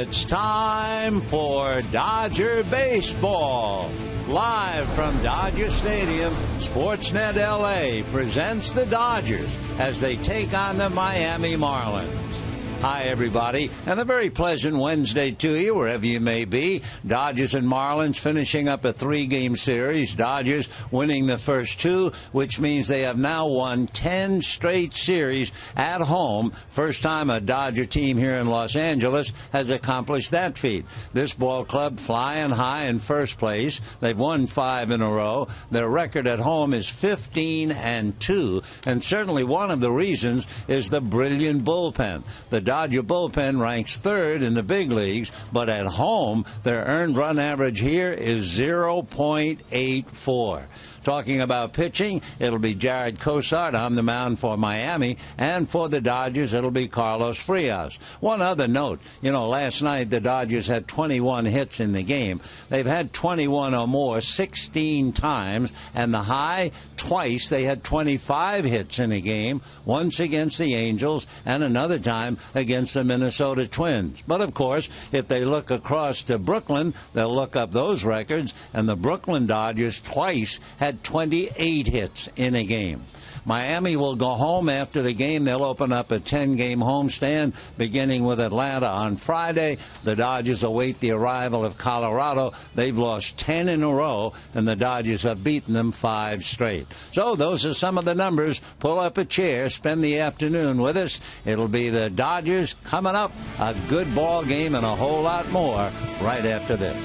It's time for Dodger Baseball. Live from Dodger Stadium, Sportsnet LA presents the Dodgers as they take on the Miami Marlins. Hi, everybody, and a very pleasant Wednesday to you, wherever you may be. Dodgers and Marlins finishing up a 3-game series. Dodgers winning the first 2, which means they have now won 10 straight series at home. First time a Dodger team here in Los Angeles has accomplished that feat. This ball club flying high in first place. They've won 5 in a row. Their record at home is 15-2, and certainly one of the reasons is the brilliant bullpen. The Dodger bullpen ranks 3rd in the big leagues, but at home, their earned run average here is 0.84. Talking about pitching, it'll be Jared Cosart on the mound for Miami, and for the Dodgers, it'll be Carlos Frias. One other note, last night the Dodgers had 21 hits in the game. They've had 21 or more 16 times, and the high, twice, they had 25 hits in a game, once against the Angels and another time against the Minnesota Twins. But, of course, if they look across to Brooklyn, they'll look up those records, and the Brooklyn Dodgers twice had 28 hits in a game. Miami will go home after the game. They'll open up a 10-game homestand, beginning with Atlanta on Friday. The Dodgers await the arrival of Colorado. They've lost 10 in a row, and the Dodgers have beaten them 5 straight. So those are some of the numbers. Pull up a chair, spend the afternoon with us. It'll be the Dodgers coming up, a good ball game, and a whole lot more right after this.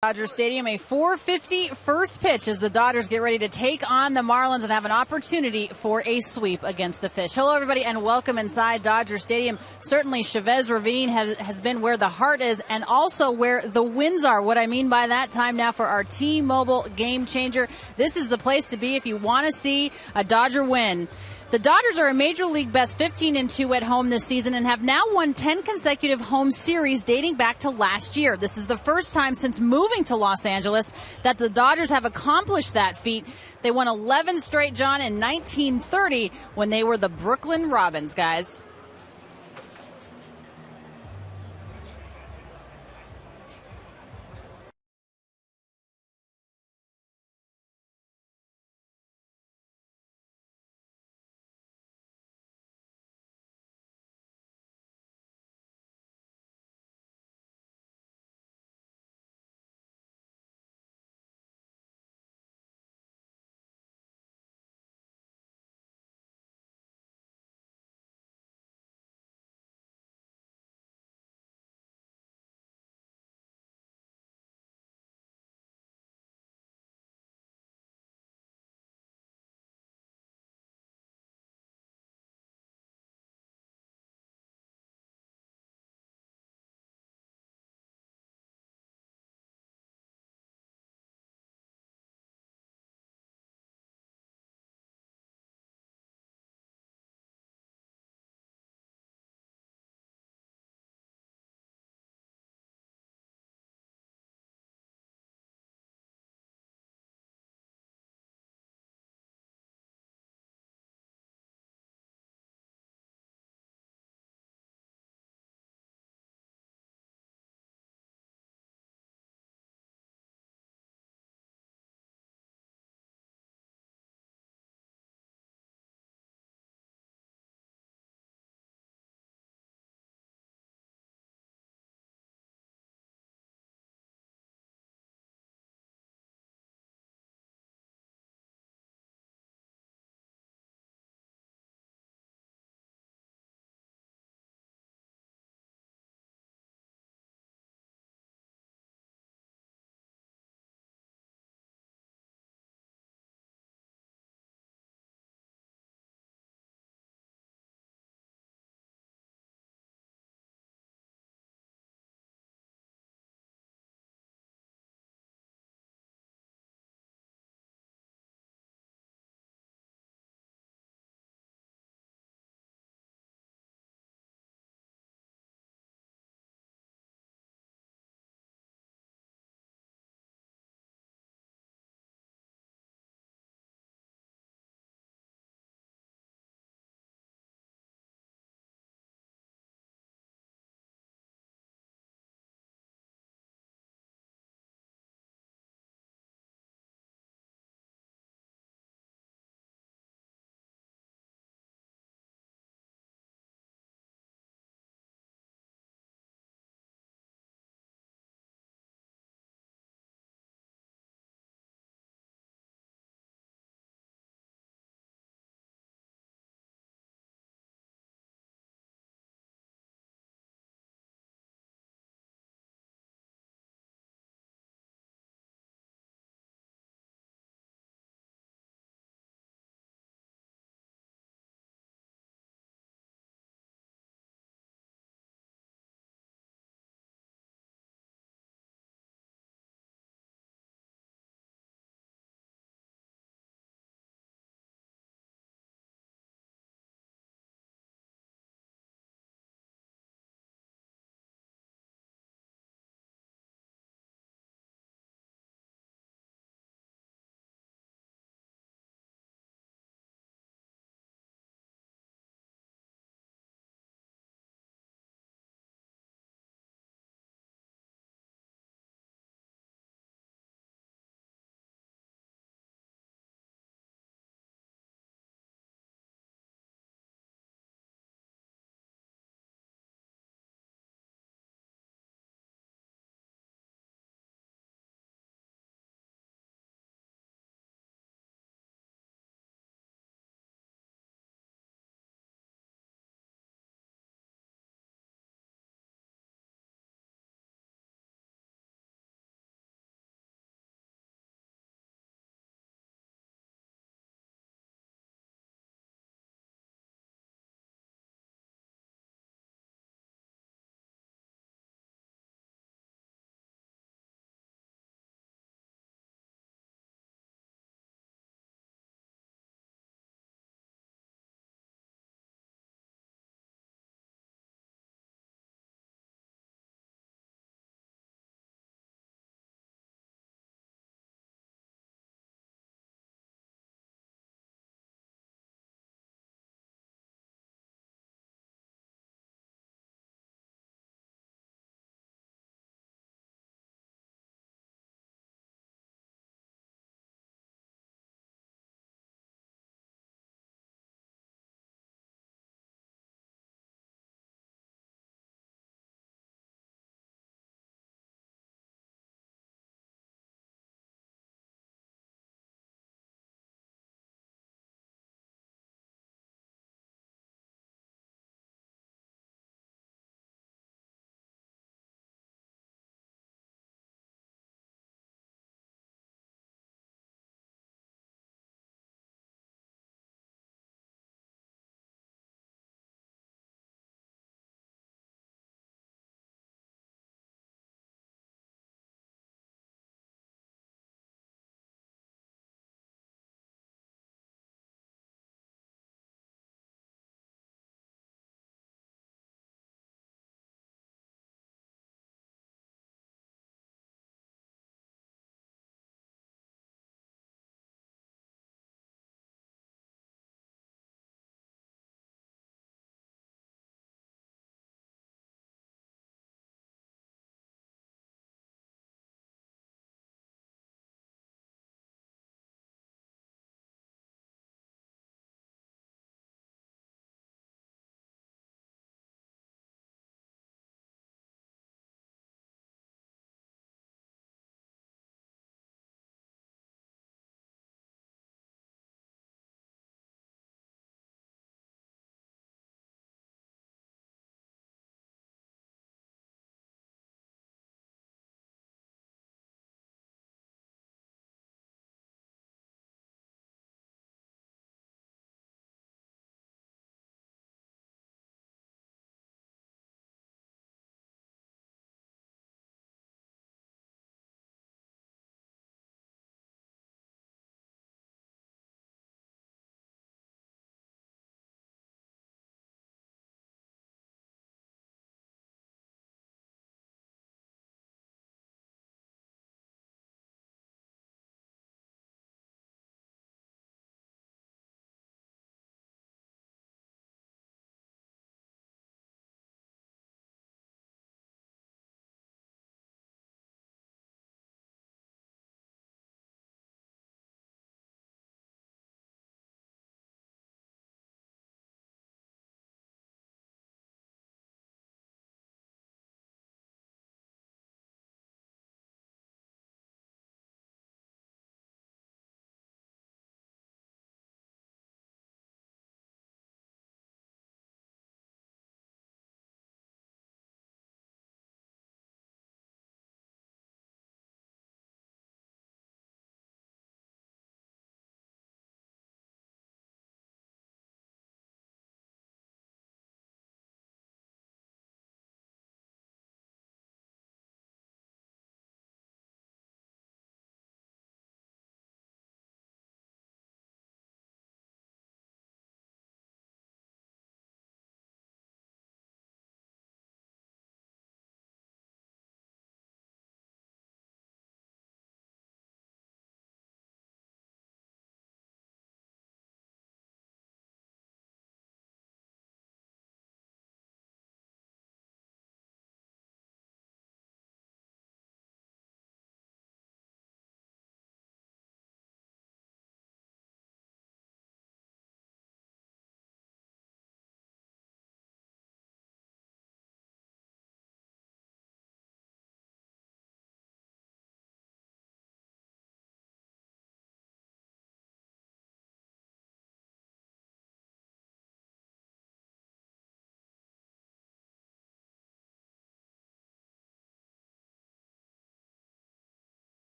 Dodger Stadium, a 4:50 first pitch as the Dodgers get ready to take on the Marlins and have an opportunity for a sweep against the Fish. Hello, everybody, and welcome inside Dodger Stadium. Certainly, Chavez Ravine has been where the heart is and also where the wins are. What I mean by that, time now for our T-Mobile Game Changer. This is the place to be if you want to see a Dodger win. The Dodgers are a Major League best 15-2 at home this season and have now won 10 consecutive home series dating back to last year. This is the first time since moving to Los Angeles that the Dodgers have accomplished that feat. They won 11 straight, John, in 1930 when they were the Brooklyn Robins, guys.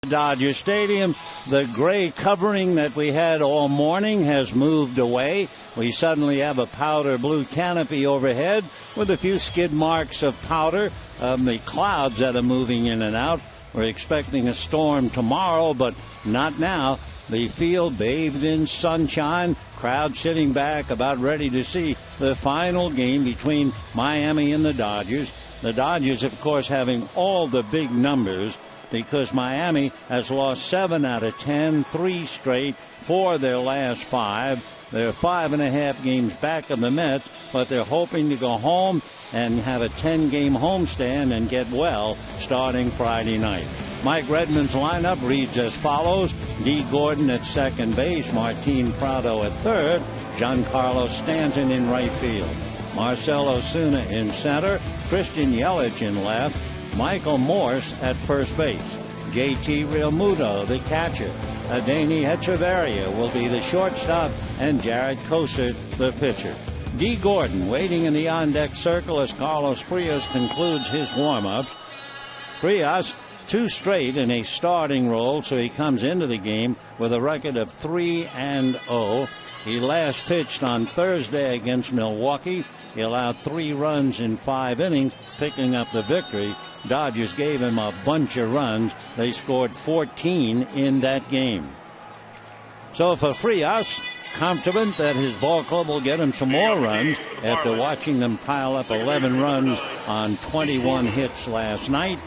Dodger Stadium. The gray covering that we had all morning has moved away. We suddenly have a powder blue canopy overhead with a few skid marks of powder. The clouds that are moving in and out. We're expecting a storm tomorrow, but not now. The field bathed in sunshine. Crowd sitting back, about ready to see the final game between Miami and the Dodgers. The Dodgers, of course, having all the big numbers, because Miami has lost 7 out of 10, 3 straight, 4 of their last 5. They're 5.5 games back of the Mets, but they're hoping to go home and have a 10-game homestand and get well starting Friday night. Mike Redmond's lineup reads as follows. D. Gordon at second base, Martin Prado at third, Giancarlo Stanton in right field, Marcell Ozuna in center, Christian Yelich in left, Michael Morse at first base, J.T. Realmuto, the catcher, Adeiny Hechavarria will be the shortstop, and Jared Cosart, the pitcher. D. Gordon waiting in the on-deck circle as Carlos Frias concludes his warm-up. Frias 2 straight in a starting role, so he comes into the game with a record of 3-0. He last pitched on Thursday against Milwaukee. He allowed 3 runs in 5 innings, picking up the victory. Dodgers gave him a bunch of runs. They scored 14 in that game. So for Frias, confident that his ball club will get him some more runs after watching them pile up 11 runs on 21 hits last night.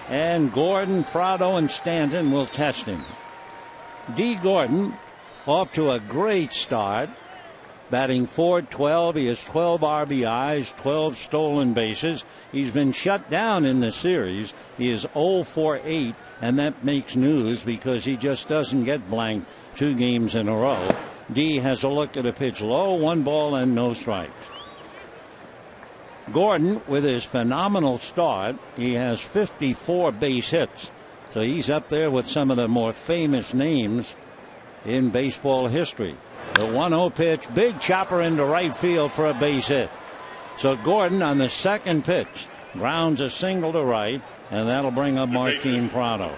And Gordon, Prado, and Stanton will test him. D. Gordon off to a great start, batting .412. He has 12 RBIs, 12 stolen bases. He's been shut down in the series. He is 0 for 8, and that makes news because he just doesn't get blanked 2 games in a row. D has a look at a pitch low, 1 ball and no strikes. Gordon, with his phenomenal start, he has 54 base hits. So he's up there with some of the more famous names in baseball history. The 1-0 pitch, big chopper into right field for a base hit. So Gordon on the second pitch grounds a single to right, and that'll bring up Martin Prado.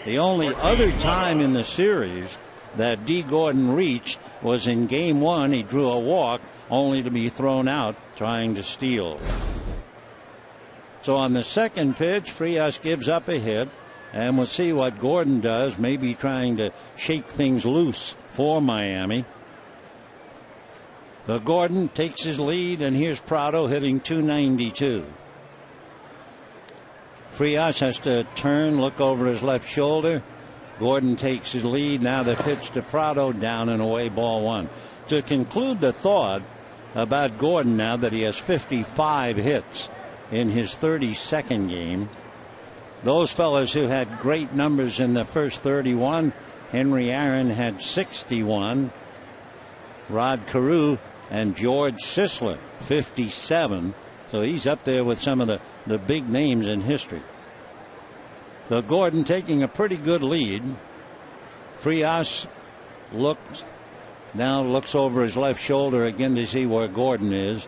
The only other time in the series that D. Gordon reached was in Game 1. He drew a walk, only to be thrown out trying to steal. So on the second pitch, Frias gives up a hit, and we'll see what Gordon does, maybe trying to shake things loose for Miami. The Gordon takes his lead, and here's Prado hitting .292. Frias has to turn, look over his left shoulder. Gordon takes his lead. Now the pitch to Prado, down and away, ball 1. To conclude the thought about Gordon, now that he has 55 hits in his 32nd game, those fellas who had great numbers in the first 31, Henry Aaron had 61, Rod Carew and George Sisler 57. So he's up there with some of the big names in history. So Gordon taking a pretty good lead. Frias looks over his left shoulder again to see where Gordon is.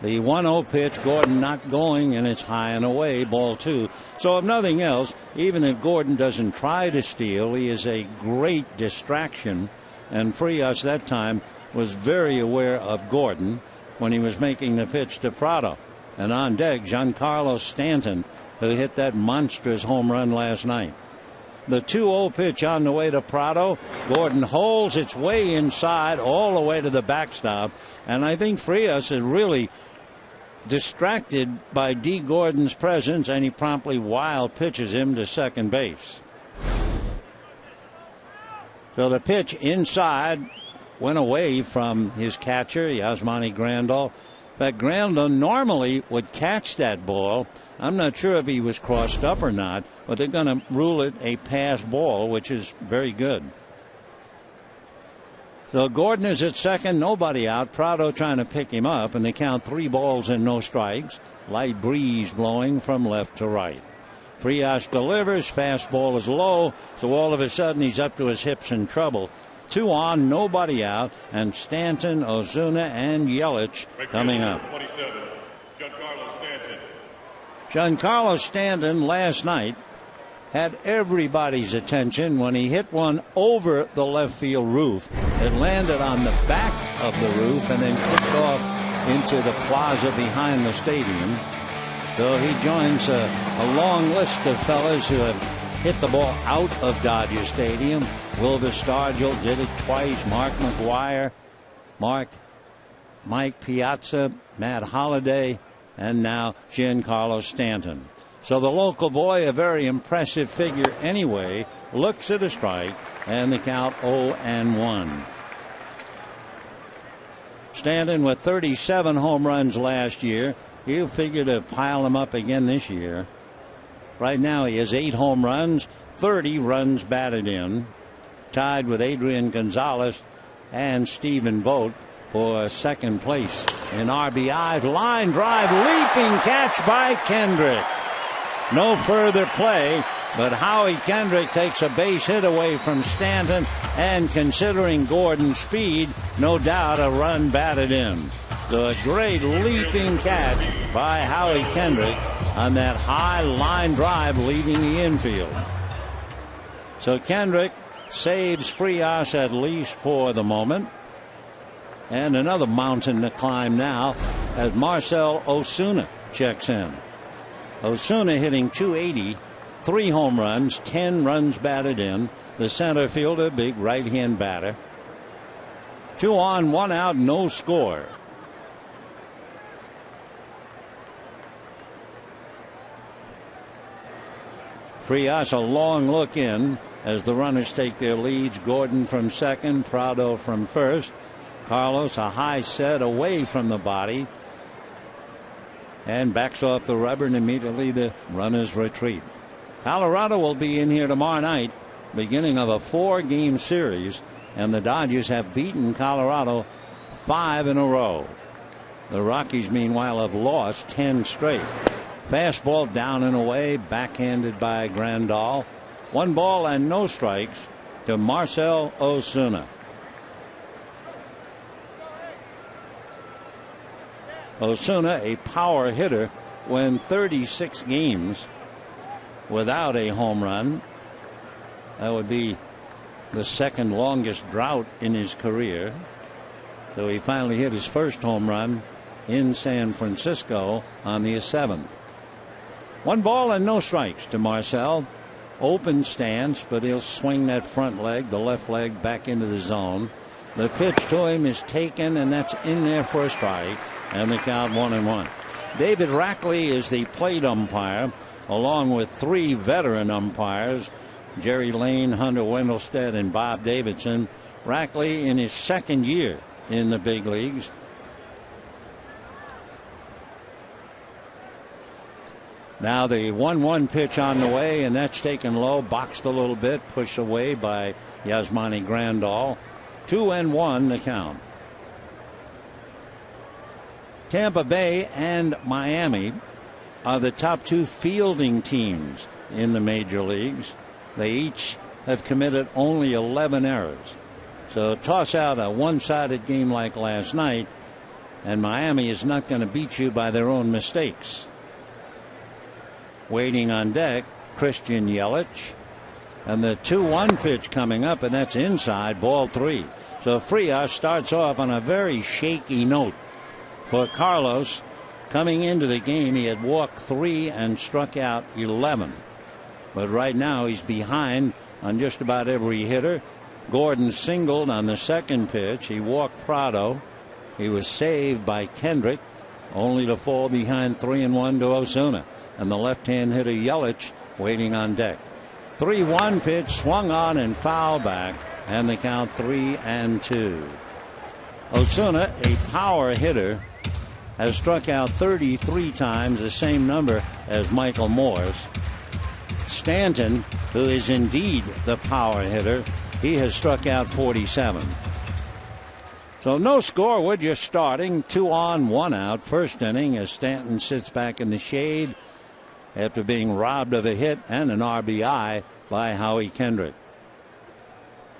The 1-0 pitch, Gordon not going, and it's high and away, ball 2. So if nothing else, even if Gordon doesn't try to steal, he is a great distraction. And Frias that time was very aware of Gordon when he was making the pitch to Prado. And on deck, Giancarlo Stanton, who hit that monstrous home run last night. The 2-0 pitch on the way to Prado. Gordon holds its way inside all the way to the backstop. And I think Frias is really distracted by D. Gordon's presence, and he promptly wild pitches him to second base. So the pitch inside went away from his catcher, Yasmani Grandal. In fact, Grandal normally would catch that ball. I'm not sure if he was crossed up or not, but they're going to rule it a pass ball, which is very good. So Gordon is at second, nobody out. Prado trying to pick him up, and they count 3 balls and no strikes. Light breeze blowing from left to right. Frias delivers, fastball is low, so all of a sudden he's up to his hips in trouble. 2 on, nobody out, and Stanton, Ozuna, and Yelich coming up. 27, Giancarlo Stanton. Giancarlo Stanton last night had everybody's attention when he hit one over the left field roof. It landed on the back of the roof and then kicked off into the plaza behind the stadium. So he joins a long list of fellas who have hit the ball out of Dodger Stadium. Wilbur Stargell did it twice. Mark McGwire, Mike Piazza, Matt Holliday, and now Giancarlo Stanton. So the local boy, a very impressive figure anyway, looks at a strike, and the count 0-1. Stanton with 37 home runs last year. He'll figure to pile them up again this year. Right now he has 8 home runs, 30 runs batted in, tied with Adrian Gonzalez and Stephen Vogt for second place in RBIs. Line drive, leaping catch by Kendrick. No further play, but Howie Kendrick takes a base hit away from Stanton, and considering Gordon's speed, no doubt a run batted in. The great leaping catch by Howie Kendrick on that high line drive leaving the infield. So Kendrick saves Frias at least for the moment. And another mountain to climb now as Marcell Ozuna checks in. Ozuna hitting .280, 3 home runs, 10 runs batted in. The center fielder, big right-hand batter. 2 on, 1 out, no score. Frias a long look in as the runners take their leads. Gordon from second, Prado from first. Carlos a high set away from the body and backs off the rubber, and immediately the runners retreat. Colorado will be in here tomorrow night, beginning of a 4-game series, and the Dodgers have beaten Colorado 5 in a row. The Rockies meanwhile have lost 10 straight. Fastball down and away, backhanded by Grandal. 1 ball and no strikes to Marcell Ozuna. Ozuna, a power hitter, went 36 games without a home run. That would be the second longest drought in his career. Though he finally hit his first home run in San Francisco on the 7th. 1 ball and no strikes to Marcell. Open stance, but he'll swing that front leg, the left leg, back into the zone. The pitch to him is taken, and that's in there for a strike, and the count 1-1. David Rackley is the plate umpire, along with 3 veteran umpires, Jerry Lane, Hunter Wendelstedt, and Bob Davidson. Rackley in his 2nd year in the big leagues. Now the 1-1 pitch on the way, and that's taken low, boxed a little bit, pushed away by Yasmani Grandal. 2-1 the count. Tampa Bay and Miami are the top 2 fielding teams in the major leagues. They each have committed only 11 errors. So toss out a one-sided game like last night, and Miami is not going to beat you by their own mistakes. Waiting on deck, Christian Yelich, and the 2-1 pitch coming up, and that's inside, ball 3. So Frias starts off on a very shaky note. For Carlos, coming into the game, he had walked 3 and struck out 11. But right now he's behind on just about every hitter. Gordon singled on the 2nd pitch. He walked Prado. He was saved by Kendrick, only to fall behind 3-1 to Ozuna. And the left-hand hitter Yelich waiting on deck. 3-1 pitch swung on and foul back, and the count 3-2. Ozuna, a power hitter, has struck out 33 times, the same number as Michael Morse. Stanton, who is indeed the power hitter, he has struck out 47. So no score, we're just starting. 2 on, 1 out. First inning as Stanton sits back in the shade after being robbed of a hit and an RBI by Howie Kendrick.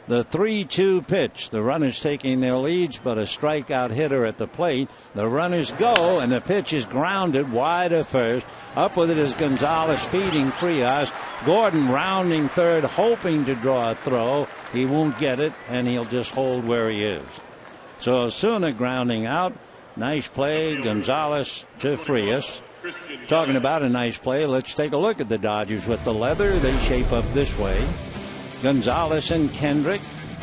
The 3-2 pitch. The runners taking their leads, but a strikeout hitter at the plate. The runners go, and the pitch is grounded wide of first. Up with it is Gonzalez feeding Frias. Gordon rounding third, hoping to draw a throw. He won't get it, and he'll just hold where he is. So Osuna grounding out. Nice play, Gonzalez to Frias. Talking about a nice play, let's take a look at the Dodgers with the leather. They shape up this way. Gonzalez and Kendrick,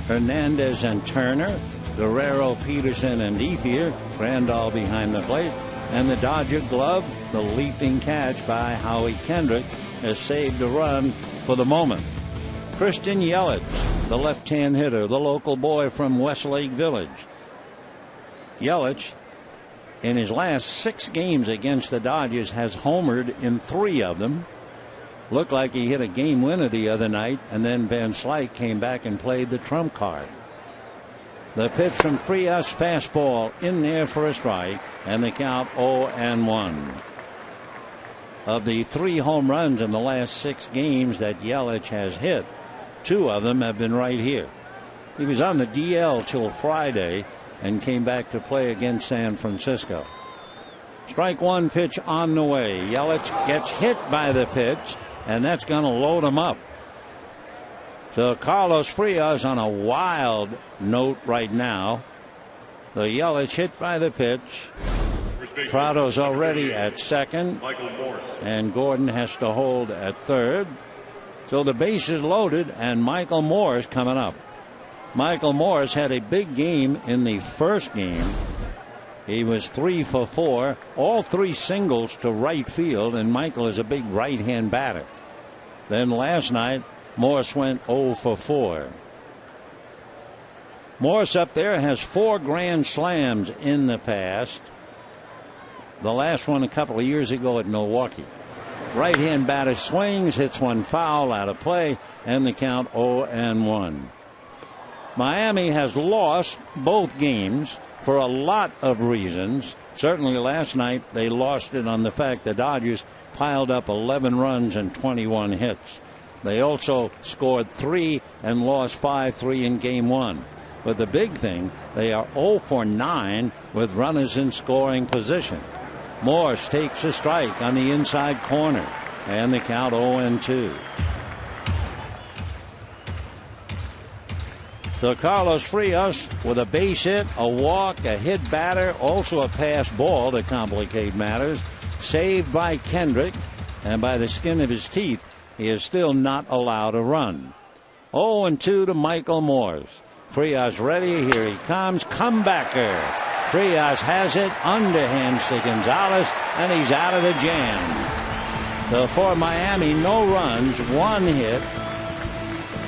Hernandez and Turner, Guerrero, Peterson, and Ethier, Grandal behind the plate, and the Dodger glove, the leaping catch by Howie Kendrick, has saved a run for the moment. Christian Yelich, the left-hand hitter, the local boy from Westlake Village. Yelich, in his last 6 games against the Dodgers, has homered in 3 of them. Looked like he hit a game winner the other night, and then Van Slyke came back and played the trump card. The pitch from Frias, fastball in there for a strike, and the count 0-1. Of the 3 home runs in the last 6 games that Yelich has hit, 2 of them have been right here. He was on the DL till Friday and came back to play against San Francisco. Strike 1 pitch on the way. Yelich gets hit by the pitch, and that's going to load him up. So Carlos Frias on a wild note right now. The Yelich hit by the pitch. Prado's already at second, and Gordon has to hold at third. So the base is loaded, and Michael Moore's coming up. Michael Morris had a big game in the first game. He was 3 for 4, all 3 singles to right field, and Michael is a big right-hand batter. Then last night, Morris went 0 for 4. Morris up there has 4 grand slams in the past. The last one a couple of years ago at Milwaukee. Right-hand batter swings, hits one foul out of play, and the count 0-1. Miami has lost both games for a lot of reasons. Certainly last night they lost it on the fact the Dodgers piled up 11 runs and 21 hits. They also scored 3 and lost 5-3 in game 1. But the big thing, they are 0 for 9 with runners in scoring position. Morse takes a strike on the inside corner, and the count 0-2. So Carlos Frias with a base hit, a walk, a hit batter, also a pass ball to complicate matters. Saved by Kendrick, and by the skin of his teeth, he is still not allowed a run. 0-2 to Michael Morse. Frias ready. Here he comes. Comebacker. Frias has it. Underhands to Gonzalez, and he's out of the jam. So for Miami, no runs, 1 hit,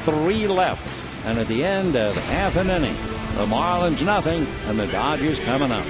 3 left. And at the end of half an inning, the Marlins nothing, and the Dodgers coming up.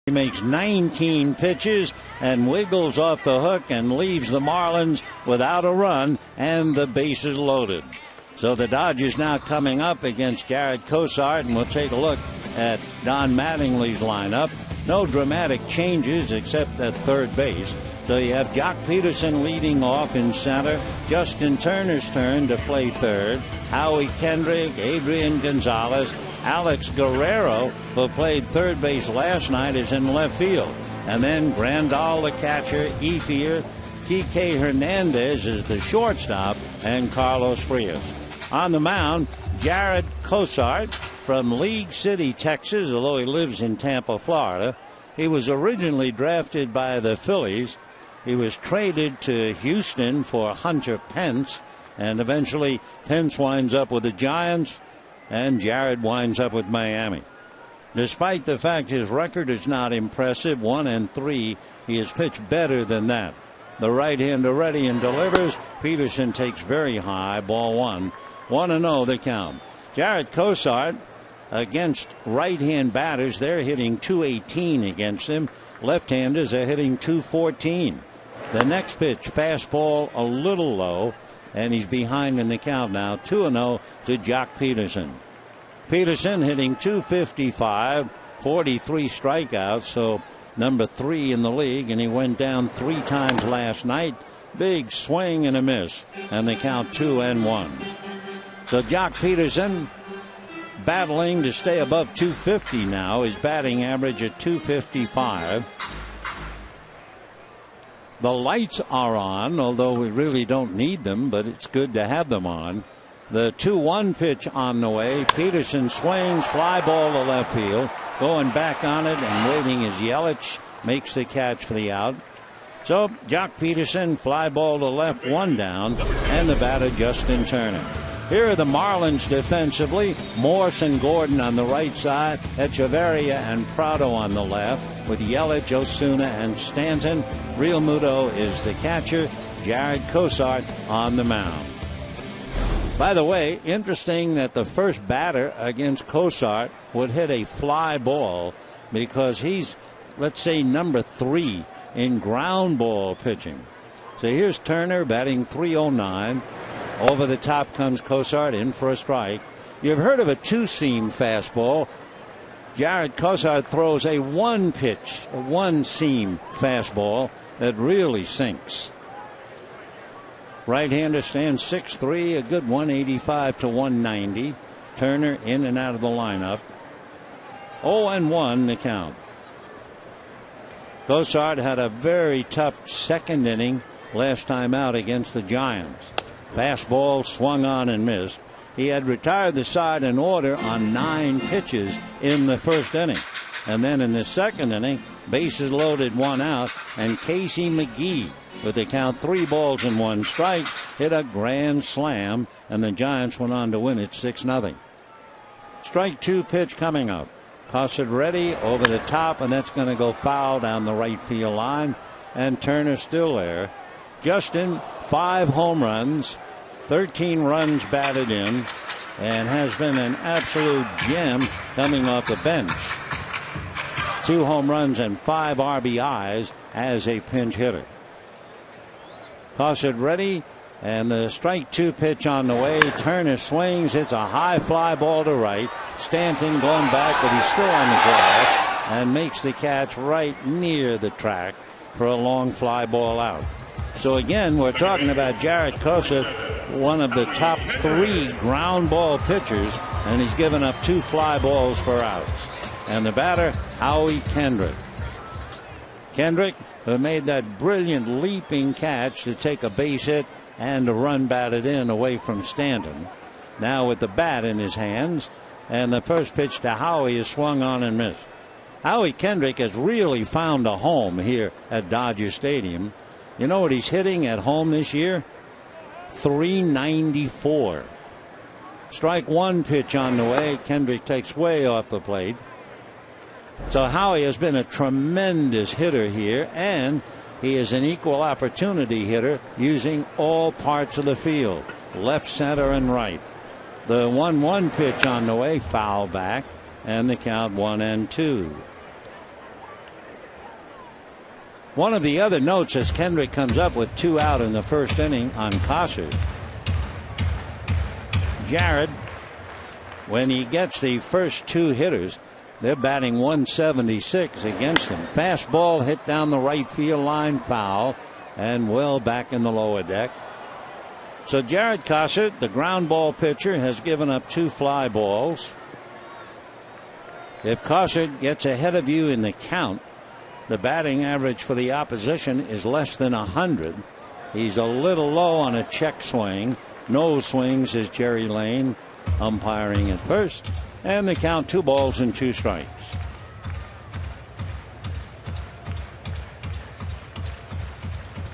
He makes 19 pitches and wiggles off the hook and leaves the Marlins without a run and the bases loaded. So the Dodgers now coming up against Jared Cosart, and we'll take a look at Don Mattingly's lineup. No dramatic changes except at third base. So you have Jock Peterson leading off in center. Justin Turner's turn to play third. Howie Kendrick, Adrian Gonzalez, Alex Guerrero, who played third base last night, is in left field. And then Grandal, the catcher, Ethier, Kike Hernandez is the shortstop, and Carlos Frias. On the mound, Jared Cosart from League City, Texas, although he lives in Tampa, Florida. He was originally drafted by the Phillies. He was traded to Houston for Hunter Pence, and eventually Pence winds up with the Giants, and Jared winds up with Miami. Despite the fact his record is not impressive, 1-3, he has pitched better than that. The right-hander ready and delivers. Peterson takes very high, ball one. 1-0 the count. Jared Cosart against right-hand batters, they're hitting .218 against him. Left-handers are hitting .214. The next pitch, fastball a little low, and he's behind in the count now. 2-0 to Jock Peterson. Peterson hitting .255, 43 strikeouts, so number 3 in the league, and he went down 3 times last night. Big swing and a miss, and the count 2-1. So Jock Peterson battling to stay above .250 now. His batting average at .255. The lights are on, although we really don't need them, but it's good to have them on. The 2-1 pitch on the way. Peterson swings, fly ball to left field. Going back on it and waiting as Yelich makes the catch for the out. So Jock Peterson, fly ball to left, 1 down, and the batter Justin Turner. Here are the Marlins defensively. Morse and Gordon on the right side. Echeverria and Prado on the left, with Yelich, Osuna, and Stanton. Real Muto is the catcher. Jared Cosart on the mound. By the way, interesting that the first batter against Cosart would hit a fly ball, because he's, let's say, number 3 in ground ball pitching. So here's Turner batting .309. Over the top comes Cosart in for a strike. You've heard of a 2-seam fastball. Jared Cosart throws a 1-pitch, a 1-seam fastball that really sinks. Right-hander stands 6'3", a good 185 to 190. Turner in and out of the lineup. 0-1 the count. Cosart had a very tough second inning last time out against the Giants. Fastball swung on and missed. He had retired the side in order on 9 pitches in the first inning. And then in the second inning, bases loaded, 1 out, and Casey McGee, with the count 3 balls and 1 strike, hit a grand slam, and the Giants went on to win it 6-0. Strike 2 pitch coming up. Cosart ready over the top, and that's going to go foul down the right field line, and Turner still there. Justin, 5 home runs, 13 runs batted in, and has been an absolute gem coming off the bench. 2 home runs and 5 RBIs as a pinch hitter. Cosart ready, and the strike 2 pitch on the way. Turner swings, hits a high fly ball to right. Stanton going back, but he's still on the grass, and makes the catch right near the track for a long fly ball out. So again, we're talking about Jared Cosart, one of the top 3 ground ball pitchers, and he's given up 2 fly balls for outs. And the batter, Howie Kendrick. Kendrick, who made that brilliant leaping catch to take a base hit and a run batted in away from Stanton. Now with the bat in his hands, and the first pitch to Howie is swung on and missed. Howie Kendrick has really found a home here at Dodger Stadium. You know what he's hitting at home this year? .394. Strike 1 pitch on the way. Kendrick takes way off the plate. So Howie has been a tremendous hitter here, and he is an equal opportunity hitter using all parts of the field, left, center, and right. The 1-1 pitch on the way, foul back, and the count 1-2. One of the other notes as Kendrick comes up with 2 out in the first inning on Cossard. Jared, when he gets the first 2 hitters, they're batting 176 against him. Fastball hit down the right field line, foul, and well back in the lower deck. So Jared Cossard, the ground ball pitcher, has given up 2 fly balls. If Cossard gets ahead of you in the count, the batting average for the opposition is less than 100. He's a little low on a check swing. No swings is Jerry Lane umpiring at first. And the count 2 balls and 2 strikes.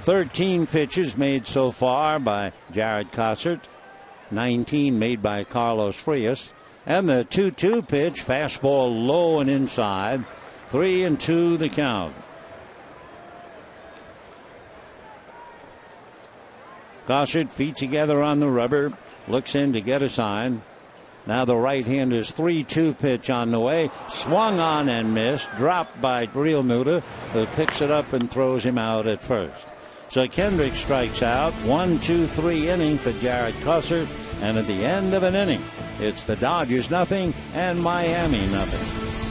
"13 pitches made so far by Jared Cossard. 19 made by Carlos Frias. And the 2-2 pitch, fastball low and inside. 3-2 the count. Cossard, feet together on the rubber, looks in to get a sign. Now the right-hander's 3-2 pitch on the way. Swung on and missed. Dropped by Realmuto, who picks it up and throws him out at first. So Kendrick strikes out. 1-2-3 inning for Jared Cossard. And at the end of an inning, it's the Dodgers nothing and Miami nothing.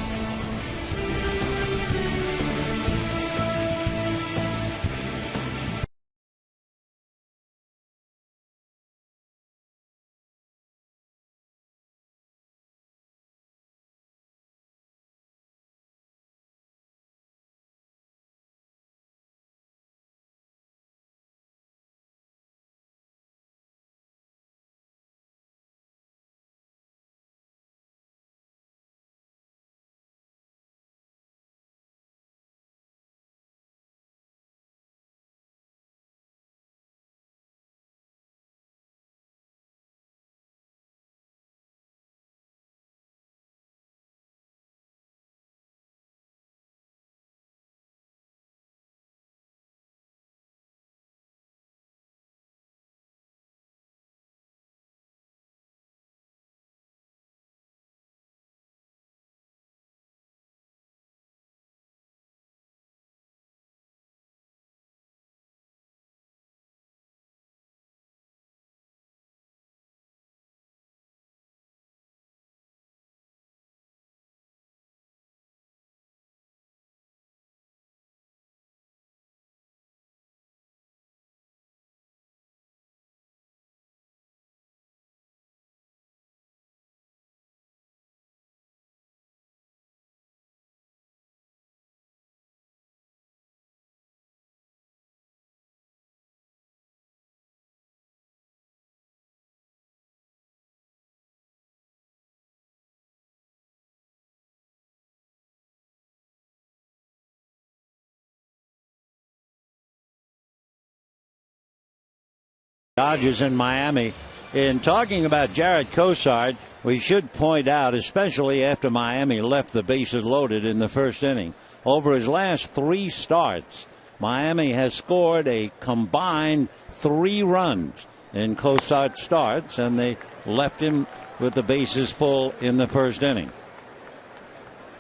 Dodgers in Miami. In talking about Jared Cossard, we should point out, especially after Miami left the bases loaded in the first inning, over his last 3 starts, Miami has scored a combined 3 runs in Cossard starts, and they left him with the bases full in the first inning.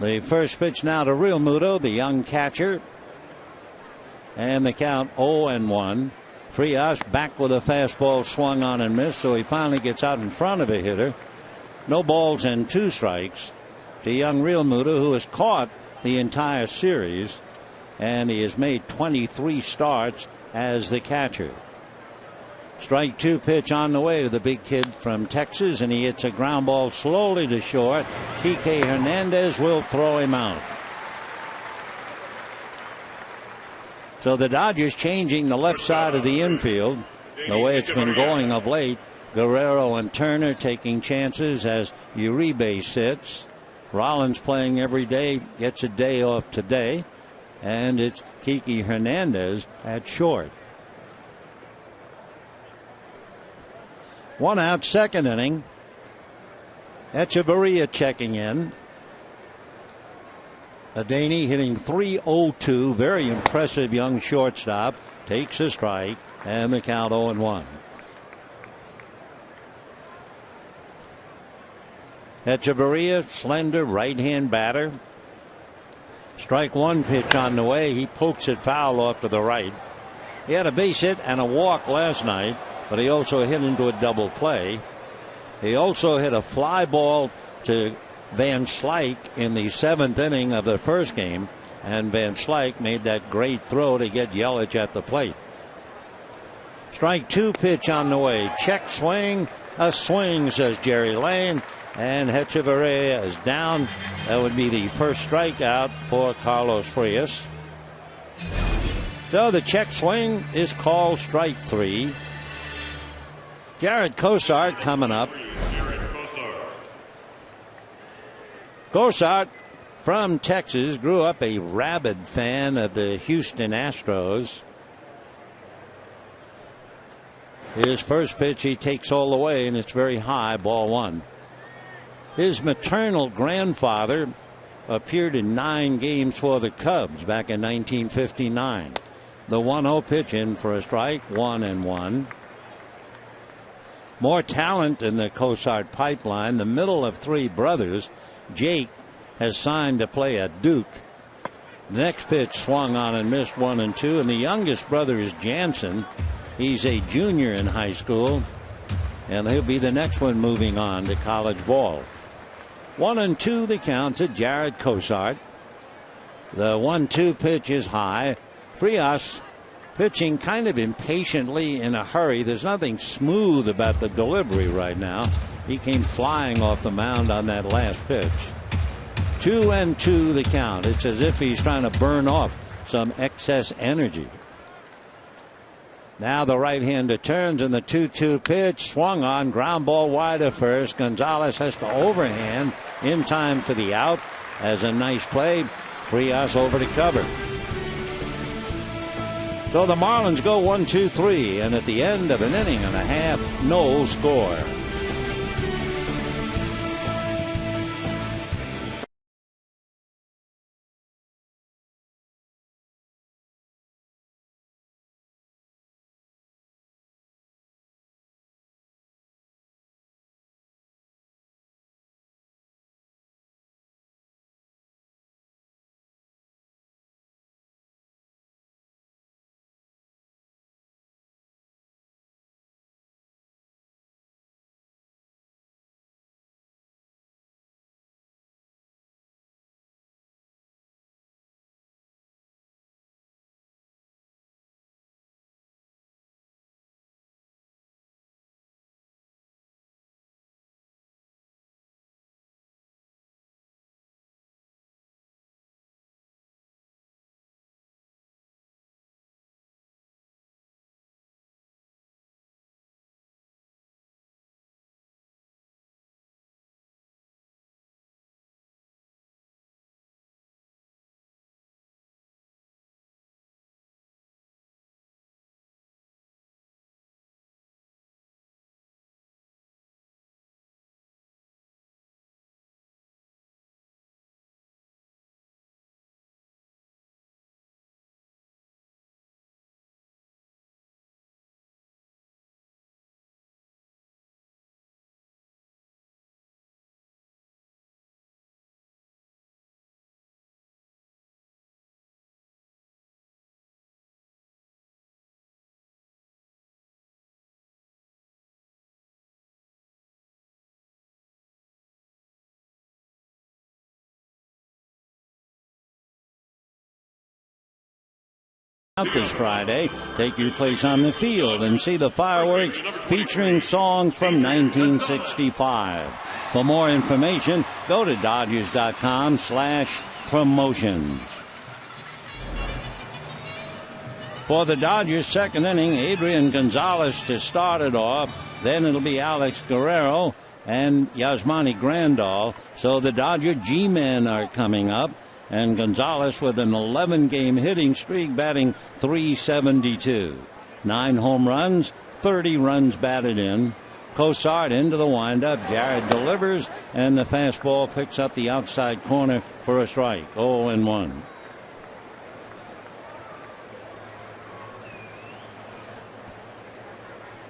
The first pitch now to Realmuto, the young catcher, and the count 0-1. Frias back with a fastball swung on and missed, so he finally gets out in front of a hitter. No balls and 2 strikes to young Realmuto, who has caught the entire series, and he has made 23 starts as the catcher. Strike 2 pitch on the way to the big kid from Texas, and he hits a ground ball slowly to short. Kike Hernandez will throw him out. So the Dodgers changing the left side of the infield the way it's been going of late. Guerrero and Turner taking chances as Uribe sits. Rollins playing every day, gets a day off today. And it's Kike Hernandez at short. 1 out, second inning. Echeverria checking in. Adaney hitting .302. Very impressive young shortstop. Takes a strike, and the count 0-1. Echeverria, slender right-hand batter. Strike one pitch on the way. He pokes it foul off to the right. He had a base hit and a walk last night, but he also hit into a double play. He also hit a fly ball to Van Slyke in the 7th inning of the first game, and Van Slyke made that great throw to get Yelich at the plate. Strike two pitch on the way. Check swing. A swing, says Jerry Lane. And Hechavarria is down. That would be the first strikeout for Carlos Frias. So the check swing is called strike three. Jared Cosart coming up. Cosart from Texas, grew up a rabid fan of the Houston Astros. His first pitch he takes all the way, and it's very high, ball one. His maternal grandfather appeared in 9 games for the Cubs back in 1959. The 1-0 pitch in for a strike, 1-1. More talent in the Cosart pipeline. The middle of 3 brothers, Jake, has signed to play at Duke. The next pitch swung on and missed, 1-2. And the youngest brother is Jansen. He's a junior in high school, and he'll be the next one moving on to college ball. 1-2 the count to Jared Cosart. The 1-2 pitch is high. Frias pitching kind of impatiently in a hurry. There's nothing smooth about the delivery right now. He came flying off the mound on that last pitch. 2-2 the count. It's as if he's trying to burn off some excess energy. Now the right-hander turns, and the 2-2 pitch swung on, ground ball wide of first. Gonzalez has to overhand in time for the out. As a nice play, Frias over to cover. So the Marlins go 1-2-3, and at the end of an inning and a half, no score. This Friday, take your place on the field and see the fireworks featuring songs from 1965. For more information, go to Dodgers.com/promotions. For the Dodgers, second inning, Adrian Gonzalez to start it off. Then it'll be Alex Guerrero and Yasmani Grandal. So the Dodger G-men are coming up. And Gonzalez with an 11-game hitting streak, batting .372. 9 home runs, 30 runs batted in. Cosart into the windup. Jared delivers, and the fastball picks up the outside corner for a strike. 0-1.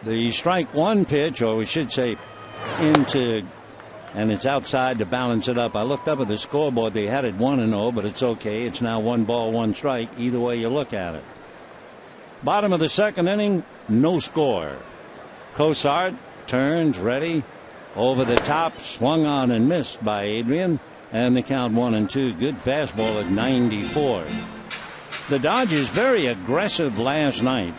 The strike one pitch, or we should say into and it's outside to balance it up. I looked up at the scoreboard. They had it 1-0, but it's okay. It's now 1 ball, 1 strike, either way you look at it. Bottom of the second inning, no score. Cosart turns, ready, over the top, swung on and missed by Adrian, and the count 1-2. Good fastball at 94. The Dodgers very aggressive last night.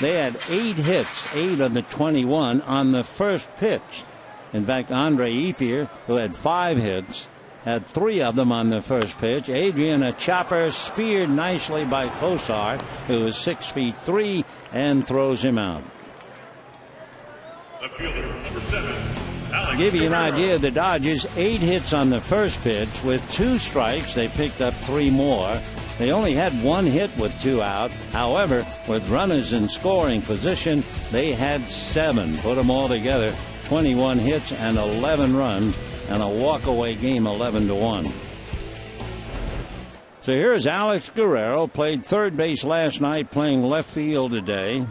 They had 8 hits, 8 of the 21 on the first pitch. In fact, Andre Ethier, who had 5 hits, had 3 of them on the first pitch. Adrian, a chopper, speared nicely by Cosart, who is 6'3", and throws him out. The fielder, number 7, Alex To give you an Guerrero. idea, the Dodgers 8 hits on the first pitch. With 2 strikes, they picked up 3 more. They only had 1 hit with 2 out. However, with runners in scoring position, they had 7. Put them all together, 21 hits and 11 runs, and a walk-away game 11-1. So here's Alex Guerrero, played third base last night, playing left field today.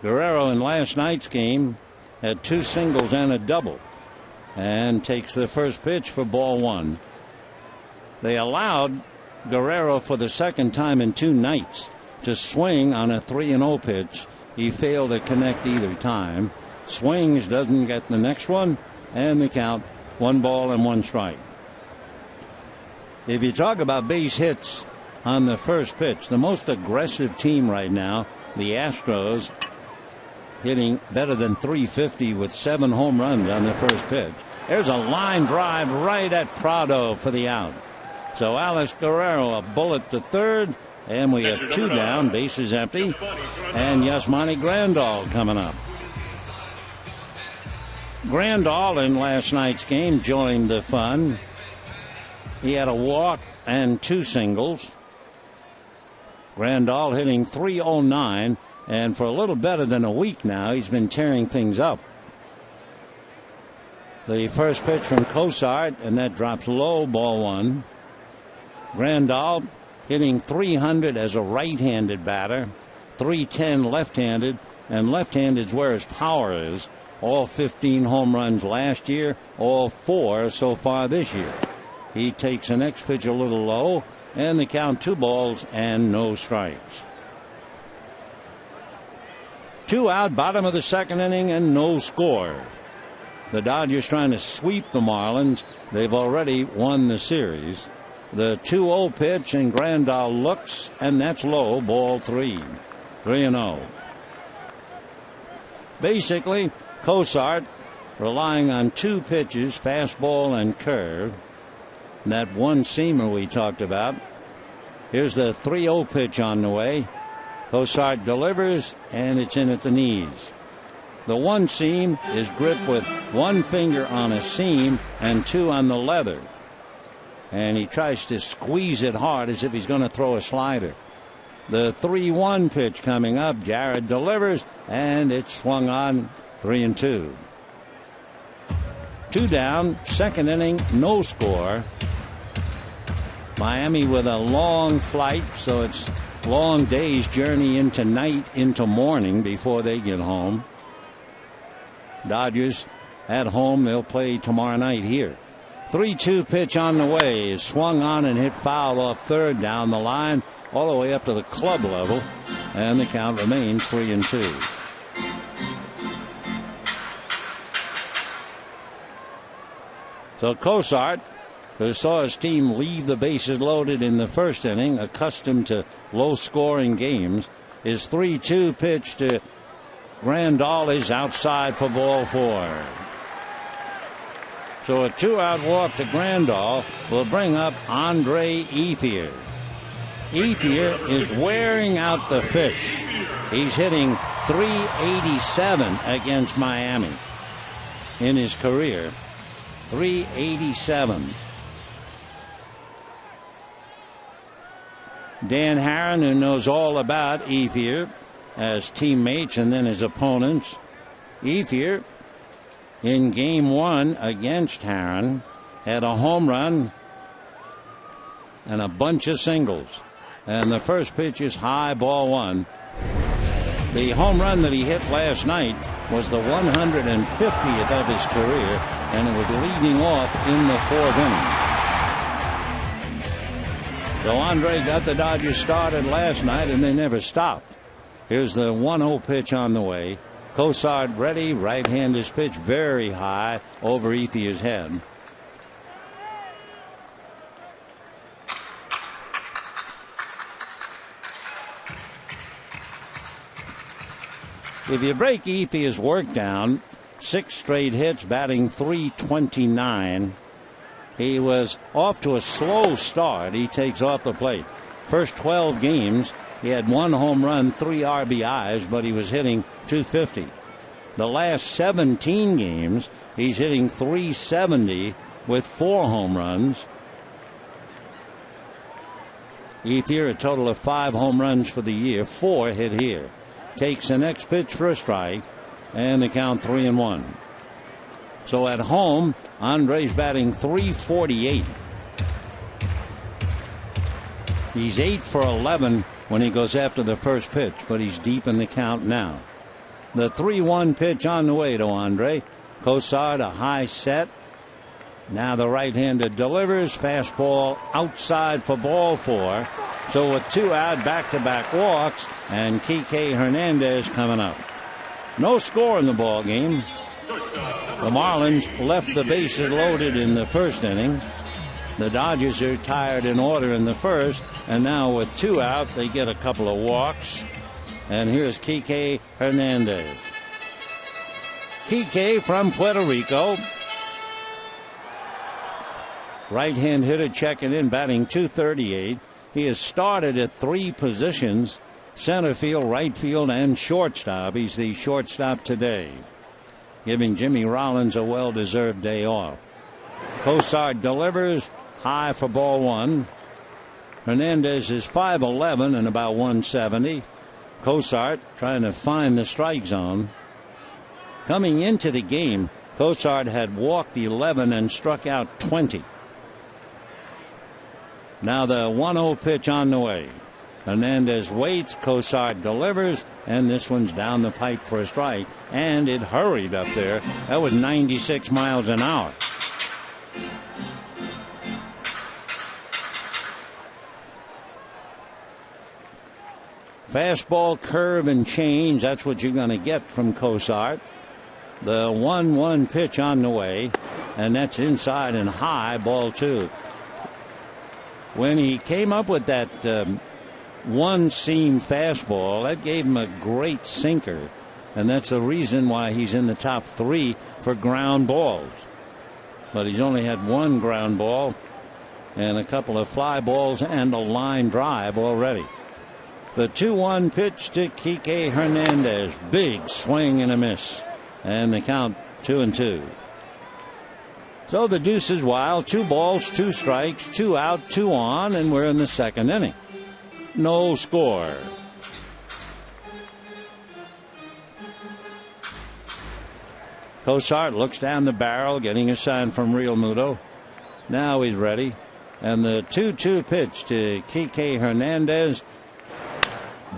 Guerrero in last night's game had 2 singles and a double, and takes the first pitch for ball 1. They allowed Guerrero for the second time in 2 nights to swing on a 3-0 pitch. He failed to connect either time. Swings, doesn't get the next one, and the count 1 ball and 1 strike. If you talk about base hits on the first pitch, the most aggressive team right now, the Astros, hitting better than 350 with 7 home runs on the first pitch. There's a line drive right at Prado for the out. So Alex Guerrero, a bullet to third, and we have 2 down, bases empty, and Yasmani Grandal coming up. Grandal in last night's game joined the fun. He had a walk and 2 singles. Grandal hitting .309, and for a little better than a week now, he's been tearing things up. The first pitch from Cosart, and that drops low, ball 1. Grandal hitting .300 as a right-handed batter, .310 left-handed, and left-handed's where his power is. All 15 home runs last year, all 4 so far this year. He takes the next pitch a little low, and the count 2 balls and no strikes. 2 out, bottom of the second inning, and no score. The Dodgers trying to sweep the Marlins. They've already won the series. The 2-0 pitch, and Grandal looks, and that's low, ball 3. 3-0. Basically, Cosart relying on 2 pitches, fastball and curve. And that 1-seamer we talked about. Here's the 3-0 pitch on the way. Cosart delivers, and it's in at the knees. The 1-seam is gripped with 1 finger on a seam and 2 on the leather. And he tries to squeeze it hard as if he's going to throw a slider. The 3-1 pitch coming up. Jared delivers, and it's swung on. 3-2. 2 down, second inning, no score. Miami with a long flight, so it's long day's journey into night, into morning before they get home. Dodgers at home, they'll play tomorrow night here. 3-2 pitch on the way is swung on and hit foul off third down the line all the way up to the club level, and the count remains 3-2. So Cosart, who saw his team leave the bases loaded in the first inning, accustomed to low-scoring games, his 3-2 pitch to Grandal is outside for ball 4. So a 2-out walk to Grandal will bring up Andre Ethier. Ethier is wearing out the fish. He's hitting .387 against Miami in his career. .387. Dan Harron, who knows all about Ethier as teammates and then his opponents. Ethier in game 1 against Harron had a home run and a bunch of singles. And the first pitch is high, ball 1. The home run that he hit last night was the 150th of his career. and it was leading off in the 4th inning. So Andre got the Dodgers started last night, and they never stopped. Here's the 1-0 pitch on the way. Cosart ready. Right-handed pitch very high over Ethier's head. If you break Ethier's work down, 6 straight hits, batting .329. He was off to a slow start. He takes off the plate. First 12 games, he had 1 home run, 3 RBIs, but he was hitting .250. The last 17 games, he's hitting .370 with 4 home runs. Ethier, a total of 5 home runs for the year, 4 hit here. Takes the next pitch for a strike, and the count 3-1. So at home, Andre's batting .348. He's 8 for 11 when he goes after the first pitch, but he's deep in the count now. The 3-1 pitch on the way to Andre. Cosart, a high set. Now the right-hander delivers. Fastball outside for ball 4. So with 2 out, back-to-back walks, and Kike Hernandez coming up. No score in the ball game. The Marlins left the bases loaded in the first inning. The Dodgers are tired in order in the first, and now with 2 out, they get a couple of walks. And here's Kike Hernandez. Kike from Puerto Rico. Right-hand hitter checking in, batting .238. He has started at 3 positions: center field, right field, and shortstop. He's the shortstop today, giving Jimmy Rollins a well-deserved day off. Cosart delivers high for ball 1. Hernandez is 5'11" and about 170. Cosart trying to find the strike zone. Coming into the game, Cosart had walked 11 and struck out 20. Now the 1-0 pitch on the way. Hernandez waits, Cosart delivers, and this one's down the pipe for a strike, and it hurried up there. That was 96 miles an hour. Fastball, curve, and change. That's what you're going to get from Cosart. The 1-1 pitch on the way, and that's inside and high, ball 2. When he came up with that one-seam fastball, that gave him a great sinker, and that's the reason why he's in the top 3 for ground balls. But he's only had 1 ground ball and a couple of fly balls and a line drive already. The 2-1 pitch to Kike Hernandez. Big swing and a miss, and the count 2-2. So the deuce is wild. 2 balls, 2 strikes, 2 out, 2 on, and we're in the 2nd inning. No score. Cosart looks down the barrel, getting a sign from Real Muto. Now he's ready. And the 2-2 pitch to Kike Hernandez.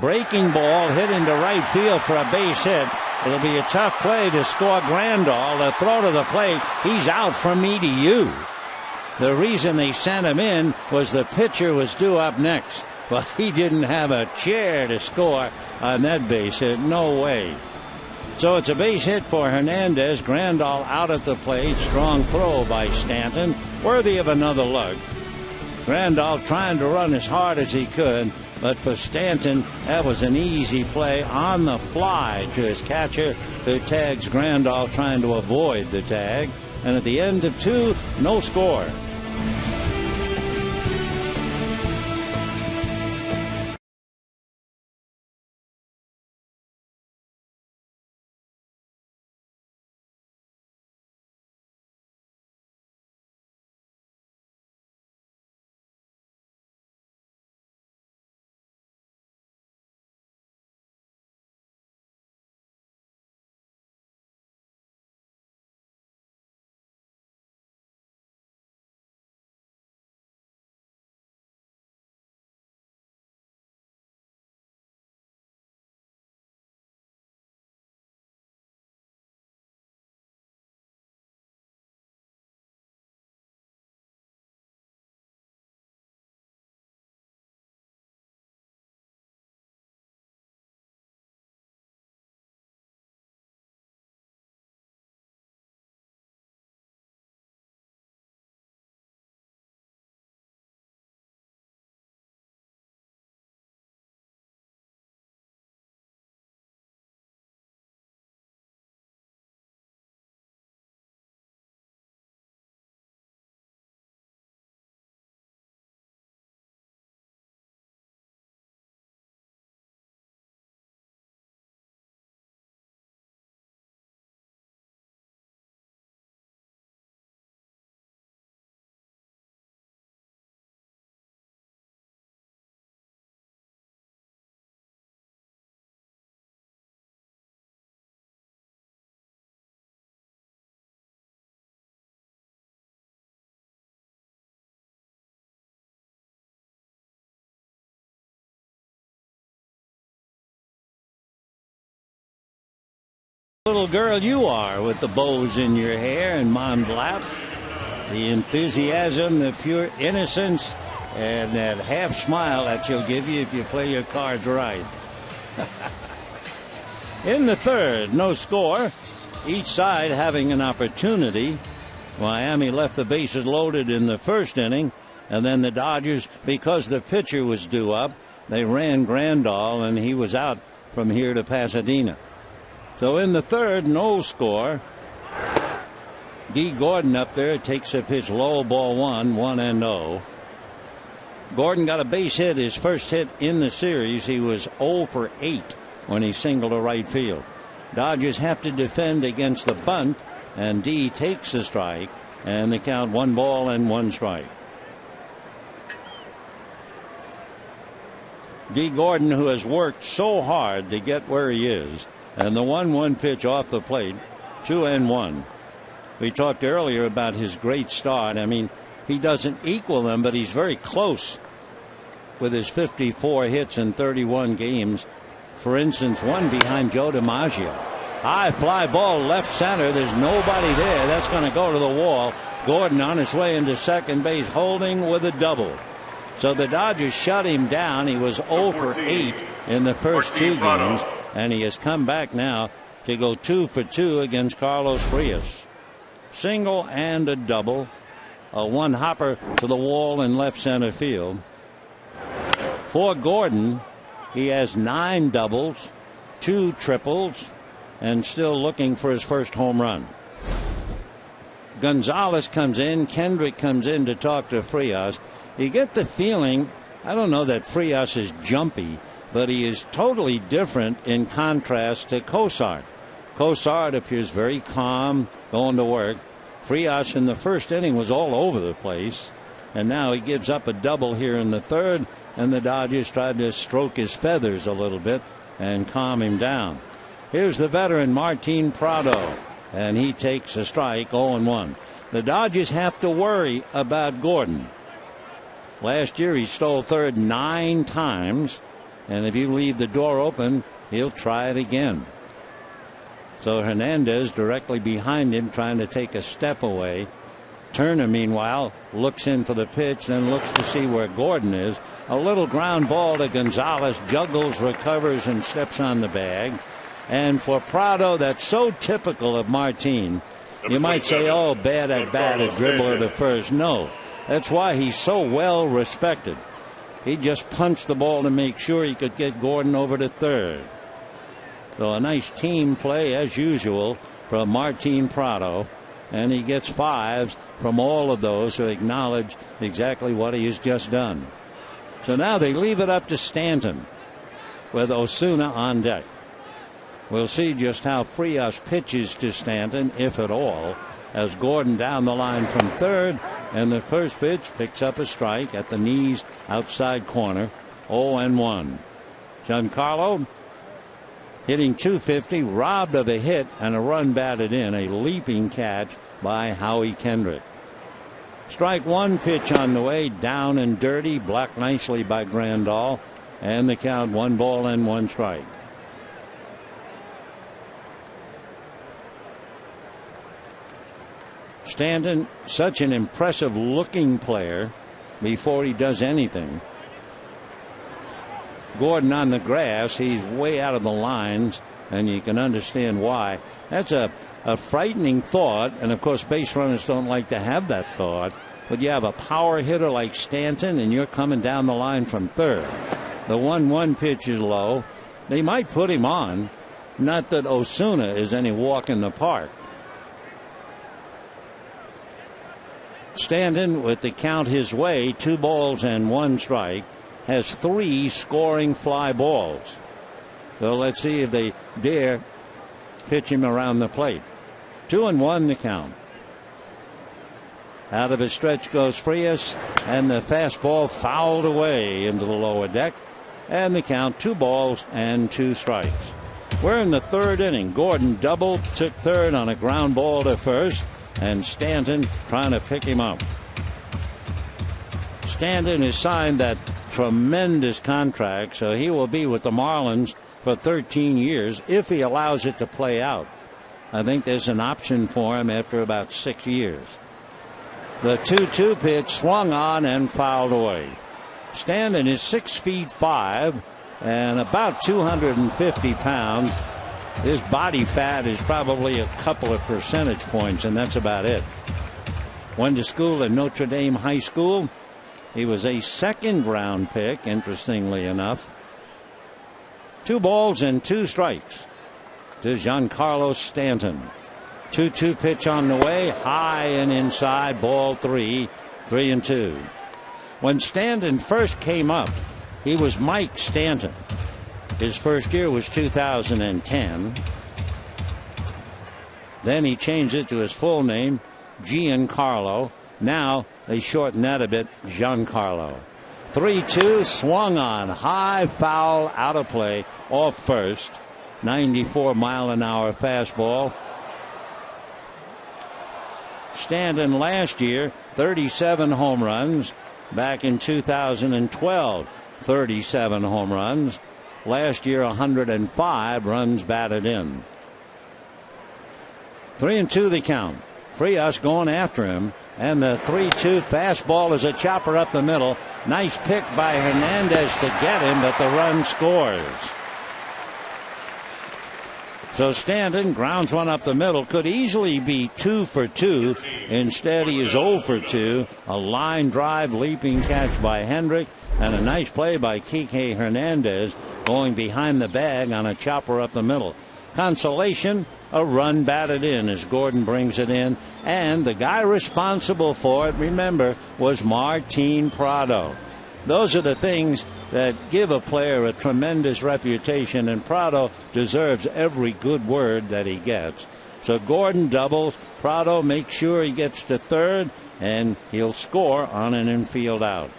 Breaking ball hit into right field for a base hit. It'll be a tough play to score. Grandal, the throw to the plate. He's out from me to you. The reason they sent him in was the pitcher was due up next. Well, he didn't have a chair to score on that base hit. No way. So it's a base hit for Hernandez. Grandal out at the plate. Strong throw by Stanton. Worthy of another look. Grandal trying to run as hard as he could. But for Stanton, that was an easy play on the fly to his catcher, who tags Grandal trying to avoid the tag. And at the end of 2, no score. Little girl you are with the bows in your hair and mom's lap. The enthusiasm, the pure innocence, and that half smile that she'll give you if you play your cards right. In the third, no score. Each side having an opportunity. Miami left the bases loaded in the first inning, and then the Dodgers, because the pitcher was due up, they ran Grandal, and he was out from here to Pasadena. So in the third, no score. D. Gordon up there takes a pitch low, ball 1-0. Gordon got a base hit, his first hit in the series. He was 0 for 8 when he singled to right field. Dodgers have to defend against the bunt, and D takes a strike, and the count 1-1. D. Gordon, who has worked so hard to get where he is, and the 1-1 pitch off the plate, 2-1. We talked earlier about his great start. I mean, he doesn't equal them, but he's very close with his 54 hits in 31 games. For instance, one behind Joe DiMaggio. High fly ball left center. There's nobody there. That's going to go to the wall. Gordon on his way into second base, holding with a double. So the Dodgers shut him down. He was 0 for 8 in the first two games, and he has come back now to go 2 for 2 against Carlos Frias. Single and a double. A one hopper to the wall in left center field. For Gordon, he has 9 doubles, 2 triples, and still looking for his first home run. Gonzalez comes in. Kendrick comes in to talk to Frias. You get the feeling, I don't know that Frias is jumpy, but he is totally different in contrast to Cosart. Cosart appears very calm, going to work. Frias in the first inning was all over the place, and now he gives up a double here in the third, and the Dodgers tried to stroke his feathers a little bit and calm him down. Here's the veteran Martin Prado, and he takes a strike, 0-1. The Dodgers have to worry about Gordon. Last year he stole third 9 times, and if you leave the door open, he'll try it again. So Hernandez directly behind him, trying to take a step away. Turner, meanwhile, looks in for the pitch, then looks to see where Gordon is. A little ground ball to Gonzalez, juggles, recovers, and steps on the bag. And for Prado, that's so typical of Martin. You might say, oh, bad at bat, a dribbler to first. No, that's why he's so well respected. He just punched the ball to make sure he could get Gordon over to third. So a nice team play as usual from Martin Prado, and he gets 5s from all of those who acknowledge exactly what he has just done. So now they leave it up to Stanton with Osuna on deck. We'll see just how Frias pitches to Stanton, if at all, as Gordon down the line from third, and the first pitch picks up a strike at the knees outside corner, 0-1. Giancarlo hitting .250, robbed of a hit and a run batted in, a leaping catch by Howie Kendrick. Strike one, pitch on the way, down and dirty, blocked nicely by Grandal, and the count 1-1. Stanton, such an impressive looking player before he does anything. Gordon on the grass, he's way out of the lines, and you can understand why. That's a frightening thought, and of course base runners don't like to have that thought, but you have a power hitter like Stanton and you're coming down the line from third. The 1-1 pitch is low. They might put him on, not that Osuna is any walk in the park. Stanton, with the count his way, 2 balls and 1 strike, has 3 scoring fly balls. So let's see if they dare pitch him around the plate. 2-1 the count. Out of his stretch goes Frias, and the fastball fouled away into the lower deck, and the count 2 balls and 2 strikes. We're in the third inning. Gordon doubled, took third on a ground ball to first, and Stanton trying to pick him up. Stanton has signed that tremendous contract, so he will be with the Marlins for 13 years if he allows it to play out. I think there's an option for him after about 6 years. The 2-2 pitch swung on and fouled away. Stanton is 6'5" and about 250 pounds. His body fat is probably a couple of percentage points, and that's about it. Went to school at Notre Dame High School. He was a second-round pick, interestingly enough. 2 balls and 2 strikes to Giancarlo Stanton. 2-2 pitch on the way, high and inside, ball 3, 3-2. When Stanton first came up, he was Mike Stanton. His first year was 2010. Then he changed it to his full name, Giancarlo. Now they shorten that a bit, Giancarlo. 3-2, swung on, high, foul, out of play, off first. 94-mile-an-hour fastball. Stanton last year, 37 home runs. Back in 2012, 37 home runs. Last year, 105 runs batted in. 3-2 the count. Frias going after him. And the 3-2 fastball is a chopper up the middle. Nice pick by Hernandez to get him, but the run scores. So Stanton grounds one up the middle. Could easily be 2 for 2. Instead, he is 0 for 2. A line drive, leaping catch by Hendrick, and a nice play by Kike Hernandez going behind the bag on a chopper up the middle. Consolation, a run batted in as Gordon brings it in, and the guy responsible for it, remember, was Martin Prado. Those are the things that give a player a tremendous reputation, and Prado deserves every good word that he gets. So Gordon doubles, Prado makes sure he gets to third, and he'll score on an infield out.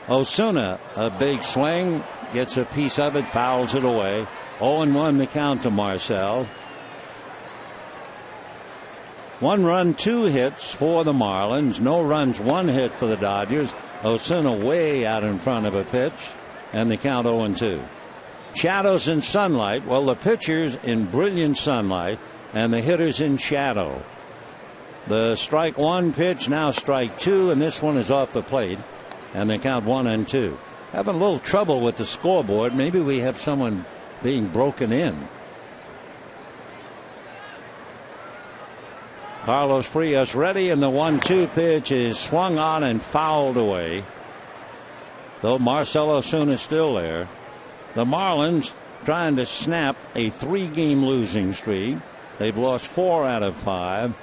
Osuna, a big swing, gets a piece of it, fouls it away. 0-1 the count to Marcel. 1 run, 2 hits for the Marlins. No runs, 1 hit for the Dodgers. Osuna way out in front of a pitch, and the count 0-2. Shadows and sunlight. Well, the pitcher's in brilliant sunlight, and the hitter's in shadow. The strike 1 pitch, now strike 2, and this one is off the plate, and the count 1-2. Having a little trouble with the scoreboard. Maybe we have someone being broken in. Carlos Frias ready, and the 1-2 pitch is swung on and fouled away. Though Marcell Osuna is still there. The Marlins trying to snap a 3-game losing streak. They've lost 4 out of 5.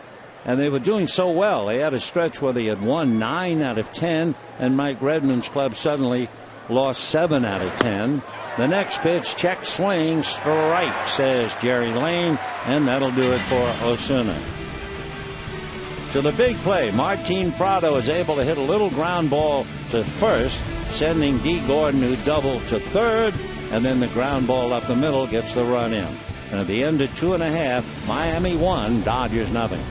And they were doing so well. They had a stretch where they had won 9 out of 10, and Mike Redmond's club suddenly lost 7 out of 10. The next pitch, check swing, strike, says Jerry Lane, and that'll do it for Osuna. So the big play, Martin Prado is able to hit a little ground ball to first, sending D. Gordon, who doubled, to third, and then the ground ball up the middle gets the run in. And at the end of 2.5, Miami 1, Dodgers nothing.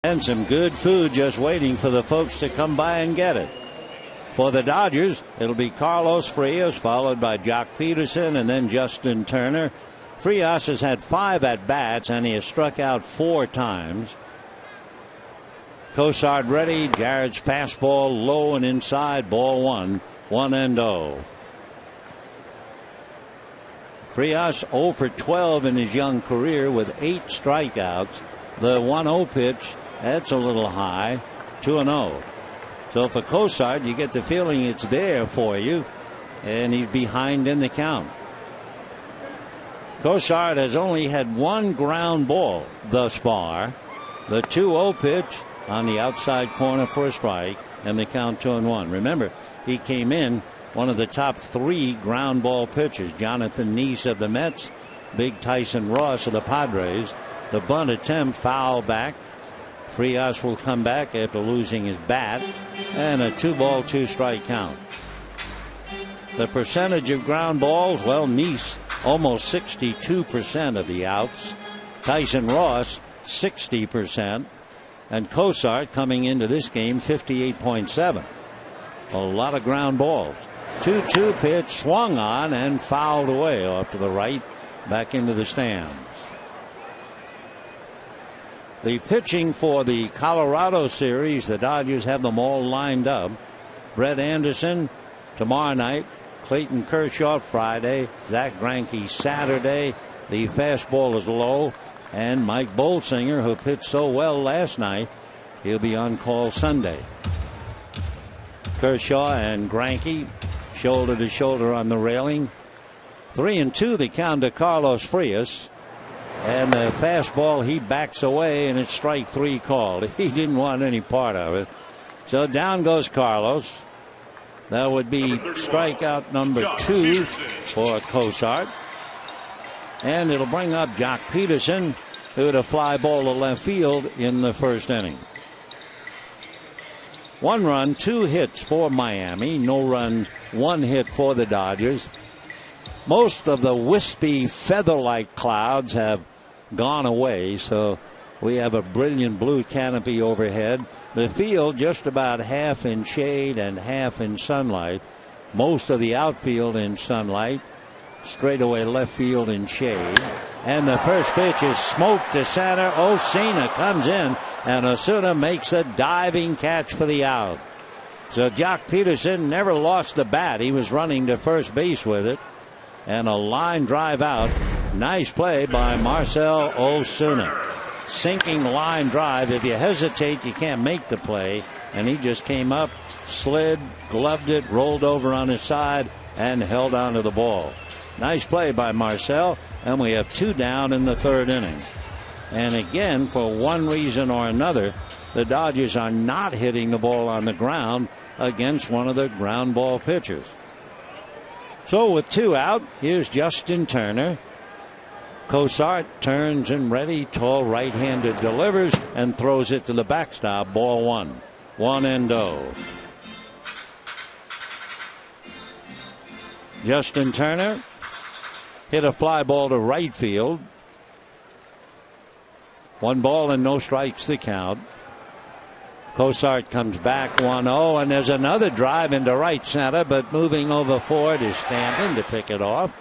And some good food just waiting for the folks to come by and get it. For the Dodgers, it'll be Carlos Frias, followed by Jock Peterson, and then Justin Turner. Frias has had 5 at-bats, and he has struck out 4 times. Cosart ready. Jared's fastball low and inside. Ball 1. 1-0. Frias 0 for 12 in his young career with 8 strikeouts. The 1-0 pitch, that's a little high. 2-0. So for Cosart, you get the feeling it's there for you, and he's behind in the count. Cosart has only had 1 ground ball thus far. The 2-0 pitch on the outside corner for a strike, and the count 2-1. Remember, he came in one of the top 3 ground ball pitchers. Jonathan Neese of the Mets, Big Tyson Ross of the Padres. The bunt attempt foul back. Frias will come back after losing his bat, and a 2-ball 2-strike count. The percentage of ground balls, well, Neese almost 62% of the outs. Tyson Ross 60%, and Cosart coming into this game 58.7. A lot of ground balls. 2-2 pitch swung on and fouled away off to the right, back into the stands. The pitching for the Colorado series, the Dodgers have them all lined up. Brett Anderson tomorrow night, Clayton Kershaw Friday, Zach Greinke Saturday. The fastball is low, and Mike Bolsinger, who pitched so well last night, he'll be on call Sunday. Kershaw and Greinke shoulder to shoulder on the railing. 3-2 the count to Carlos Frias. And the fastball, he backs away, and it's strike 3 called. He didn't want any part of it. So down goes Carlos. That would be strikeout number 2 for Cosart. And it'll bring up Jock Peterson, who had a fly ball to left field in the first inning. 1 run, 2 hits for Miami. No runs, 1 hit for the Dodgers. Most of the wispy feather-like clouds have gone away, so we have a brilliant blue canopy overhead. The field just about half in shade and half in sunlight. Most of the outfield in sunlight. Straightaway left field in shade. And the first pitch is smoked to center. Osuna comes in, and Osuna makes a diving catch for the out. So Jock Peterson never lost the bat. He was running to first base with it. And a line drive out. Nice play by Marcell Osuna. Sinking line drive. If you hesitate, you can't make the play. And he just came up, slid, gloved it, rolled over on his side, and held on to the ball. Nice play by Marcell. And we have 2 down in the 3rd inning. And again, for one reason or another, the Dodgers are not hitting the ball on the ground against one of the ground ball pitchers. So with 2 out, here's Justin Turner. Cosart turns and ready. Tall right-handed delivers and throws it to the backstop. Ball 1. 1-0. Justin Turner hit a fly ball to right field. 1 ball and no strikes the count. Cosart comes back 1-0, and there's another drive into right center, but moving over forward is Stanton to pick it off.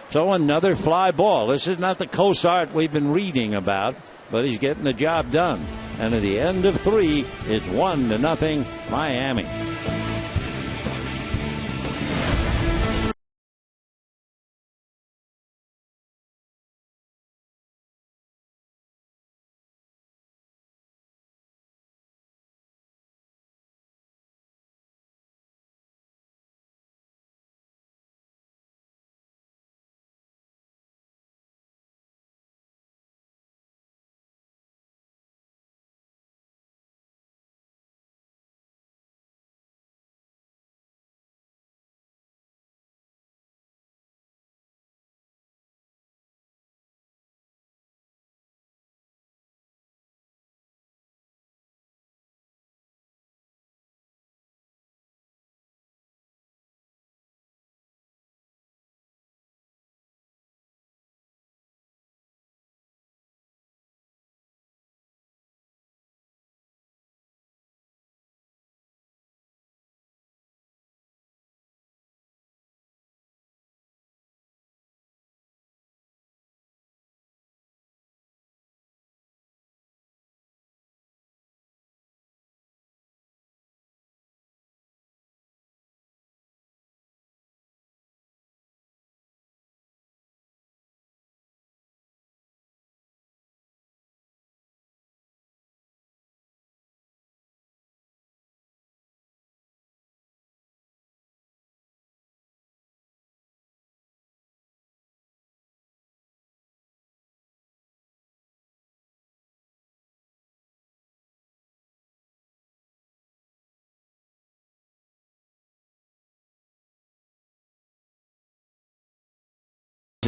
So another fly ball. This is not the Cosart we've been reading about, but he's getting the job done. And at the end of 3, it's 1-0 Miami.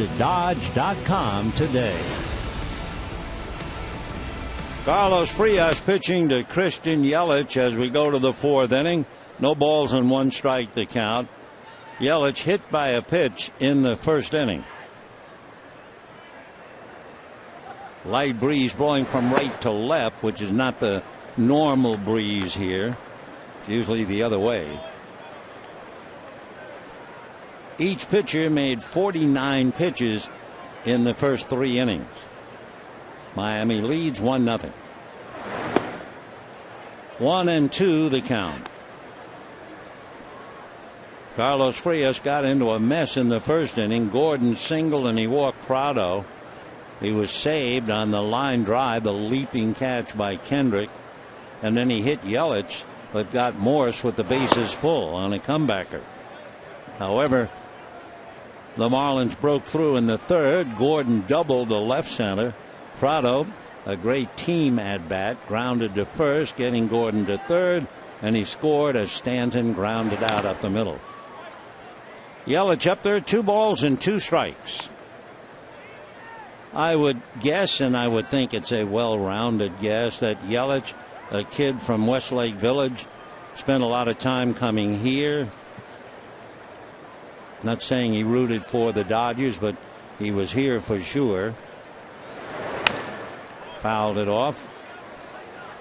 Visit Dodge.com today. Carlos Frias pitching to Christian Yelich as we go to the fourth inning. No balls and one strike to count. Yelich hit by a pitch in the first inning. Light breeze blowing from right to left, which is not the normal breeze here. It's usually the other way. Each pitcher made 49 pitches in the first 3 innings. Miami leads 1-0. 1-2 the count. Carlos Frias got into a mess in the first inning. Gordon singled and he walked Prado. He was saved on the line drive, the leaping catch by Kendrick. And then he hit Yelich, but got Morse with the bases full on a comebacker. However, the Marlins broke through in the third. Gordon doubled to left center. Prado, a great team at bat, grounded to first, getting Gordon to third, and he scored as Stanton grounded out up the middle. Yelich up there, 2 balls and 2 strikes. I would guess, and I would think it's a well-rounded guess, that Yelich, a kid from Westlake Village, spent a lot of time coming here. Not saying he rooted for the Dodgers, but he was here for sure. Fouled it off.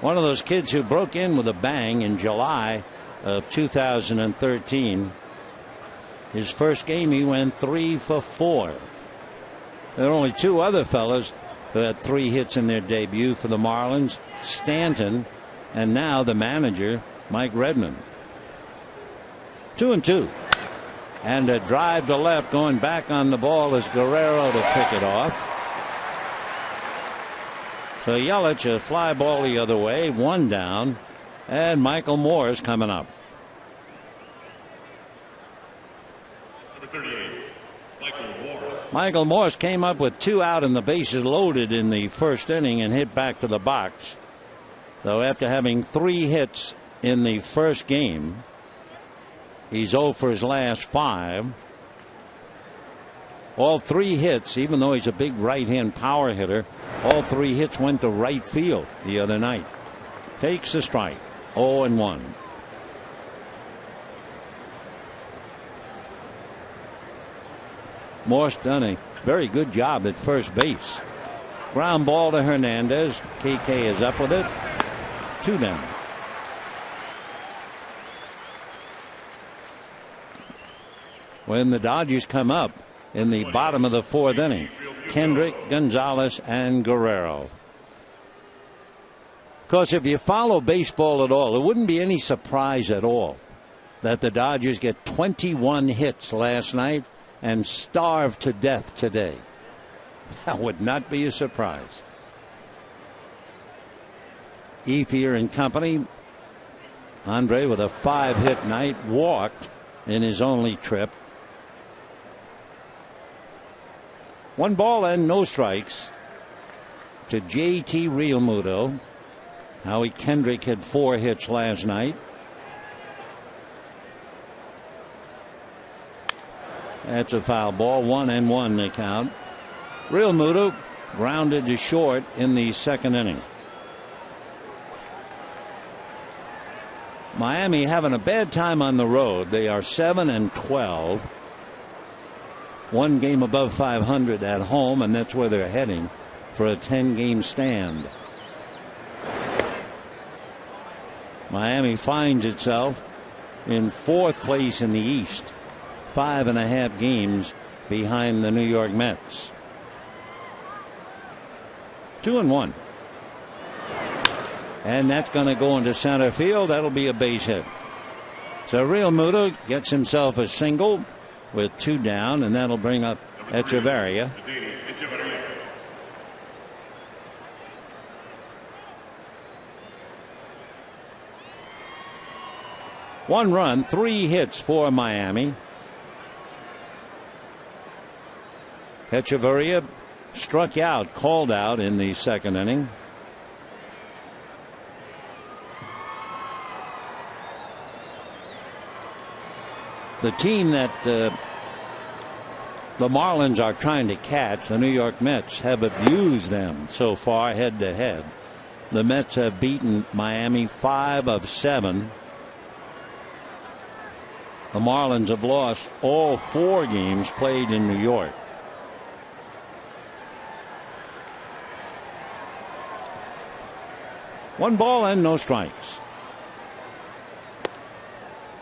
One of those kids who broke in with a bang in July of 2013. His first game he went 3 for 4. There are only 2 other fellas who had 3 hits in their debut for the Marlins. Stanton and now the manager Mike Redmond. 2-2. And a drive to left going back on the ball is Guerrero to pick it off. So Yelich a fly ball the other way, 1 down, and Michael Morse coming up. Number 38, Michael Morse. Michael Morse came up with 2 out and the bases loaded in the first inning and hit back to the box. Though after having 3 hits in the first game, he's 0 for his last 5. All 3 hits, even though he's a big right-hand power hitter, all 3 hits went to right field the other night. Takes a strike. 0-1. Morse done a very good job at first base. Ground ball to Hernandez. KK is up with it. 2 down. When the Dodgers come up in the bottom of the 4th inning, Kendrick, Gonzalez, and Guerrero. Of course, if you follow baseball at all, it wouldn't be any surprise at all that the Dodgers get 21 hits last night and starve to death today. That would not be a surprise. Ethier and company. Andre with a 5-hit night, walked in his only trip. 1 ball and no strikes to JT Realmuto. Howie Kendrick had 4 hits last night. That's a foul ball. 1-1 the count. Realmuto grounded to short in the 2nd inning. Miami having a bad time on the road. They are 7-12. 1 game above 500 at home, and that's where they're heading for a 10-game stand. Miami finds itself in 4th place in the East, 5.5 games behind the New York Mets. 2-1. And that's going to go into center field. That'll be a base hit. So Realmuto gets himself a single with 2 down, and that'll bring up Echeverria. 1 run, 3 hits for Miami. Echeverria struck out, called out in the 2nd inning. The team that the Marlins are trying to catch. The New York Mets have abused them so far head to head. The Mets have beaten Miami 5 of 7. The Marlins have lost all 4 games played in New York. One ball and no strikes.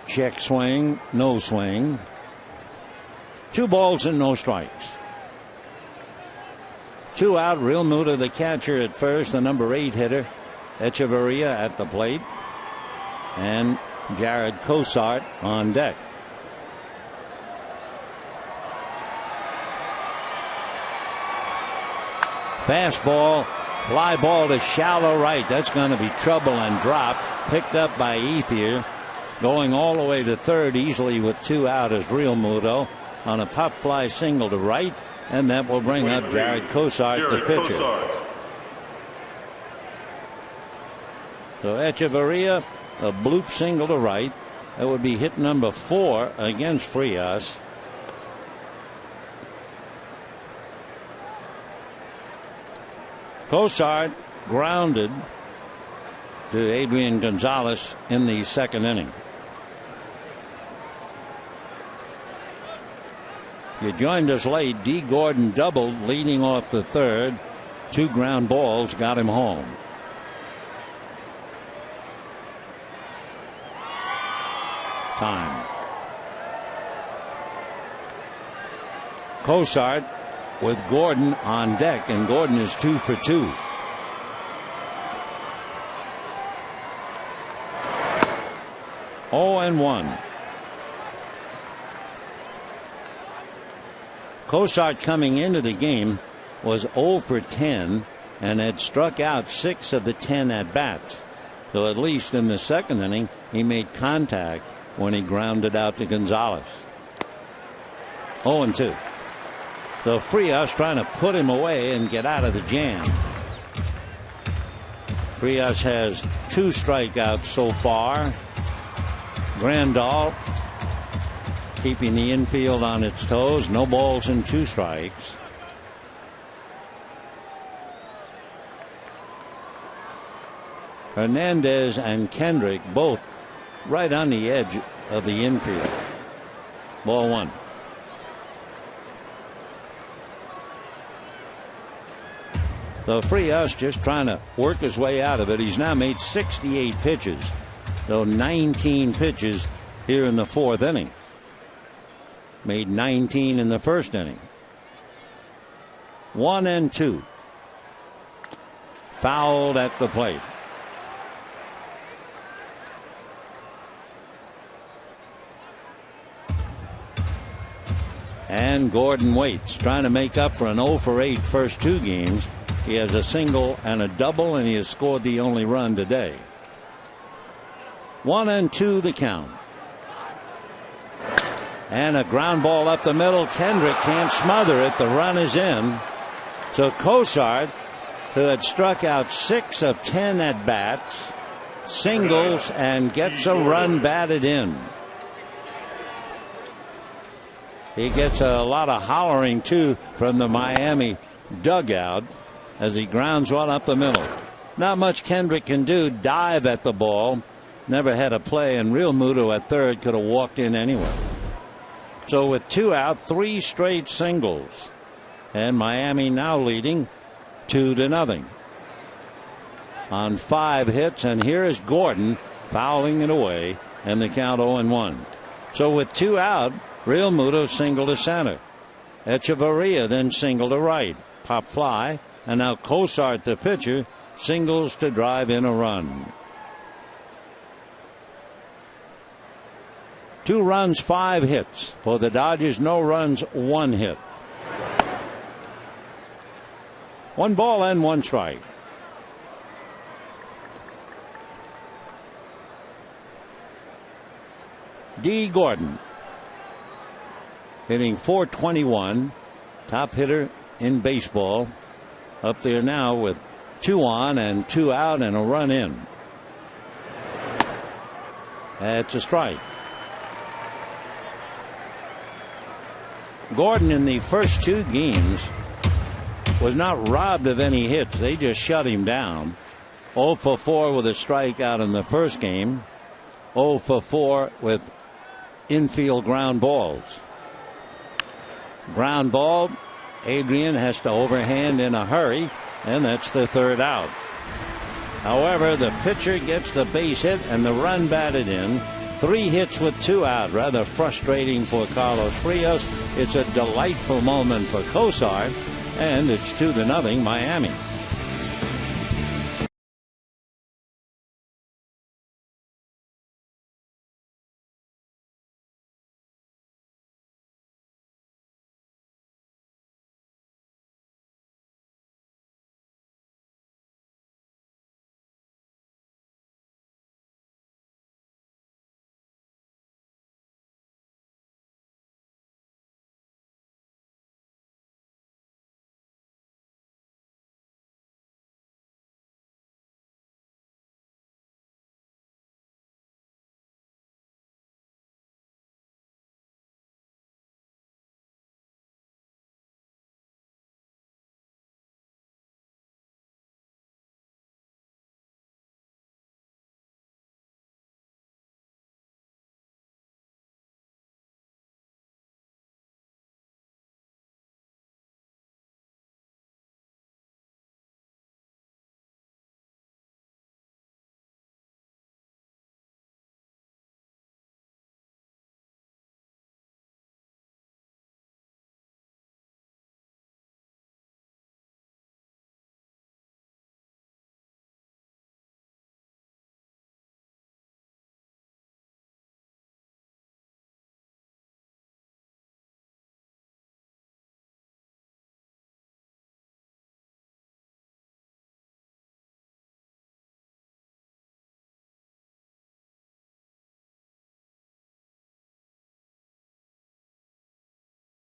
Check swing, no swing. 2 balls and no strikes. 2 out. Real Muto, the catcher at first. The number 8 hitter, Echeverria at the plate, and Jared Cosart on deck. Fastball, fly ball to shallow right. That's going to be trouble and drop. Picked up by Ethier. Going all the way to third easily with 2 out is Real Muto on a pop fly single to right. And that will bring up Jared Cosart, the pitcher. So Echeverria, a bloop single to right. That would be hit number 4 against Frias. Cosart grounded to Adrian Gonzalez in the second inning. You joined us late. D. Gordon doubled leading off the third. 2 ground balls got him home. Time. Cosart with Gordon on deck, and Gordon is 2 for 2. Oh and 1. Cosart coming into the game was 0 for 10 and had struck out 6 of the 10 at bats. So at least in the second inning he made contact when he grounded out to Gonzalez. 0 and 2. So Frias trying to put him away and get out of the jam. Frias has 2 strikeouts so far. Grandal keeping the infield on its toes. No balls and 2 strikes. Hernandez and Kendrick both right on the edge of the infield. Ball 1. So Frias just trying to work his way out of it. He's now made 68 pitches, though 19 pitches here in the 4th inning. Made 19 in the first inning. 1 and 2. Fouled at the plate. And Gordon waits, trying to make up for an 0 for 8 first 2 games. He has a single and a double, and he has scored the only run today. 1 and 2 the count. And a ground ball up the middle. Kendrick can't smother it. The run is in. So Cosart, who had struck out 6 of 10 at bats, singles and gets a run batted in. He gets a lot of hollering too from the Miami dugout as he grounds one up the middle. Not much Kendrick can do. Dive at the ball. Never had a play, and Real Muto at third could have walked in anyway. So with 2 out, 3 straight singles, and Miami now leading 2-0 on 5 hits. And here is Gordon fouling it away, and the count 0-1. So with 2 out, Real Muto single to center. Echeverria then single to right. Pop fly, and now Cosart, the pitcher, singles to drive in a run. 2 runs, 5 hits for the Dodgers. No runs, 1 hit. 1 ball and 1 strike. D. Gordon hitting .421, top hitter in baseball. Up there now with 2 on and 2 out and a run in. That's a strike. Gordon in the first 2 games was not robbed of any hits. They just shut him down. 0 for 4 with a strikeout in the first game. 0 for 4 with infield ground balls. Ground ball. Adrian has to overhand in a hurry, and that's the 3rd out. However, the pitcher gets the base hit and the run batted in. 3 hits with 2 out. Rather frustrating for Carlos Frias. It's a delightful moment for Cosart, and it's 2-0 Miami.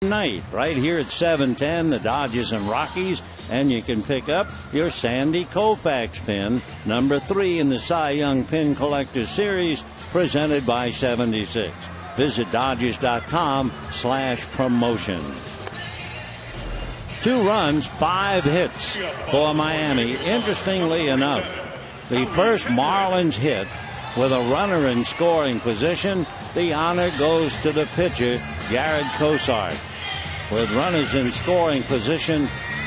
Night right here at 7:10, the Dodgers and Rockies, and you can pick up your Sandy Koufax pin, number 3 in the Cy Young Pin Collector Series, presented by 76. Visit Dodgers.com/promotion. 2 runs, 5 hits for Miami. Interestingly enough, the first Marlins hit with a runner in scoring position, the honor goes to the pitcher, Jared Cosart. With runners in scoring position,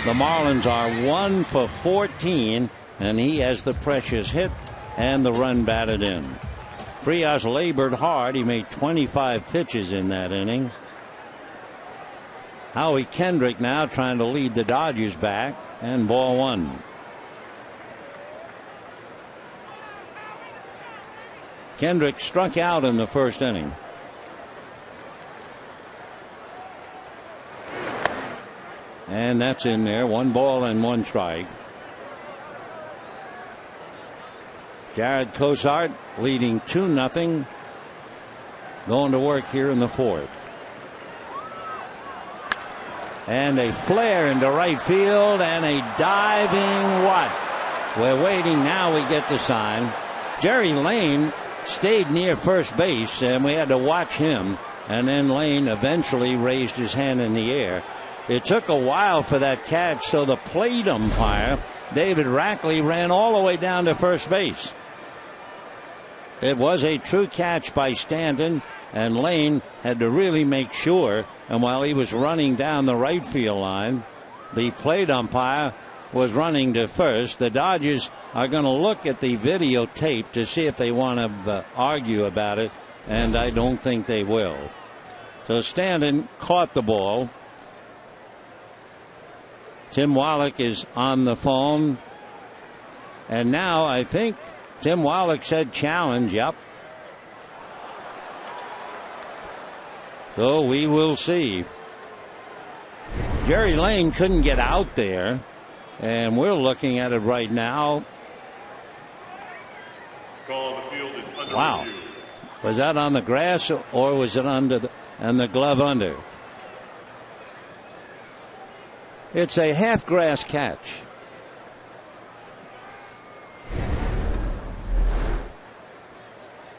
the Marlins are 1 for 14, and he has the precious hit and the run batted in. Frias labored hard. He made 25 pitches in that inning. Howie Kendrick now trying to lead the Dodgers back, and ball 1. Kendrick struck out in the first inning. And that's in there. 1 ball and 1 strike. Jared Cosart leading 2-0. Going to work here in the 4th. And a flare into right field and a diving what? We're waiting. Now we get the sign. Jerry Lane stayed near first base, and we had to watch him. And then Lane eventually raised his hand in the air. It took a while for that catch, so the plate umpire, David Rackley, ran all the way down to first base. It was a true catch by Stanton, and Lane had to really make sure. And while he was running down the right field line, the plate umpire was running to first. The Dodgers are going to look at the videotape to see if they want to argue about it, and I don't think they will. So Stanton caught the ball. Tim Wallach is on the phone. And now I think Tim Wallach said challenge. Yep. So we will see. Jerry Lane couldn't get out there. And we're looking at it right now. Call on the field is under wow. review. Was that on the grass or was it under the glove under? It's a half grass catch.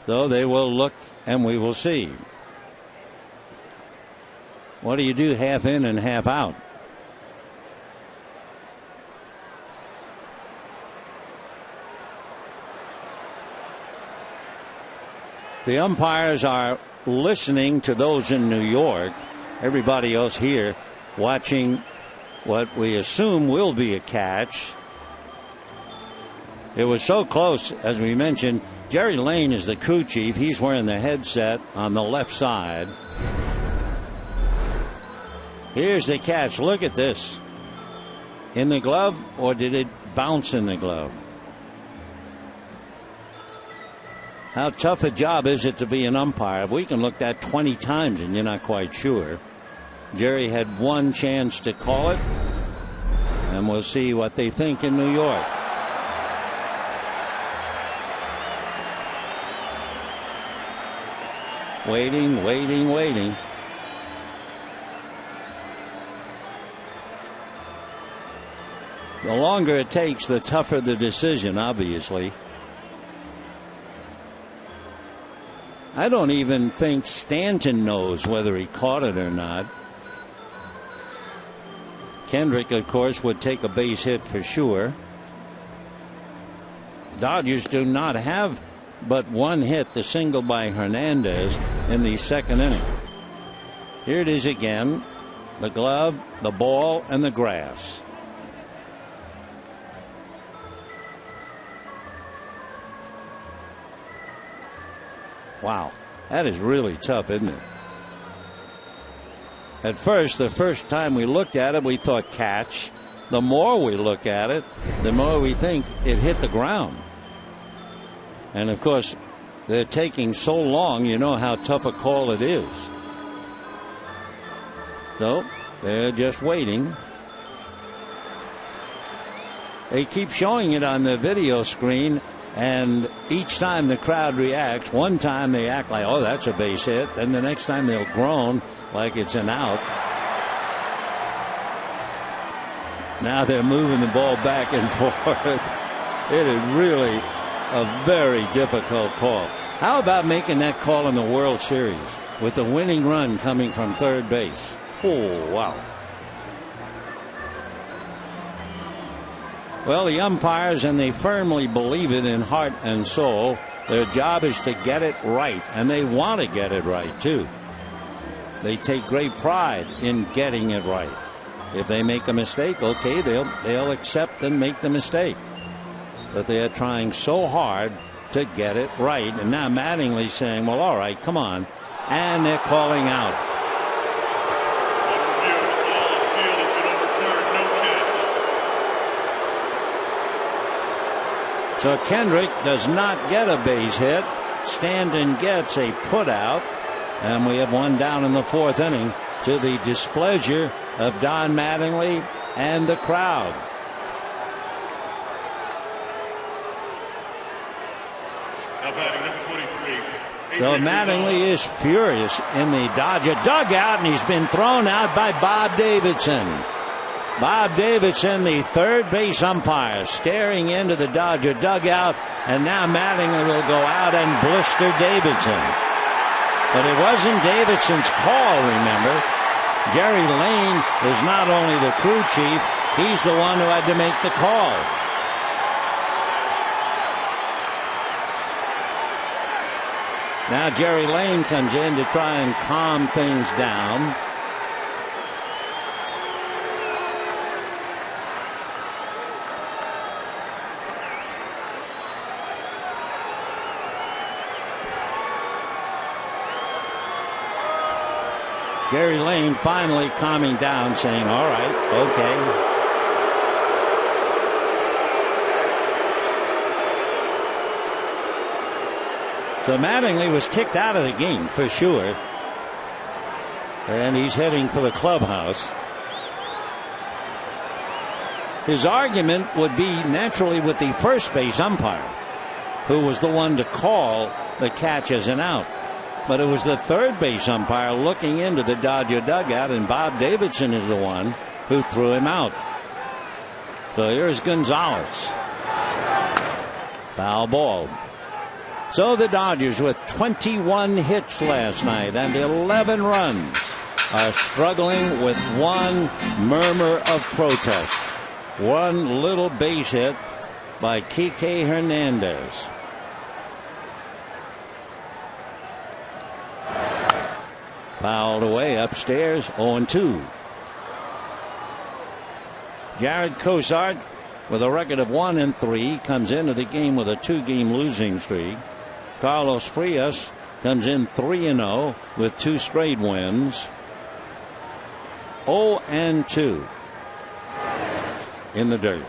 So they will look and we will see. What do you do half in and half out? The umpires are listening to those in New York. Everybody else here watching what we assume will be a catch. It was so close, as we mentioned. Jerry Lane is the crew chief. He's wearing the headset on the left side. Here's the catch. Look at this. In the glove, or did it bounce in the glove? How tough a job is it to be an umpire? We can look at 20 times and you're not quite sure. Jerry had one chance to call it, and we'll see what they think in New York. Waiting, waiting, waiting. The longer it takes, the tougher the decision, obviously. I don't even think Stanton knows whether he caught it or not. Kendrick, of course, would take a base hit for sure. Dodgers do not have but one hit, the single by Hernandez in the second inning. Here it is again. The glove, the ball, and the grass. Wow, that is really tough, isn't it? At first, the first time we looked at it, we thought catch. The more we look at it, the more we think it hit the ground. And of course, they're taking so long, you know how tough a call it is. So, they're just waiting. They keep showing it on the video screen. And each time the crowd reacts, one time they act like, oh, that's a base hit. Then the next time they'll groan like it's an out. Now they're moving the ball back and forth. It is really a very difficult call. How about making that call in the World Series with the winning run coming from third base? Oh, wow. Well, the umpires, and they firmly believe it in heart and soul, their job is to get it right, and they want to get it right, too. They take great pride in getting it right. If they make a mistake, okay, they'll accept and make the mistake. But they are trying so hard to get it right. And now Mattingly's saying, well, all right, come on. And they're calling out. So Kendrick does not get a base hit. Stanton gets a putout. And we have one down in the fourth inning, to the displeasure of Don Mattingly and the crowd. So Mattingly is furious in the Dodger dugout, and he's been thrown out by Bob Davidson. Bob Davidson, the third base umpire, staring into the Dodger dugout, and now Mattingly will go out and blister Davidson. But it wasn't Davidson's call, remember. Jerry Lane is not only the crew chief, he's the one who had to make the call. Now Jerry Lane comes in to try and calm things down. Jerry Lane finally calming down, saying, all right, okay. So Mattingly was kicked out of the game for sure. And he's heading for the clubhouse. His argument would be naturally with the first base umpire, who was the one to call the catch as an out. But it was the third base umpire looking into the Dodger dugout, and Bob Davidson is the one who threw him out. So here's Gonzalez. Foul ball. So the Dodgers with 21 hits last night and 11 runs are struggling with one murmur of protest. One little base hit by Kike Hernandez. Fouled away upstairs, 0-2. Jared Cosart, with a record of 1-3, comes into the game with a 2-game losing streak. Carlos Frias comes in 3-0 with 2 straight wins. 0-2 in the dirt.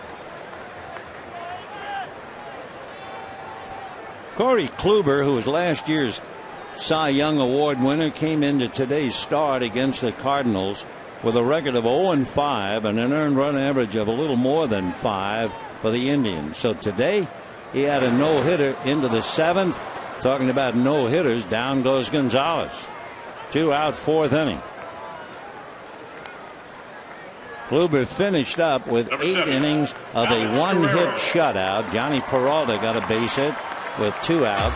Corey Kluber, who was last year's Cy Young Award winner, came into today's start against the Cardinals with a record of 0-5 and an earned run average of a little more than 5 for the Indians. So today he had a no-hitter into the 7th. Talking about no-hitters, down goes Gonzalez. 2 out, 4th inning. Kluber finished up with 8 innings of a 1-hit shutout. Johnny Peralta got a base hit with 2 out.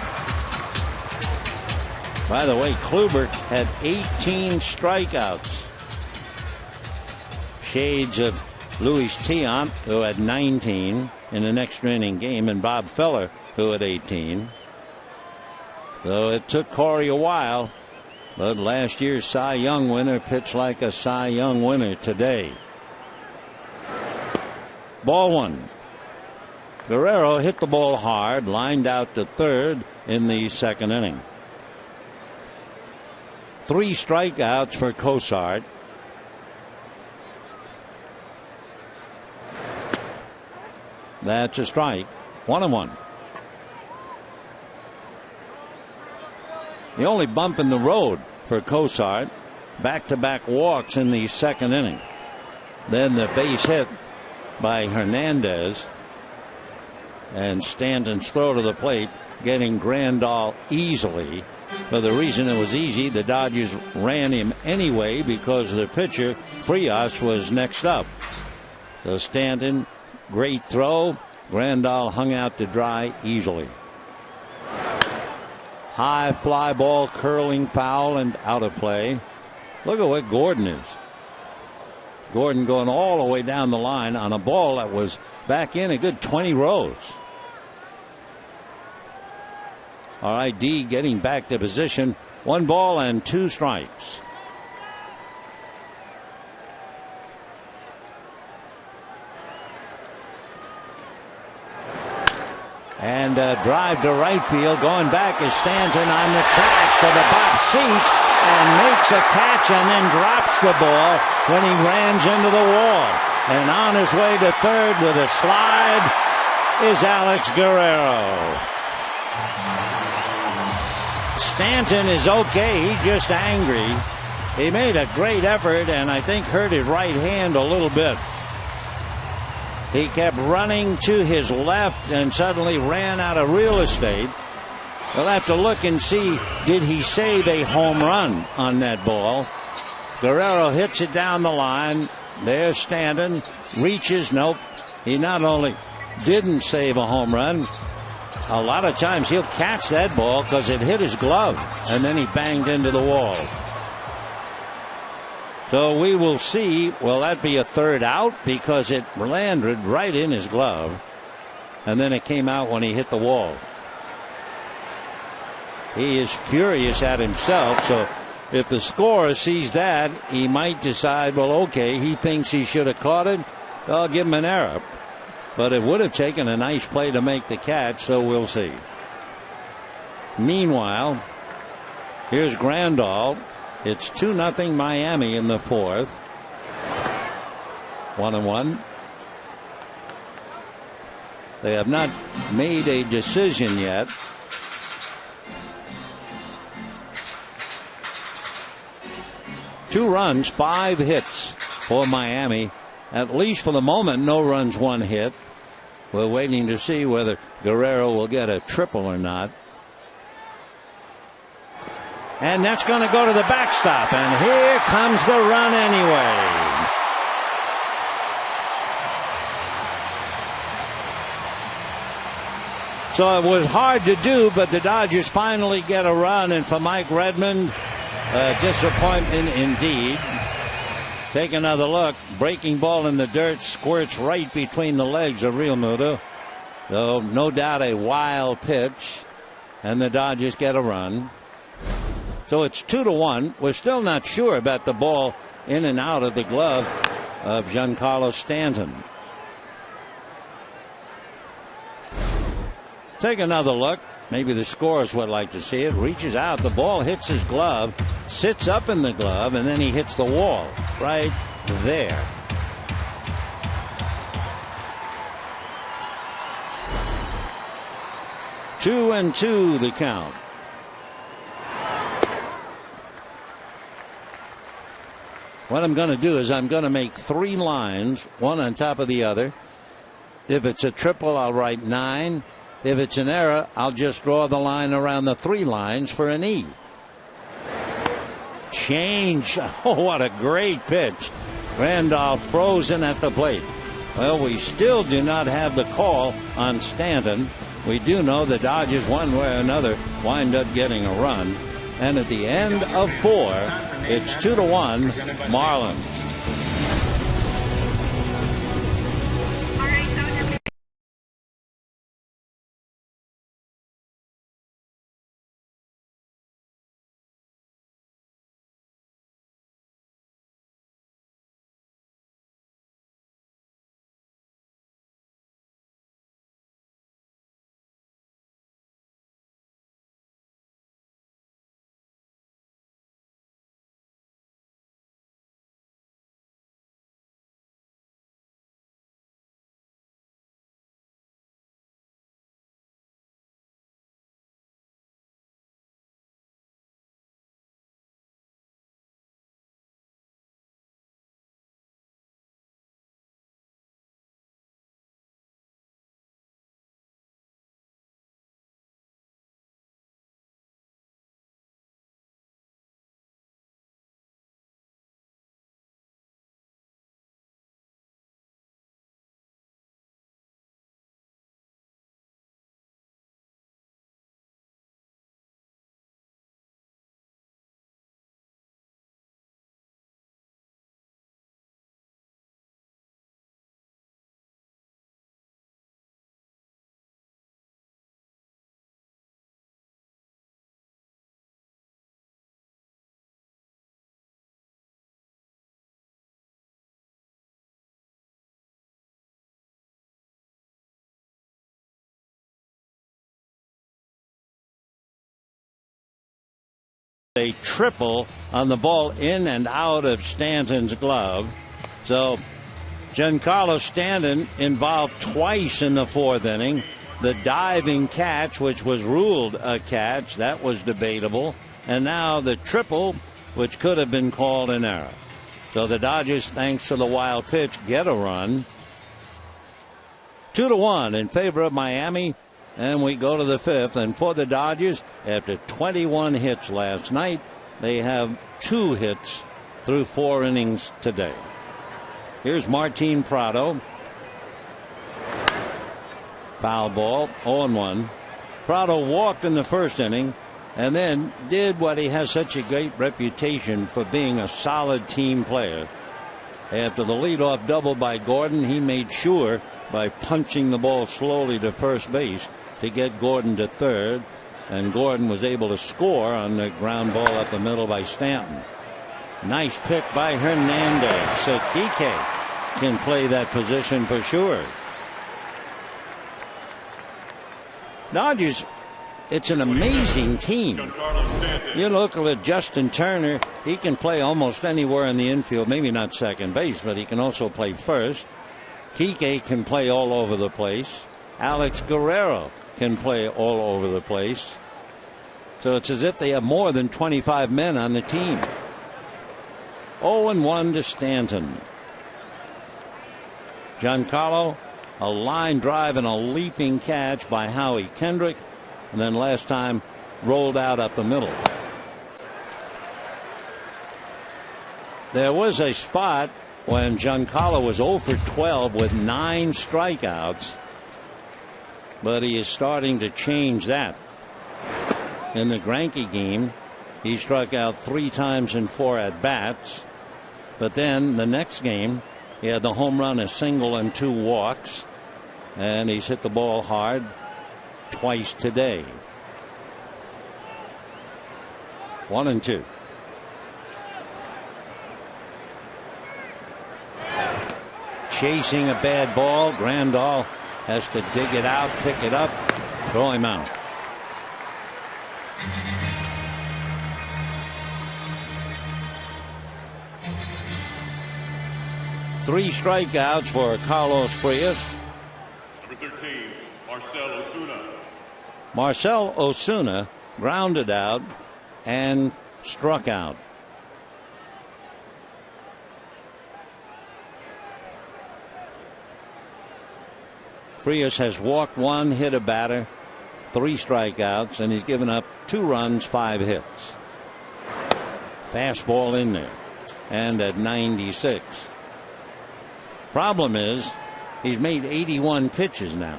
By the way, Kluber had 18 strikeouts. Shades of Luis Tiant, who had 19 in an extra inning game, and Bob Feller, who had 18. So it took Corey a while, but last year's Cy Young winner pitched like a Cy Young winner today. Ball 1. Guerrero hit the ball hard, lined out to third in the 2nd inning. 3 strikeouts for Cosart. That's a strike. 1-1. The only bump in the road for Cosart. Back-to-back walks in the 2nd inning. Then the base hit by Hernandez. And Stanton's throw to the plate, getting Grandal easily. For the reason it was easy, the Dodgers ran him anyway because the pitcher, Frias, was next up. So Stanton, great throw. Grandal hung out to dry easily. High fly ball, curling foul and out of play. Look at what Gordon is. Gordon going all the way down the line on a ball that was back in a good 20 rows. All right, D getting back to position. 1 ball and 2 strikes. And a drive to right field. Going back is Stanton on the track to the box seats and makes a catch and then drops the ball when he rams into the wall. And on his way to third with a slide is Alex Guerrero. Stanton is okay. He's just angry. He made a great effort and I think hurt his right hand a little bit. He kept running to his left and suddenly ran out of real estate. We'll have to look and see, did he save a home run on that ball? Guerrero hits it down the line. There's Stanton. Reaches. Nope. He not only didn't save a home run, a lot of times he'll catch that ball because it hit his glove and then he banged into the wall. So we will see, will that be a third out? Because it landed right in his glove. And then it came out when he hit the wall. He is furious at himself. So if the scorer sees that, he might decide, well, okay, he thinks he should have caught it. I'll give him an error. But it would have taken a nice play to make the catch, so we'll see. Meanwhile, here's Grandal. It's 2-0 Miami in the 4th. 1-1. They have not made a decision yet. Two runs, 5 hits for Miami. At least for the moment, no runs, 1 hit. We're waiting to see whether Guerrero will get a triple or not. And that's going to go to the backstop. And here comes the run anyway. So it was hard to do, but the Dodgers finally get a run. And for Mike Redmond, Disappointment indeed. Take another look. Breaking ball in the dirt, squirts right between the legs of Realmuto. Though no doubt a wild pitch, and the Dodgers get a run. So it's 2-1. We're still not sure about the ball in and out of the glove of Giancarlo Stanton. Take another look. Maybe the scorers would like to see it. Reaches out. The ball hits his glove, sits up in the glove, and then he hits the wall right there. Two and two the count. What I'm going to do is I'm going to make three lines, one on top of the other. If it's a triple, I'll write 9. If it's an error, I'll just draw the line around the 3 lines for an E. Change. Oh, what a great pitch. Randolph frozen at the plate. Well, we still do not have the call on Stanton. We do know the Dodgers, one way or another, wind up getting a run. And at the end of 4, it's 2-1 Marlins. A triple on the ball in and out of Stanton's glove. So Giancarlo Stanton involved twice in the 4th inning. The diving catch, which was ruled a catch, that was debatable. And now the triple, which could have been called an error. So the Dodgers, thanks to the wild pitch, get a run. 2-1 in favor of Miami. And we go to the 5th. And for the Dodgers, after 21 hits last night, they have 2 hits through 4 innings today. Here's Martin Prado. Foul ball, 0-1. Prado walked in the 1st inning and then did what he has such a great reputation for, being a solid team player. After the leadoff double by Gordon, he made sure by punching the ball slowly to first base to get Gordon to 3rd, and Gordon was able to score on the ground ball up the middle by Stanton. Nice pick by Hernandez. So Kike can play that position for sure. Dodgers, it's an amazing team. You look at Justin Turner, he can play almost anywhere in the infield, maybe not second base, but he can also play first. Kike can play all over the place. Alex Guerrero can play all over the place. So it's as if they have more than 25 men on the team. 0-1 to Stanton. Giancarlo, a line drive and a leaping catch by Howie Kendrick, and then last time rolled out up the middle. There was a spot when Giancarlo was 0 for 12 with 9 strikeouts, but he is starting to change that. In the Greinke game, He struck out 3 times in 4 at-bats. But then the next game, he had the home run, a single, and 2 walks. And he's hit the ball hard twice today. 1-2. Chasing a bad ball. Grandal has to dig it out, pick it up, throw him out. Three strikeouts for Carlos Frias. Number 13, Marcell Ozuna. Marcell Ozuna grounded out and struck out. Frias has walked 1, hit a batter, 3 strikeouts, and he's given up 2 runs, 5 hits. Fastball in there, and at 96. Problem is, he's made 81 pitches now.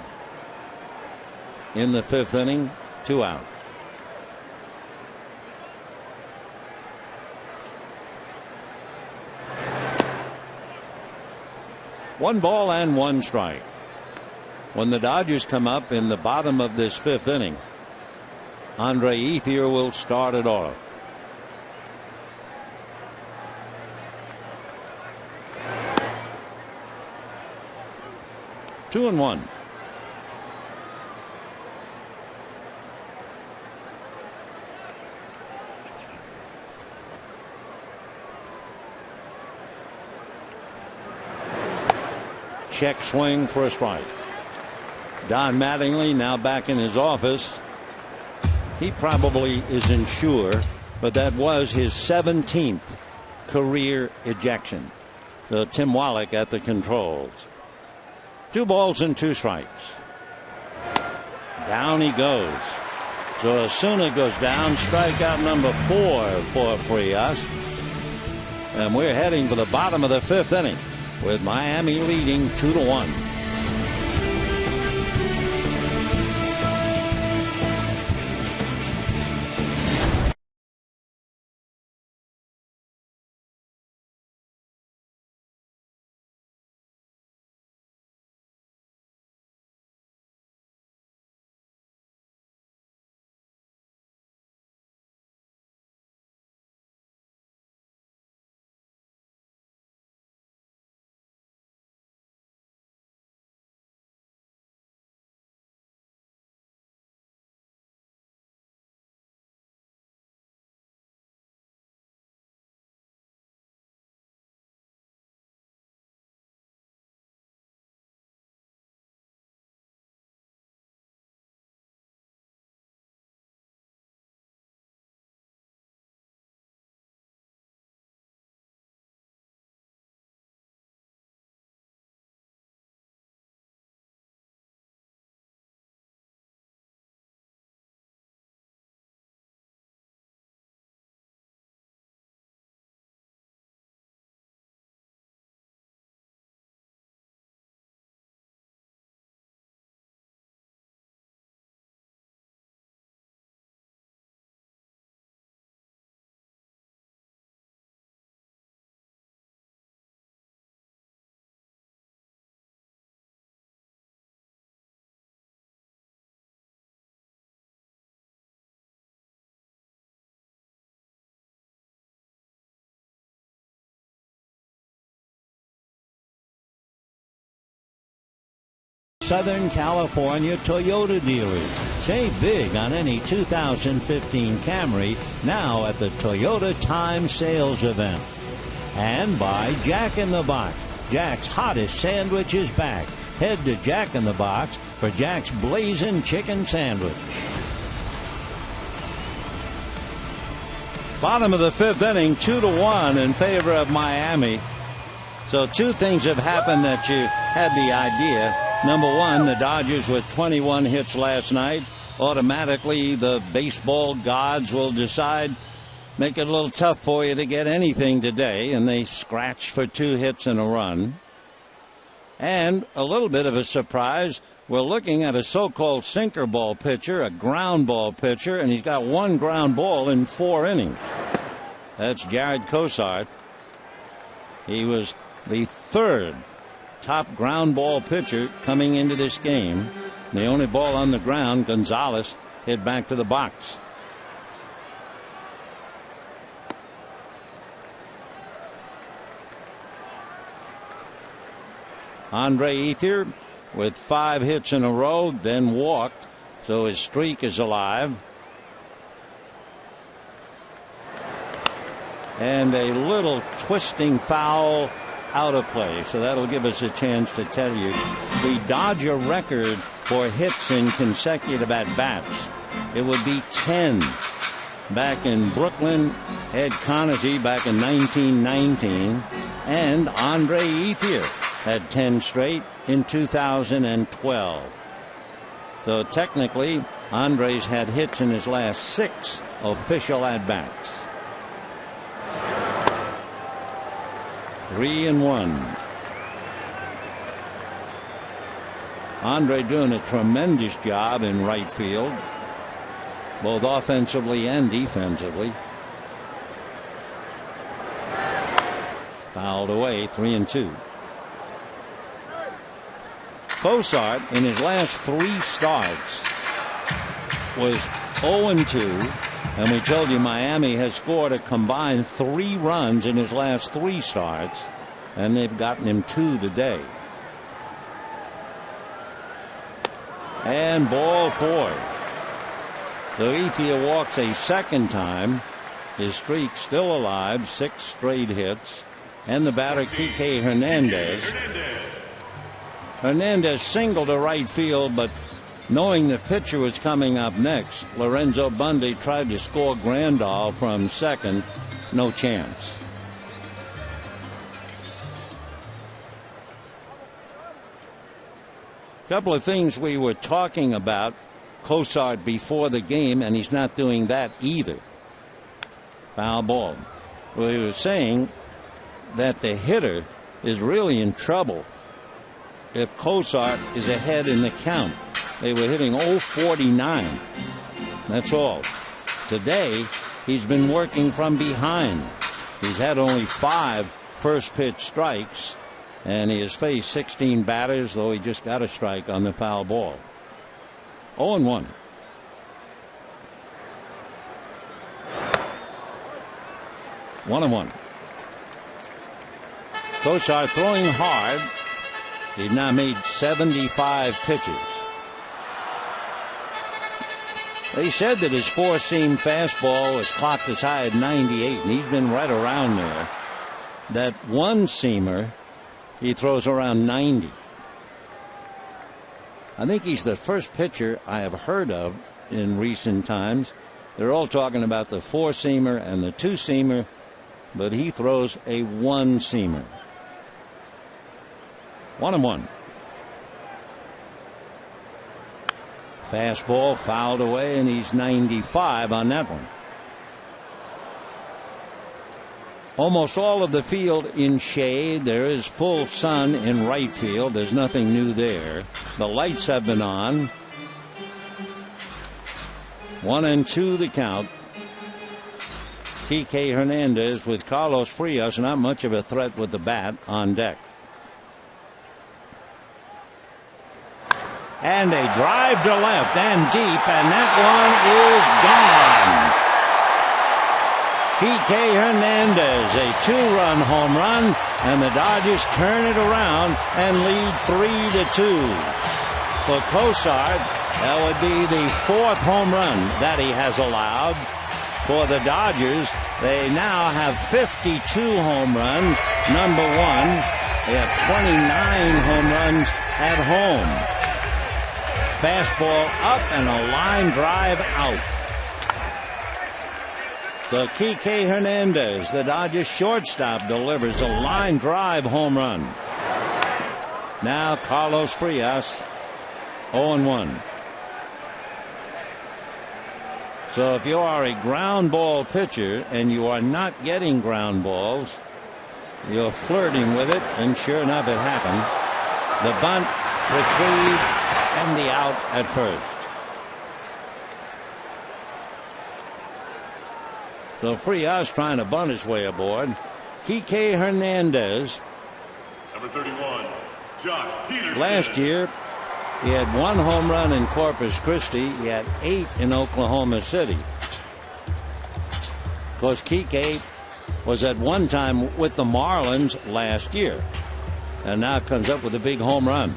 In the 5th inning, 2 out. One ball and 1 strike. When the Dodgers come up in the bottom of this 5th inning, Andre Ethier will start it off. Two and 1. Check swing for a strike. Don Mattingly now back in his office. He probably isn't sure, but that was his 17th career ejection. Tim Wallach at the controls. 2 balls and 2 strikes. Down he goes. So Ozuna goes down. Strikeout number 4 for Frias. And we're heading for the bottom of the 5th inning with Miami leading 2-1. Southern California Toyota dealers. Save big on any 2015 Camry now at the Toyota Time Sales Event. And by Jack in the Box. Jack's hottest sandwich is back. Head to Jack in the Box for Jack's Blazing Chicken Sandwich. Bottom of the 5th inning, 2-1 in favor of Miami. So 2 things have happened that you had the idea. Number 1, the Dodgers with 21 hits last night. Automatically, the baseball gods will decide, make it a little tough for you to get anything today. And they scratch for 2 hits and a run. And a little bit of a surprise, We're looking at a so-called sinker ball pitcher, a ground ball pitcher, and he's got one ground ball in 4 innings. That's Jared Cosart. He was the 3rd top ground ball pitcher coming into this game. The only ball on the ground, Gonzalez hit back to the box. Andre Ethier with 5 hits in a row, then walked, so his streak is alive. And a little twisting foul out of play, so that'll give us a chance to tell you the Dodger record for hits in consecutive at-bats. It would be 10 back in Brooklyn. Ed Connerty back in 1919, and Andre Ethier had 10 straight in 2012. So technically, Andres had hits in his last 6 official at-bats. 3-1. Andre doing a tremendous job in right field, both offensively and defensively. Fouled away, 3-2. Cosart in his last 3 starts was 0-2, and we told you Miami has scored a combined 3 runs in his last 3 starts, and they've gotten him 2 today. And ball 4. So Ethier walks a 2nd time. His streak still alive, 6 straight hits. And the batter, Kike Hernandez. Hernandez singled to right field, but knowing the pitcher was coming up next, Lorenzo Bundy tried to score Grandal from second. No chance. Couple of things we were talking about Cosart before the game, and he's not doing that either. Foul ball. We were saying that the hitter is really in trouble if Cosart is ahead in the count. They were hitting 0-49. That's all. Today, he's been working from behind. He's had only 5 first pitch strikes, and he has faced 16 batters, though he just got a strike on the foul ball. 0-1. One and 1. Cosart throwing hard. He's now made 75 pitches. They said that his 4-seam fastball was clocked as high as 98, and he's been right around there. That 1-seamer, he throws around 90. I think he's the first pitcher I have heard of in recent times. They're all talking about the 4-seamer and the 2-seamer, but he throws a 1-seamer. 1-1. Fastball fouled away, and he's 95 on that one. Almost all of the field in shade. There is full sun in right field. There's nothing new there. The lights have been on. 1-2 the count. Kike Hernandez with Carlos Frias, not much of a threat with the bat, on deck. And a drive to left and deep, and that one is gone. Kike Hernandez, a 2-run home run, and the Dodgers turn it around and lead 3-2. For Cosart, that would be the 4th home run that he has allowed. For the Dodgers, they now have 52 home runs, number 1. They have 29 home runs at home. Fastball up and a line drive out. The Kike Hernandez, the Dodgers shortstop, delivers a line drive home run. Now Carlos Frias, 0-1. So if you are a ground ball pitcher and you are not getting ground balls, you're flirting with it, and sure enough it happened. The bunt retrieved and the out at first. So Frias trying to bunt his way aboard. Kike Hernandez. Number 31, Jock Peterson. Last year, he had 1 home run in Corpus Christi. He had 8 in Oklahoma City. Of course, Kike was at one time with the Marlins last year, and now comes up with a big home run.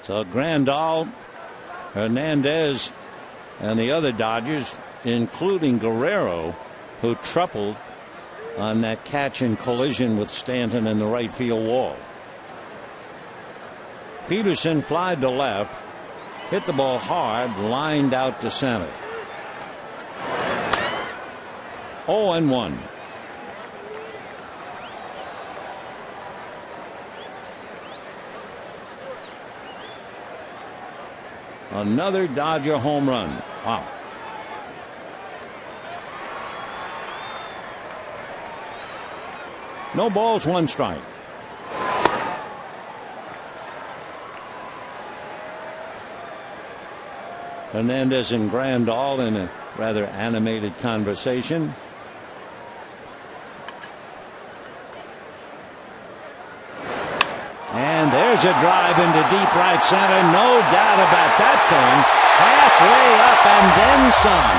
So Grandal, Hernandez, and the other Dodgers, including Guerrero, who tripled on that catch and collision with Stanton in the right field wall. Peterson flied to left, hit the ball hard, lined out to center. 0-1. Another Dodger home run. Wow. No balls, 1 strike. Hernandez and Grandal in a rather animated conversation. And there's a drive into deep right center. No doubt about that thing. Halfway up and then some.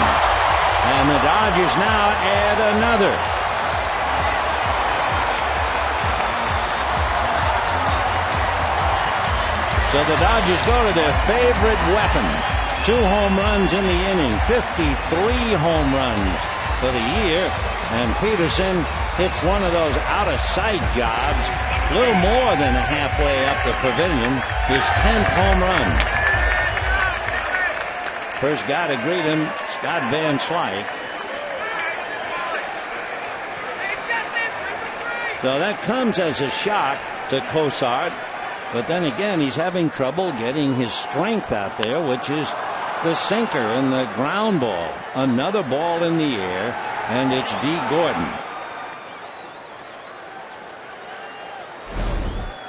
And the Dodgers now add another. So the Dodgers go to their favorite weapon. 2 home runs in the inning, 53 home runs for the year. And Peterson hits one of those out-of-sight jobs, a little more than halfway up the pavilion, his 10th home run. First guy to greet him, Scott Van Slyke. So that comes as a shock to Cosart. But then again, he's having trouble getting his strength out there, which is the sinker and the ground ball. Another ball in the air, and it's D. Gordon.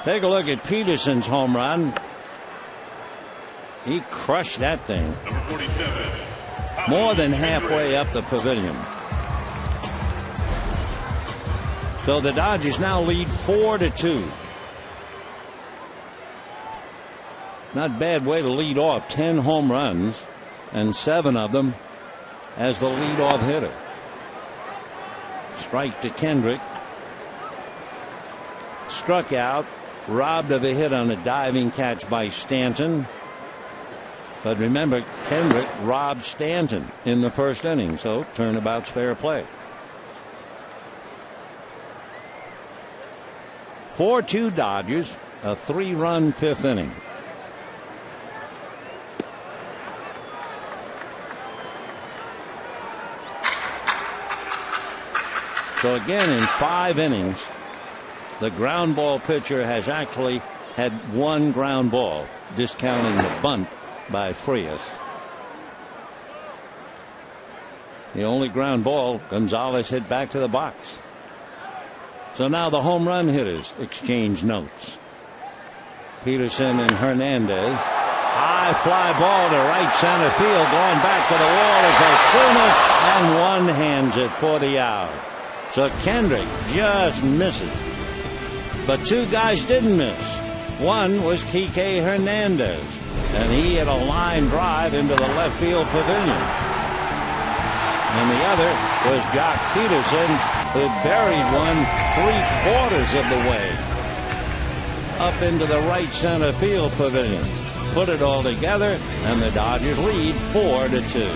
Take a look at Peterson's home run. He crushed that thing. Number 47. More than halfway up the pavilion. So the Dodgers now lead 4-2. Not bad way to lead off. 10 home runs, and 7 of them as the leadoff hitter. Strike to Kendrick. Struck out, robbed of a hit on a diving catch by Stanton. But remember, Kendrick robbed Stanton in the first inning, so turnabout's fair play. 4-2 Dodgers, a 3-run 5th inning. So again, in 5 innings, the ground ball pitcher has actually had 1 ground ball, discounting the bunt by Frias. The only ground ball Gonzalez hit back to the box. So now the home run hitters exchange notes. Peterson and Hernandez. High fly ball to right center field, going back to the wall is Osuna, and one hands it for the out. So Kendrick just misses. But 2 guys didn't miss. One was Kike Hernandez, and he hit a line drive into the left field pavilion. And the other was Jock Peterson, who buried one 3/4 of the way up into the right center field pavilion. Put it all together, and the Dodgers lead 4-2.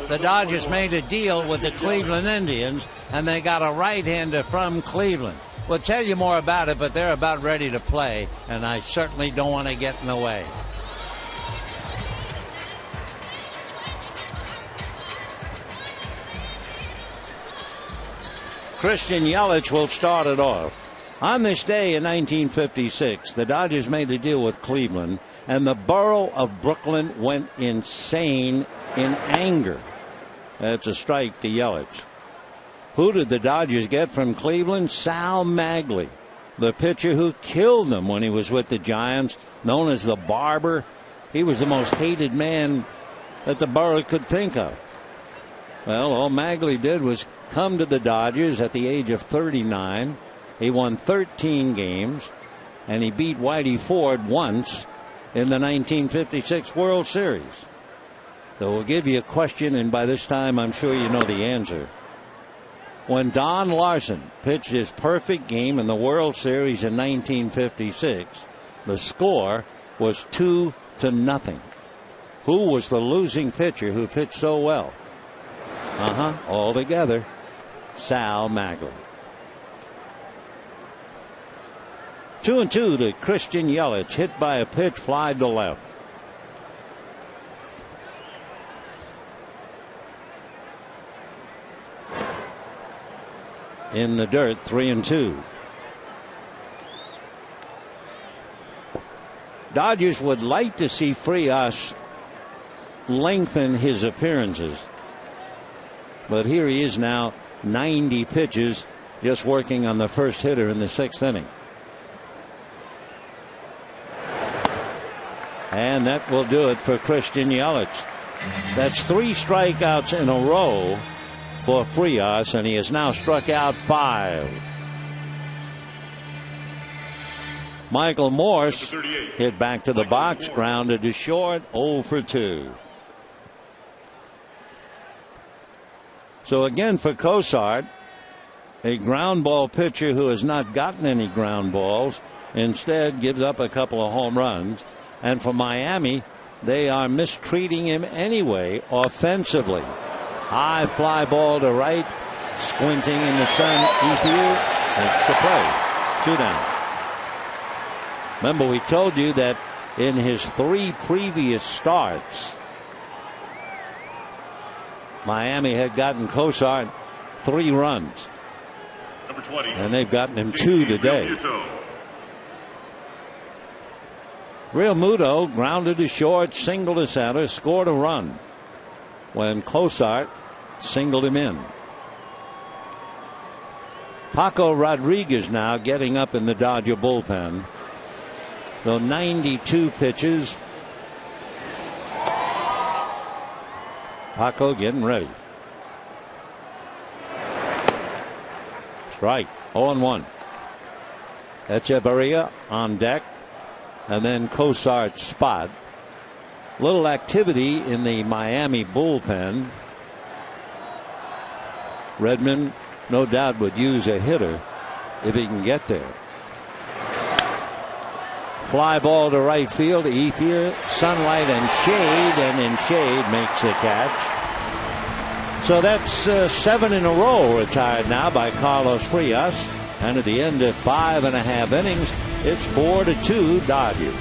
the Dodgers made a deal with the Cleveland Indians, and they got a right-hander from Cleveland. We'll tell you more about it, but they're about ready to play, and I certainly don't want to get in the way. Christian Yelich will start it off. On this day in 1956, the Dodgers made a deal with Cleveland, and the borough of Brooklyn went insane in anger. That's a strike to Yelich. Who did the Dodgers get from Cleveland? Sal Maglie, the pitcher who killed them when he was with the Giants, known as the Barber. He was the most hated man that the borough could think of. Well, all Maglie did was come to the Dodgers at the age of 39. He won 13 games, and he beat Whitey Ford once in the 1956 World Series. So we'll give you a question, and by this time I'm sure you know the answer. When Don Larson pitched his perfect game in the World Series in 1956, the score was 2-0. Who was the losing pitcher who pitched so well? All together, Sal Maglie. 2-2 to Christian Yelich, hit by a pitch, fly to left. In the dirt, 3-2. Dodgers would like to see Frias lengthen his appearances, but here he is now, 90 pitches, just working on the first hitter in the 6th inning. And that will do it for Christian Yelich. That's 3 strikeouts in a row for Frias, and he has now struck out 5. Michael Morse hit back to the box, grounded to short, 0 for 2. So again for Cosart, a ground ball pitcher who has not gotten any ground balls, instead gives up a couple of home runs. And for Miami, they are mistreating him anyway offensively. High fly ball to right, squinting in the sun. Ethier, that's the play. 2 down. Remember, we told you that in his 3 previous starts, Miami had gotten Cosart 3 runs. Number 20, and they've gotten him 2 today. Real Muto grounded to short, single to center, scored a run when Cosart singled him in. Paco Rodriguez now getting up in the Dodger bullpen. So 92 pitches. Paco getting ready. Strike. 0-1. Echeverria on deck. And then Cosart's spot. Little activity in the Miami bullpen. Redmond no doubt would use a hitter if he can get there. Fly ball to right field. Ethier, sunlight and in shade makes the catch. So that's 7 in a row retired now by Carlos Frias. And at the end of 5.5 innings, it's 4-2 Dodgers.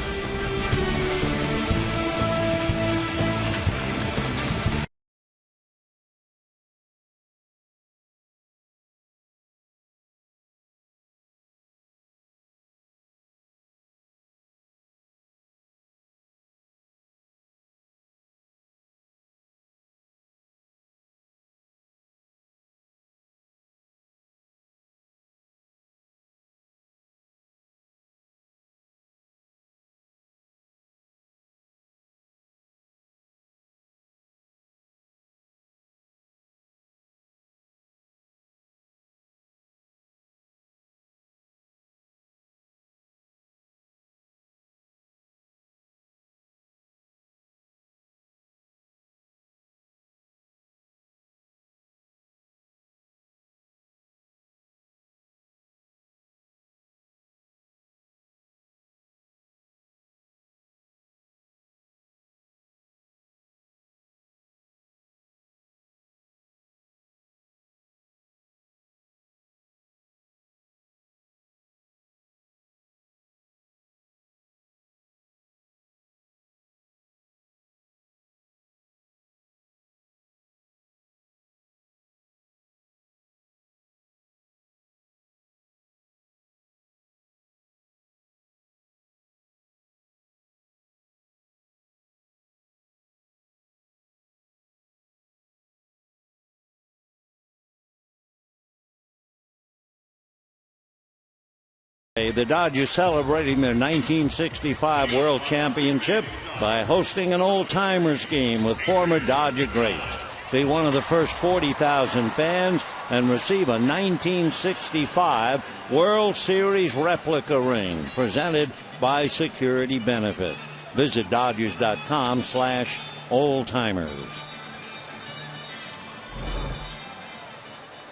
the Dodgers celebrating their 1965 World Championship by hosting an old-timers game with former Dodger greats. Be one of the first 40,000 fans and receive a 1965 World Series replica ring presented by Security Benefit. Visit Dodgers.com/oldtimers.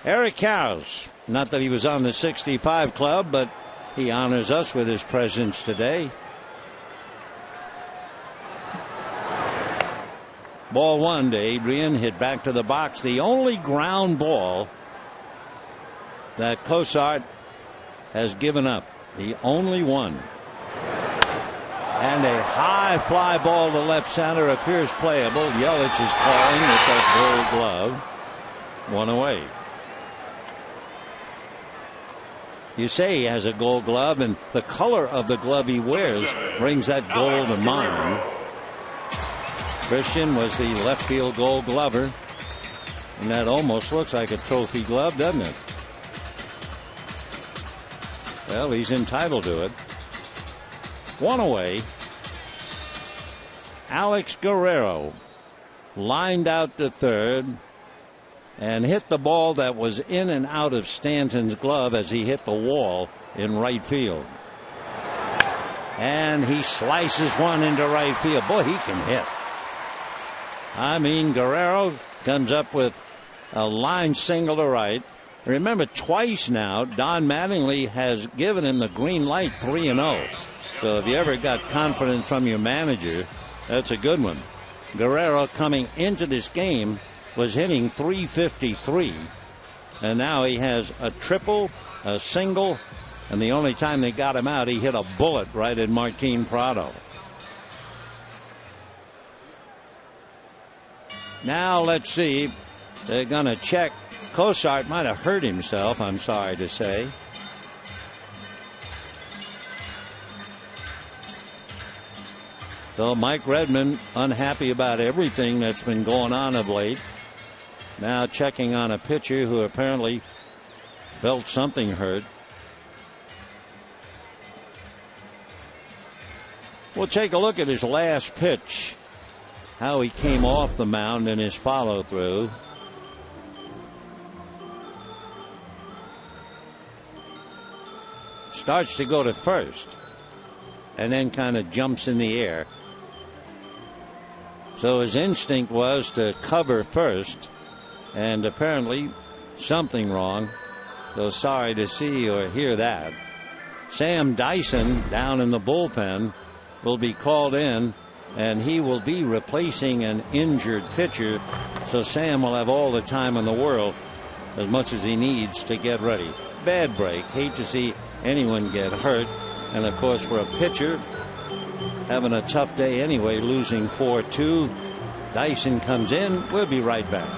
Eric Karros, not that he was on the 65 club, but he honors us with his presence today. Ball one to Adrian, hit back to the box. The only ground ball that Cosart has given up. The only one. And a high fly ball to left center appears playable. Yelich is calling with that Gold Glove. One away. You say he has a Gold Glove, and the color of the glove he wears brings that gold to mind. Christian was the left field Gold Glover, and that almost looks like a trophy glove, doesn't it? Well, he's entitled to it. One away. Alex Guerrero lined out to third and hit the ball that was in and out of Stanton's glove as he hit the wall in right field. And he slices one into right field. Boy, he can hit. I mean, Guerrero comes up with a line single to right. Remember, twice now, Don Mattingly has given him the green light, 3-0. So if you ever got confidence from your manager, that's a good one. Guerrero coming into this game was hitting .353, and now he has a triple, a single, and the only time they got him out, he hit a bullet right at Martin Prado. Now let's see. They're going to check. Cosart might have hurt himself, I'm sorry to say. So Mike Redmond unhappy about everything that's been going on of late. Now checking on a pitcher who apparently felt something hurt. We'll take a look at his last pitch. How he came off the mound in his follow through. Starts to go to first and then kind of jumps in the air. So his instinct was to cover first, and apparently something wrong. So sorry to see or hear that. Sam Dyson down in the bullpen will be called in, and he will be replacing an injured pitcher. So Sam will have all the time in the world, as much as he needs to get ready. Bad break. Hate to see anyone get hurt. And of course, for a pitcher, having a tough day anyway, losing 4-2. Dyson comes in. We'll be right back.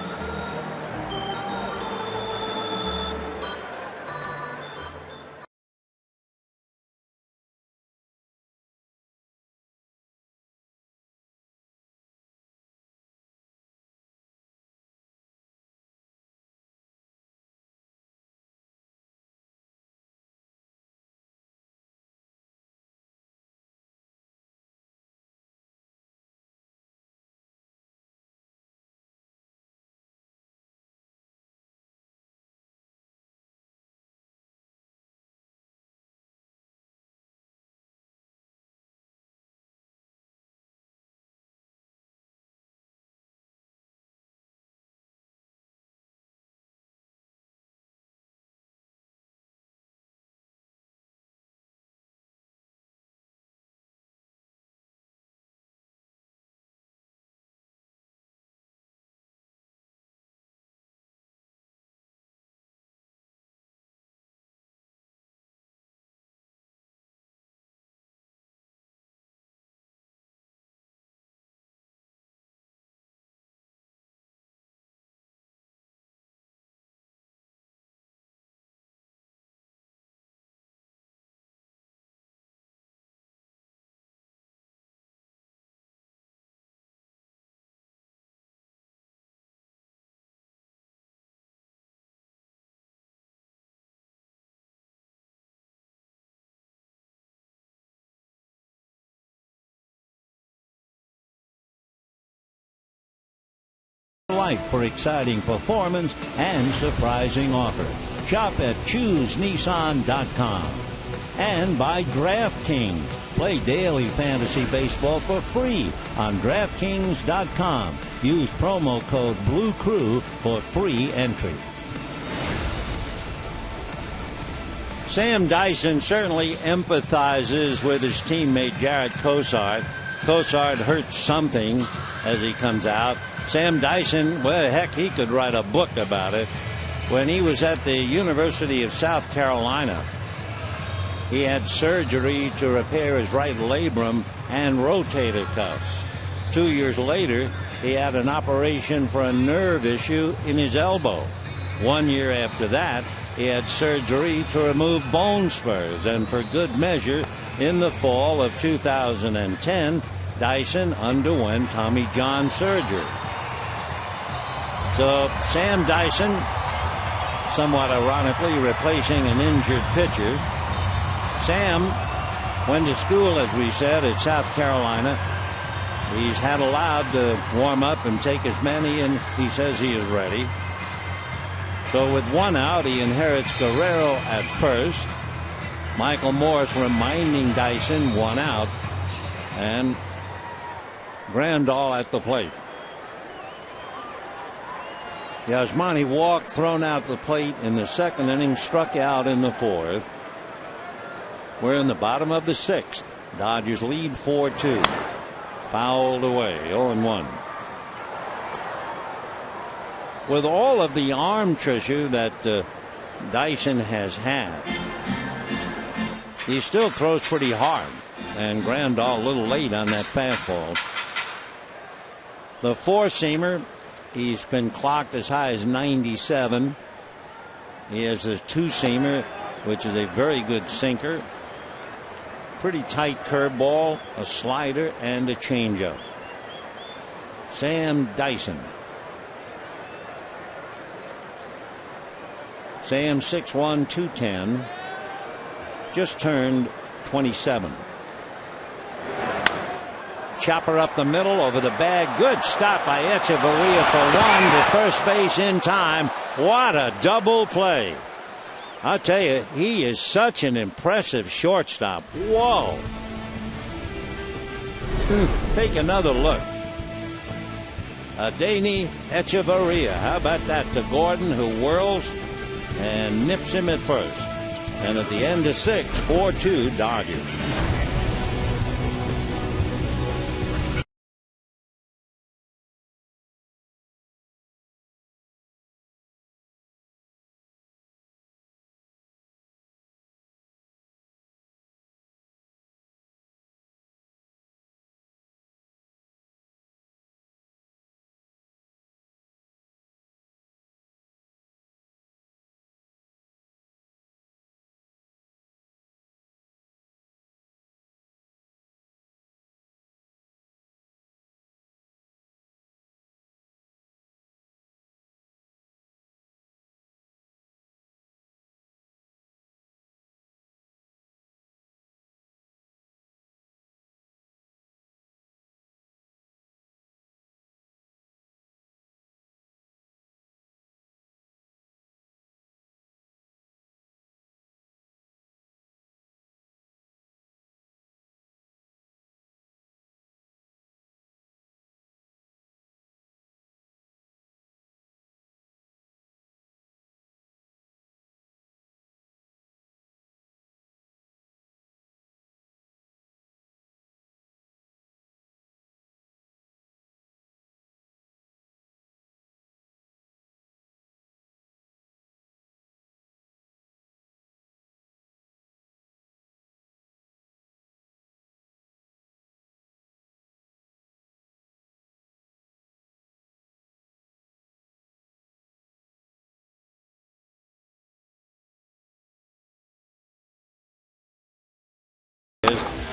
right for exciting performance and surprising offers. Shop at ChooseNissan.com. And by DraftKings. Play daily fantasy baseball for free on DraftKings.com. Use promo code BLUECREW for free entry. Sam Dyson certainly empathizes with his teammate Jarred Cosart. Cosart hurts something as he comes out. Sam Dyson, well, heck, he could write a book about it. When he was at the University of South Carolina, he had surgery to repair his right labrum and rotator cuff. 2 years later, he had an operation for a nerve issue in his elbow. 1 year after that, he had surgery to remove bone spurs. And for good measure, in the fall of 2010, Dyson underwent Tommy John surgery. So Sam Dyson, somewhat ironically, replacing an injured pitcher. Sam went to school, as we said, at South Carolina. He's had allowed to warm up and take as many, and he says he is ready. So with one out, he inherits Guerrero at first. Michael Morse reminding Dyson, one out, and Grandal at the plate. Yasmani walked, thrown out the plate in the second inning, struck out in the fourth. We're in the bottom of the sixth. Dodgers lead 4-2. Fouled away, 0-1. With all of the arm tissue that Dyson has had, he still throws pretty hard. And Grandal a little late on that fastball. The four-seamer, he's been clocked as high as 97. He has a two-seamer, which is a very good sinker. Pretty tight curveball, a slider, and a changeup. Sam Dyson. Sam 6'1", 210. Just turned 27. Chopper up the middle, over the bag. Good stop by Echeverria for one to first base in time. What a double play. I'll tell you, he is such an impressive shortstop. Whoa. Take another look. Adeiny Echeverria. How about that to Gordon, who whirls and nips him at first. And at the end of 6, 4-2 Dodgers.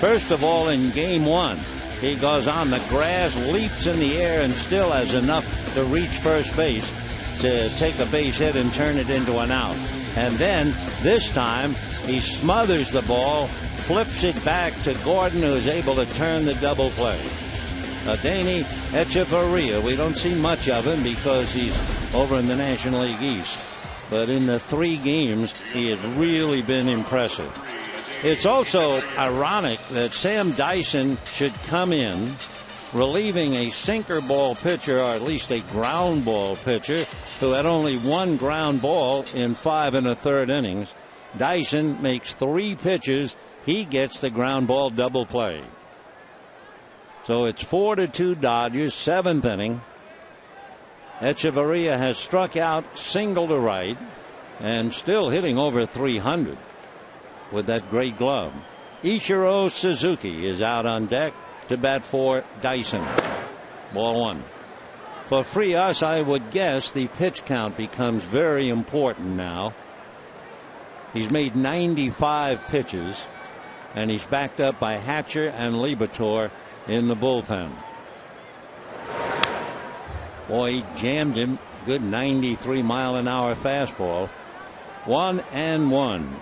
First of all, in game one, he goes on the grass, leaps in the air, and still has enough to reach first base to take a base hit and turn it into an out. And then this time he smothers the ball, flips it back to Gordon, who is able to turn the double play. Danny Echeverria. We don't see much of him because he's over in the National League East. But in the 3 games, he has really been impressive. It's also ironic that Sam Dyson should come in relieving a sinker ball pitcher, or at least a ground ball pitcher, who had only 1 ground ball in 5 1/3 innings. Dyson makes 3 pitches. He gets the ground ball double play. So it's 4-2 Dodgers, 7th inning. Echeverria has struck out, single to right, and still hitting over 300 with that great glove. Ichiro Suzuki is out on deck to bat for Dyson. Ball 1. For Frias, I would guess the pitch count becomes very important now. He's made 95 pitches, and he's backed up by Hatcher and Liberatore in the bullpen. Boy, he jammed him. Good 93-mile-an-hour fastball. 1-1.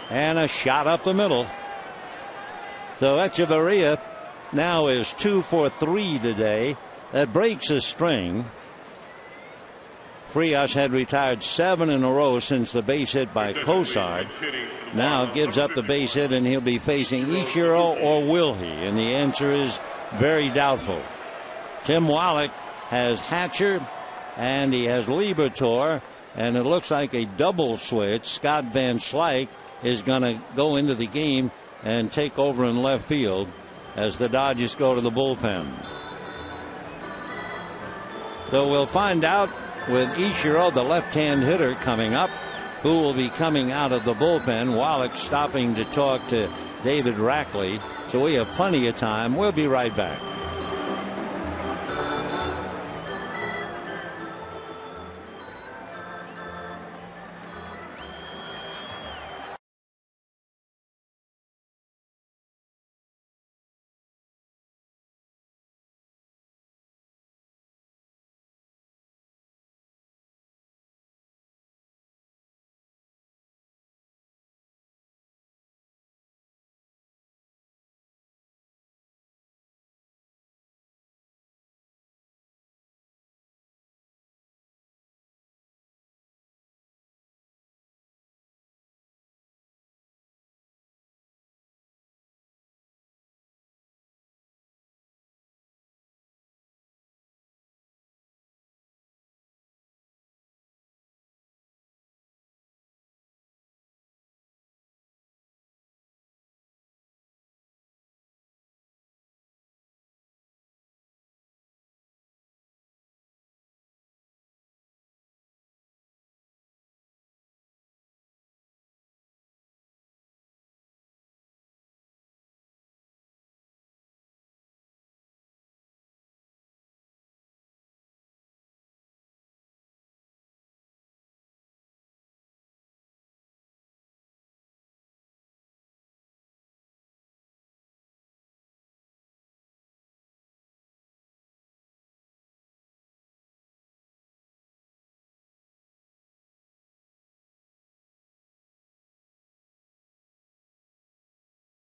And a shot up the middle. So Echeverria now is 2 for 3 today. That breaks his string. Frias had retired 7 in a row since the base hit by Cosard. Now gives up the base hit, and he'll be facing Ichiro, or will he? And the answer is very doubtful. Tim Wallach has Hatcher, and he has Liberatore, and it looks like a double switch. Scott Van Slyke is going to go into the game and take over in left field as the Dodgers go to the bullpen. So we'll find out with Ichiro, the left-hand hitter, coming up, who will be coming out of the bullpen. Wallach stopping to talk to David Rackley. So we have plenty of time. We'll be right back.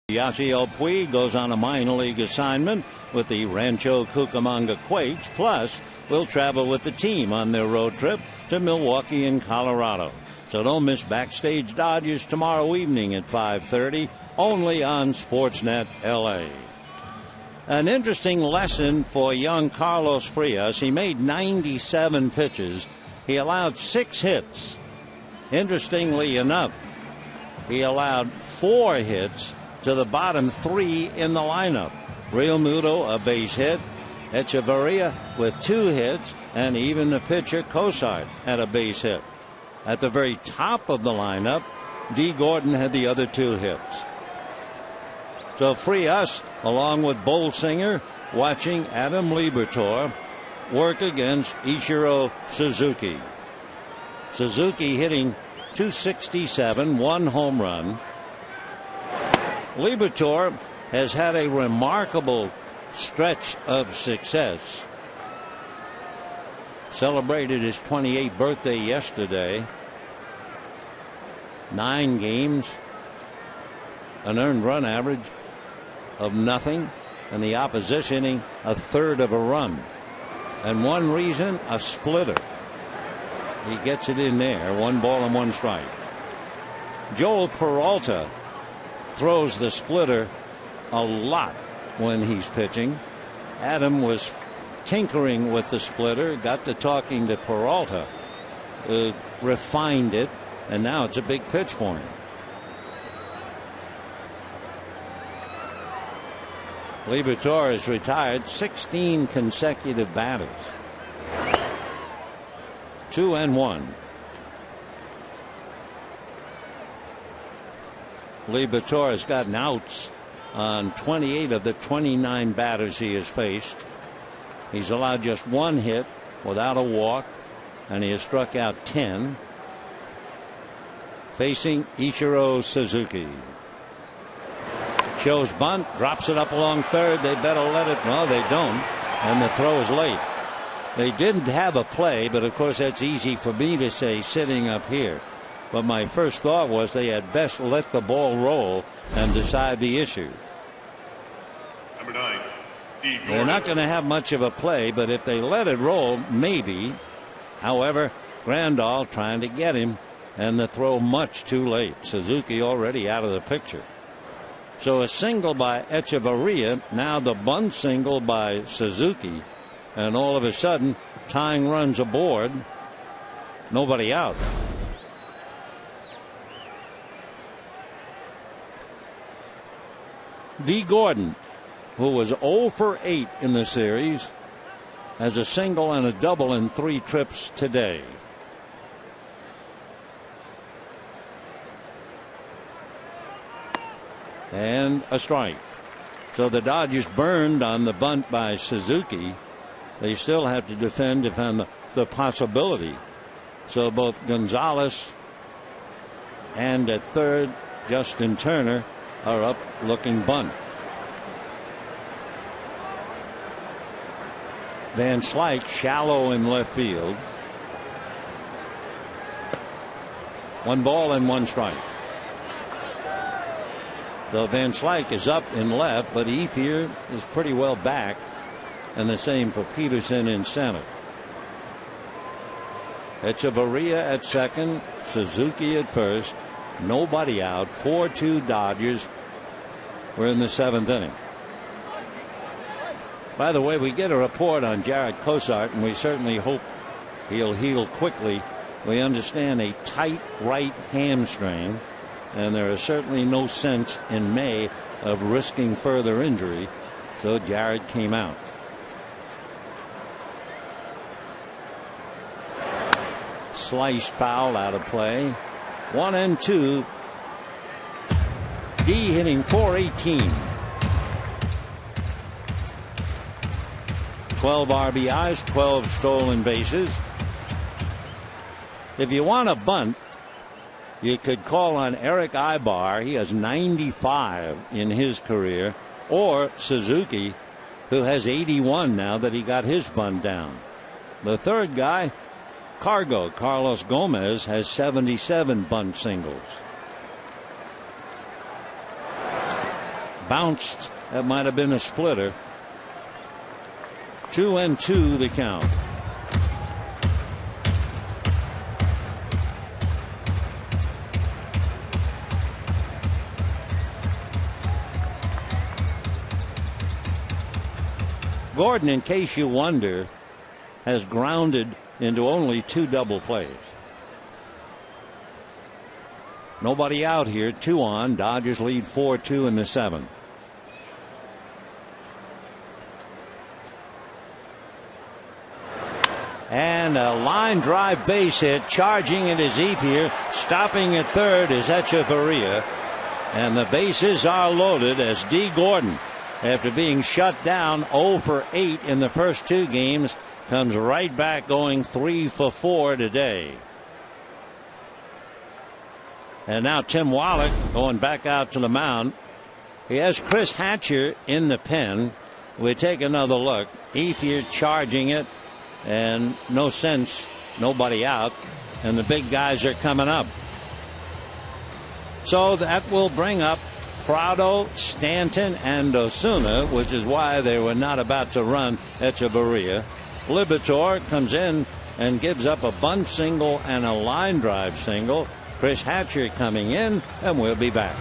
Yasiel Puig goes on a minor league assignment with the Rancho Cucamonga Quakes. Plus, will travel with the team on their road trip to Milwaukee in Colorado. So don't miss Backstage Dodgers tomorrow evening at 5:30, only on Sportsnet LA. An interesting lesson for young Carlos Frias. He made 97 pitches. He allowed 6 hits. Interestingly enough, he allowed 4 hits to the bottom 3 in the lineup. Real Muto, a base hit. Echeverria with 2 hits, and even the pitcher Cosard had a base hit. At the very top of the lineup, D. Gordon had the other 2 hits. So Frias, along with Bolsinger, watching Adam Liberatore work against Ichiro Suzuki. Suzuki hitting .267, 1 home run. Liberatore has had a remarkable stretch of success. Celebrated his 28th birthday yesterday. 9 games, an earned run average of nothing, and the opposition a third of a run. And one reason, a splitter. He gets it in there. 1 ball and 1 strike. Joel Peralta throws the splitter a lot when he's pitching. Adam was tinkering with the splitter, got to talking to Peralta, refined it, and now it's a big pitch for him. Liberatore is retired 16 consecutive batters. 2-1. Liberatore has gotten outs on 28 of the 29 batters he has faced. He's allowed just 1 hit without a walk, and he has struck out 10. Facing Ichiro Suzuki. Shows bunt, drops it up along third. They better let it. No, they don't. And the throw is late. They didn't have a play, but of course that's easy for me to say sitting up here. But my first thought was they had best let the ball roll and decide the issue. Number 9, D. They're not going to have much of a play, but if they let it roll, maybe. However, Grandal trying to get him, and the throw much too late. Suzuki already out of the picture. So a single by Echeverria, now the bunt single by Suzuki, and all of a sudden tying runs aboard, nobody out. D. Gordon, who was 0 for 8 in the series, has a single and a double in 3 trips today. And a strike. So the Dodgers burned on the bunt by Suzuki. They still have to defend the possibility. So both Gonzalez and at third Justin Turner are up looking bunt. Van Slyke shallow in left field. 1 ball and 1 strike. So Van Slyke is up in left, but Ethier is pretty well back, and the same for Peterson in center. Echeverria at second, Suzuki at first, nobody out. 4-2 Dodgers. We're in the 7th inning. By the way, we get a report on Jared Cosart, and we certainly hope he'll heal quickly. We understand a tight right hamstring, and there is certainly no sense in May of risking further injury. So Jared came out. Sliced foul out of play. 1-2. D hitting .418. 12 RBIs, 12 stolen bases. If you want a bunt, you could call on Eric Ibar. He has 95 in his career. Or Suzuki, who has 81 now that he got his bunt down. The third guy, Carlos Gomez, has 77 bunt singles. Bounced. That might have been a splitter. 2-2 the count. Gordon, in case you wonder, has grounded into only 2 double plays. Nobody out here. 2 on. Dodgers lead 4-2 in the 7th. And a line drive base hit. Charging it is Ethier. Stopping at third is Echeverria. And the bases are loaded as D. Gordon, after being shut down 0 for 8 in the first 2 games, comes right back going 3 for 4 today. And now Tim Wallach going back out to the mound. He has Chris Hatcher in the pen. We take another look. Ethier charging it, and no sense, nobody out, and the big guys are coming up. So that will bring up Prado, Stanton, and Osuna, which is why they were not about to run Echeverria. Libator comes in and gives up a bunt single and a line drive single. Chris Hatcher coming in, and we'll be back.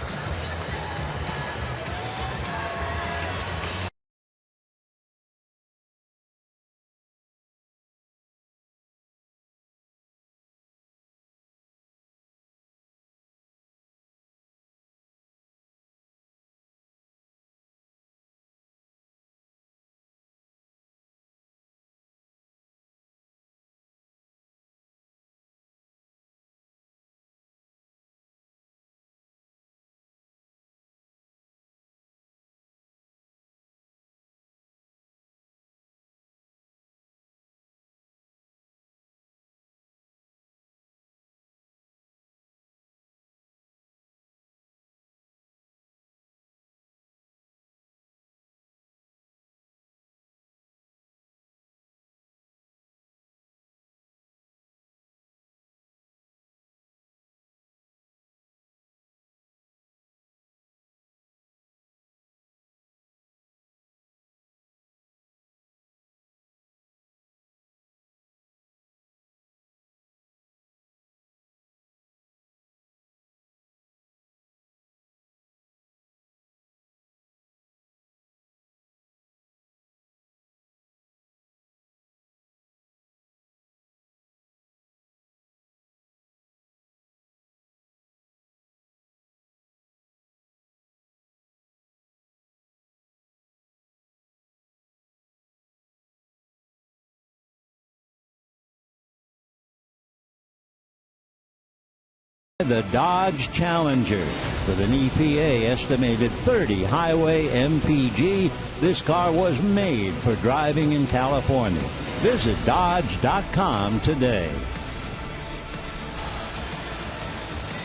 The Dodge Challenger with an EPA estimated 30 highway MPG. This car was made for driving in California. Visit Dodge.com today.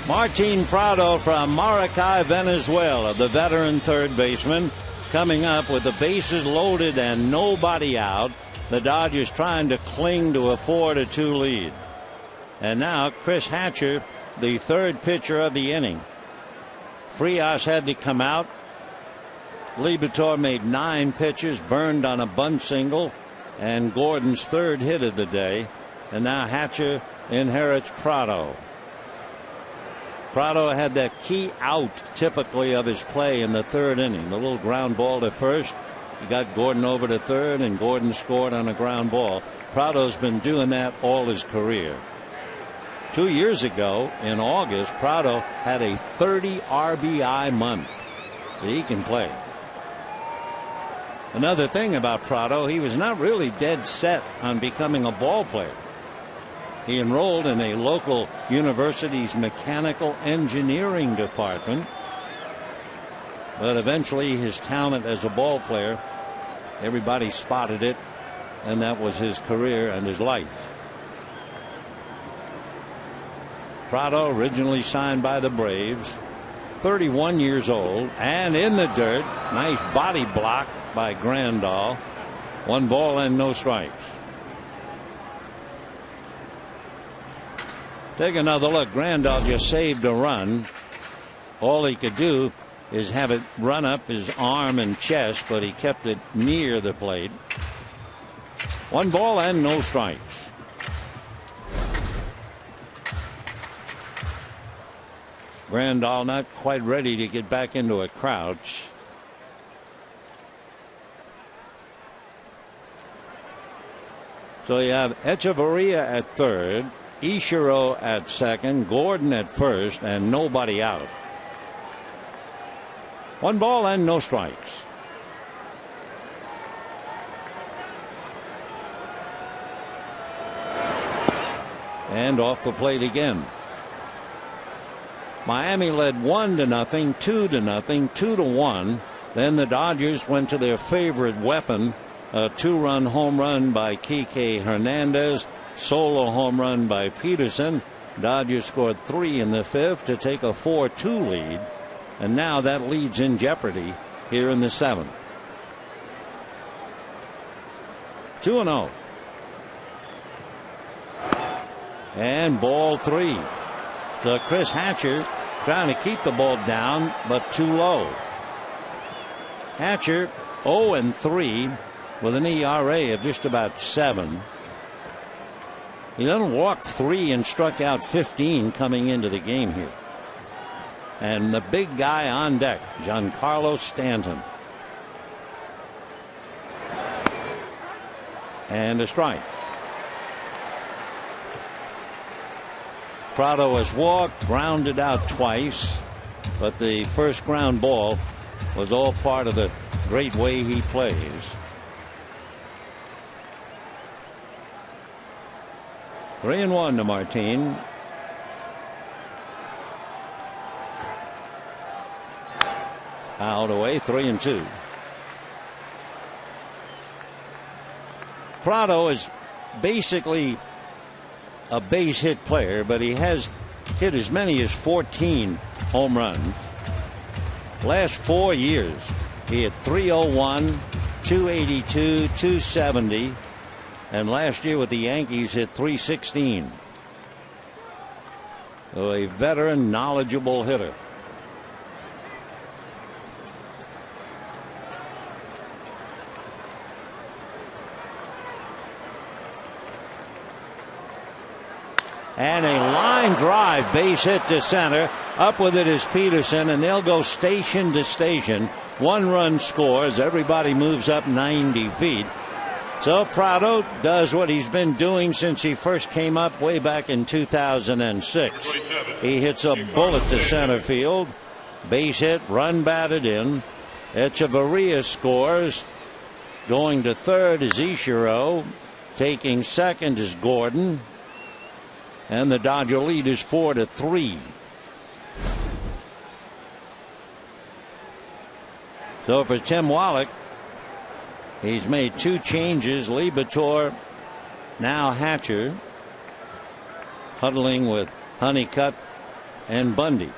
Martin Prado from Maracay, Venezuela, the veteran third baseman, coming up with the bases loaded and nobody out. The Dodgers trying to cling to a 4-2 lead. And now Chris Hatcher, the third pitcher of the inning. Frias had to come out. Libator made 9 pitches, burned on a bunt single, and Gordon's third hit of the day. And now Hatcher inherits Prado. Prado had that key out typically of his play in the third inning. The little ground ball to first. He got Gordon over to third, and Gordon scored on a ground ball. Prado's been doing that all his career. 2 years ago, in August, Prado had a 30 RBI month. He can play. Another thing about Prado, he was not really dead set on becoming a ball player. He enrolled in a local university's mechanical engineering department, but eventually his talent as a ball player, everybody spotted it, and that was his career and his life. Prado, originally signed by the Braves, 31 years old, and in the dirt. Nice body block by Grandal. 1 ball and no strikes. Take another look. Grandal just saved a run. All he could do is have it run up his arm and chest, but he kept it near the plate. 1 ball and no strikes. Grandal not quite ready to get back into a crouch. So you have Echeverria at third, Ichiro at second, Gordon at first, and nobody out. 1 ball and no strikes. And off the plate again. Miami led 1-0, 2-0, 2-1. Then the Dodgers went to their favorite weapon, a 2-run home run by Kike Hernandez, solo home run by Peterson. Dodgers scored 3 in the 5th to take a 4-2 lead. And now that lead's in jeopardy here in the 7th. 2-0. And ball 3. So Chris Hatcher trying to keep the ball down, but too low. Hatcher 0-3 with an ERA of just about 7. He done walked 3 and struck out 15 coming into the game here. And the big guy on deck, Giancarlo Stanton. And a strike. Prado has walked, grounded out twice, but the first ground ball was all part of the great way he plays. 3-1 to Martin. Out away, 3-2. Prado is basically a base hit player, but he has hit as many as 14 home runs. Last 4 years, he hit 301, 282, 270, and last year with the Yankees hit 316. So a veteran, knowledgeable hitter. And a line drive, base hit to center. Up with it is Peterson, and they'll go station to station. 1 run scores. Everybody moves up 90 feet. So Prado does what he's been doing since he first came up way back in 2006. He hits a bullet to center field. Base hit, run batted in. Echeverria scores. Going to third is Ichiro. Taking second is Gordon. And the Dodger lead is 4-3. So for Tim Wallach, he's made 2 changes. Libator, now Hatcher, huddling with Honeycutt and Bundy.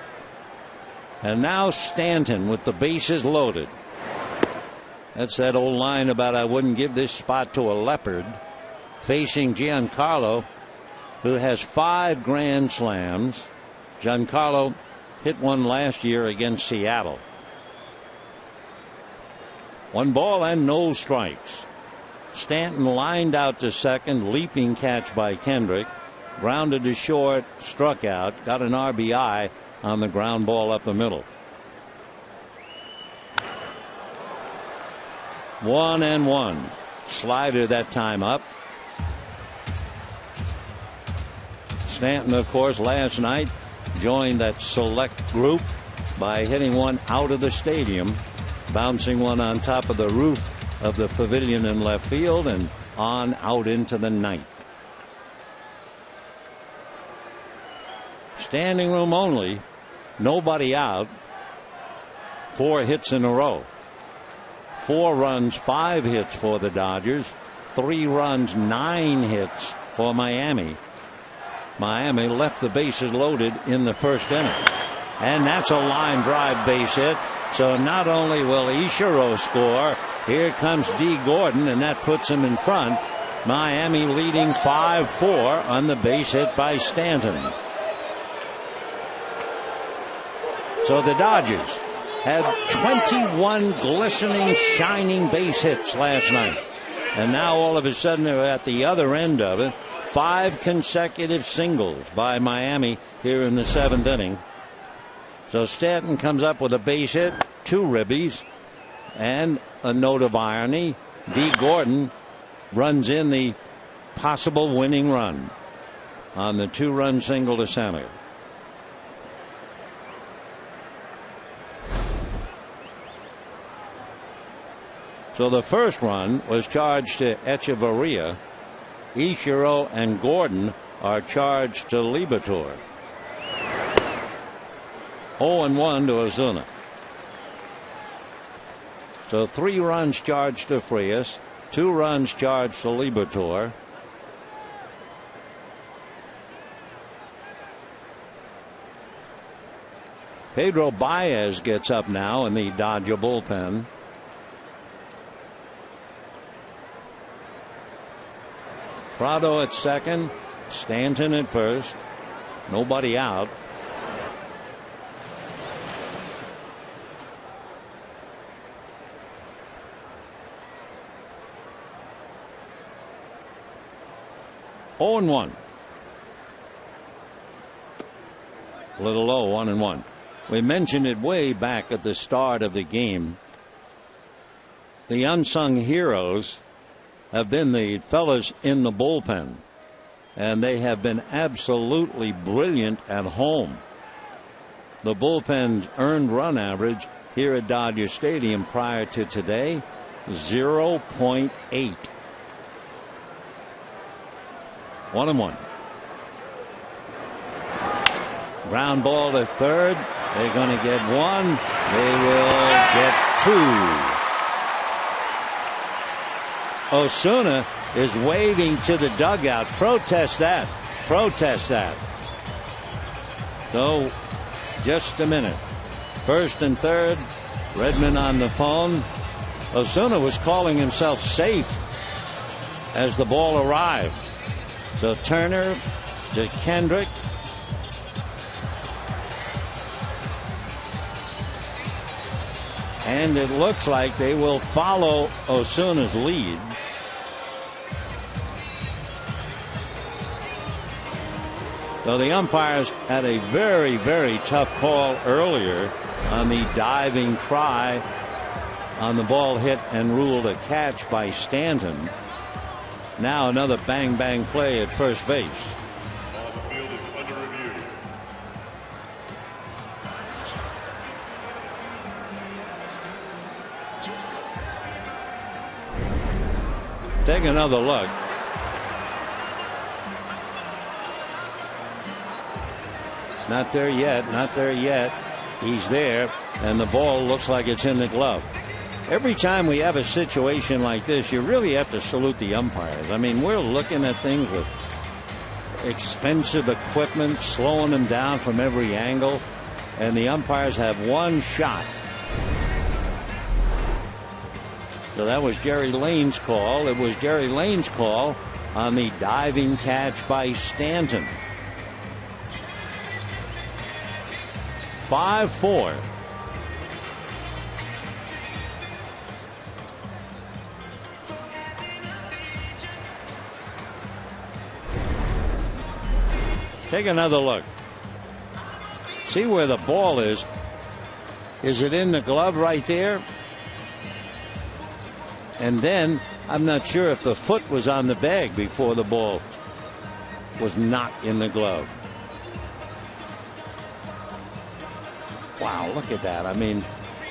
And now Stanton with the bases loaded. That's that old line about I wouldn't give this spot to a leopard. Facing Giancarlo, who has 5 grand slams. Giancarlo hit one last year against Seattle. 1 ball and no strikes. Stanton lined out to second, leaping catch by Kendrick. Grounded to short, struck out, got an RBI on the ground ball up the middle. 1-1. Slider that time up. Stanton, of course, last night joined that select group by hitting one out of the stadium, bouncing one on top of the roof of the pavilion in left field and on out into the night. Standing room only, nobody out. 4 hits in a row. 4 runs, 5 hits for the Dodgers. 3 runs, 9 hits for Miami. Miami left the bases loaded in the first inning. And that's a line drive base hit. So not only will Ichiro score, here comes D. Gordon, and that puts him in front. Miami leading 5-4 on the base hit by Stanton. So the Dodgers had 21 glistening, shining base hits last night. And now all of a sudden they're at the other end of it. 5 consecutive singles by Miami here in the 7th inning. So Stanton comes up with a base hit, 2 ribbies, and a note of irony. D. Gordon runs in the possible winning run on the 2-run single to center. So the first run was charged to Echeverria. Ichiro and Gordon are charged to Libator. 0-1 to Ozuna. So 3 runs charged to Frias, 2 runs charged to Libator. Pedro Baez gets up now in the Dodger bullpen. Prado at second, Stanton at first, nobody out. Oh and 1. A little low, 1-1. We mentioned it way back at the start of the game. The unsung heroes have been the fellas in the bullpen, and they have been absolutely brilliant at home. The bullpen's earned run average here at Dodger Stadium prior to today, 0.8. 1-1. Ground ball to third. They're going to get one. They will get two. Osuna is waving to the dugout. Protest that. Protest that. So, just a minute. First and third. Redmond on the phone. Osuna was calling himself safe as the ball arrived. So Turner to Kendrick. And it looks like they will follow Osuna's lead. So the umpires had a very, very tough call earlier on the diving try on the ball hit and ruled a catch by Stanton. Now another bang bang play at first base. All the field is under review. Take another look. Not there yet. Not there yet. He's there, and the ball looks like it's in the glove. Every time we have a situation like this, you really have to salute the umpires. I mean, we're looking at things with expensive equipment, slowing them down from every angle, and the umpires have one shot. So that was Jerry Lane's call. It was Jerry Lane's call on the diving catch by Stanton. 5-4. Take another look. See where the ball is. Is it in the glove right there? And then I'm not sure if the foot was on the bag before the ball was not in the glove. Wow, look at that. I mean,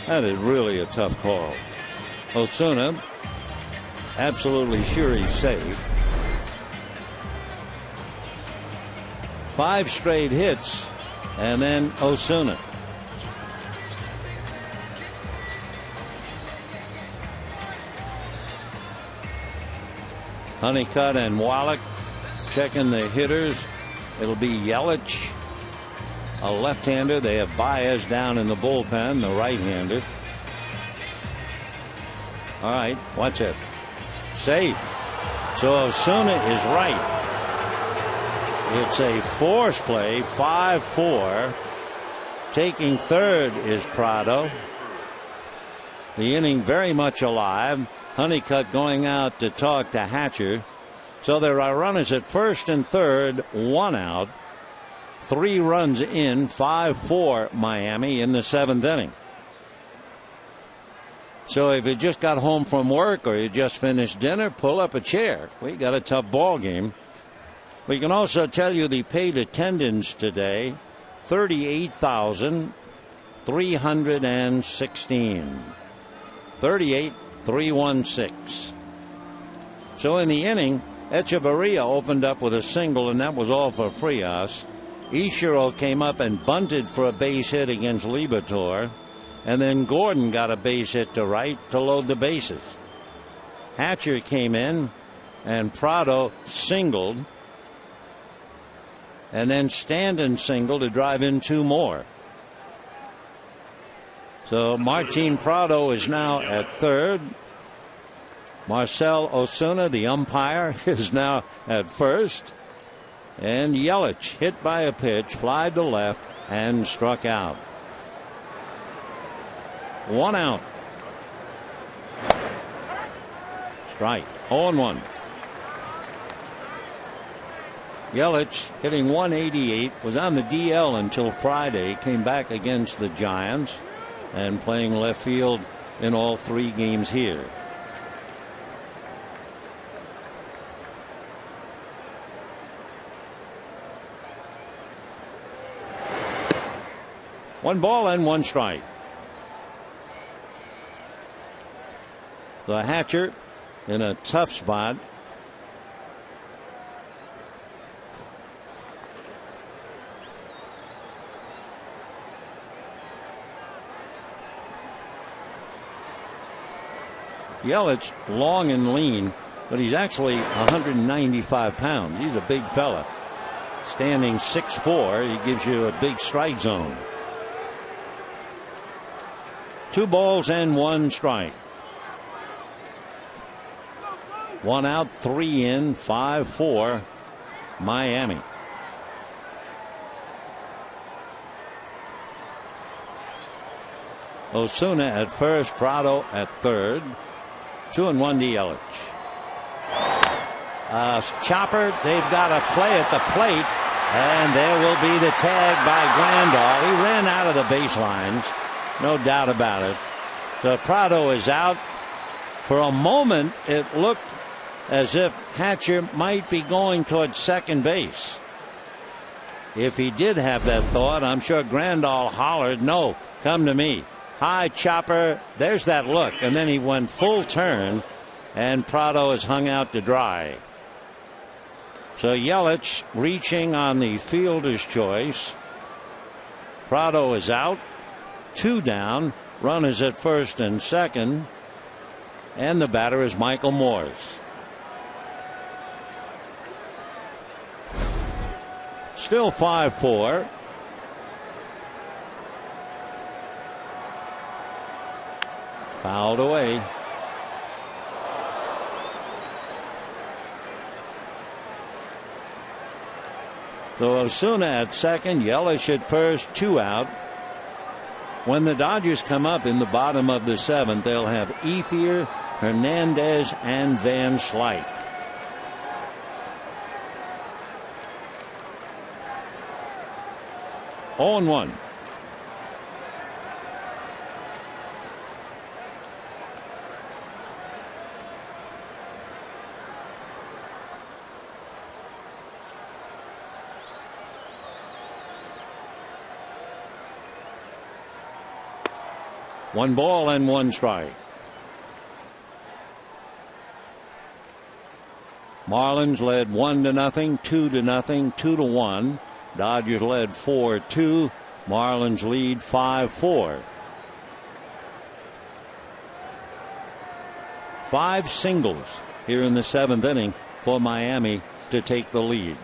that is really a tough call. Osuna, absolutely sure he's safe. 5 straight hits, and then Osuna. Honeycutt and Wallach checking the hitters. It'll be Yelich, a left-hander. They have Baez down in the bullpen, the right-hander. All right, watch it. Safe. So Osuna is right. It's a force play, 5-4. Taking third is Prado. The inning very much alive. Honeycutt going out to talk to Hatcher. So there are runners at first and third, 1 out. 3 runs in, 5-4 Miami in the 7th inning. So if you just got home from work or you just finished dinner, pull up a chair. We got a tough ball game. We can also tell you the paid attendance today, 38,316. 38,316. So in the inning, Echeverria opened up with a single, and that was all for Frias. Ichiro came up and bunted for a base hit against Liberatore, and then Gordon got a base hit to right to load the bases. Hatcher came in, and Prado singled, and then Stanton singled to drive in 2 more. So Martin Prado is now at third. Marcell Ozuna, the umpire, is now at first. And Yelich hit by a pitch, fly to left, and struck out. 1 out. Strike. 0-1. Yelich hitting 188, was on the DL until Friday, came back against the Giants, and playing left field in all 3 games here. One ball and 1 strike. The Hatcher in a tough spot. Yelich, long and lean, but he's actually 195 pounds. He's a big fella. Standing 6'4", he gives you a big strike zone. 2 balls and 1 strike. 1 out, 3 in, 5-4, Miami. Ozuna at first, Prado at third. 2-1 to Yelich. Chopper, they've got a play at the plate, and there will be the tag by Grandal. He ran out of the baselines, no doubt about it. So Prado is out. For a moment, it looked as if Hatcher might be going towards second base. If he did have that thought, I'm sure Grandal hollered, "No, come to me." High chopper, there's that look, and then he went full turn, and Prado is hung out to dry. So Yelich reaching on the fielder's choice. Prado is out, 2 down, runners at first and second, and the batter is Michael Morse. Still 5-4. Fouled away. So Ozuna at second, Yelich at first, 2 out. When the Dodgers come up in the bottom of the 7th, they'll have Ethier, Hernandez, and Van Slyke. On 1. One ball and 1 strike. Marlins led 1-0, 2-0, 2-1. Dodgers led 4-2. Marlins lead 5-4. 5 singles here in the 7th inning for Miami to take the lead.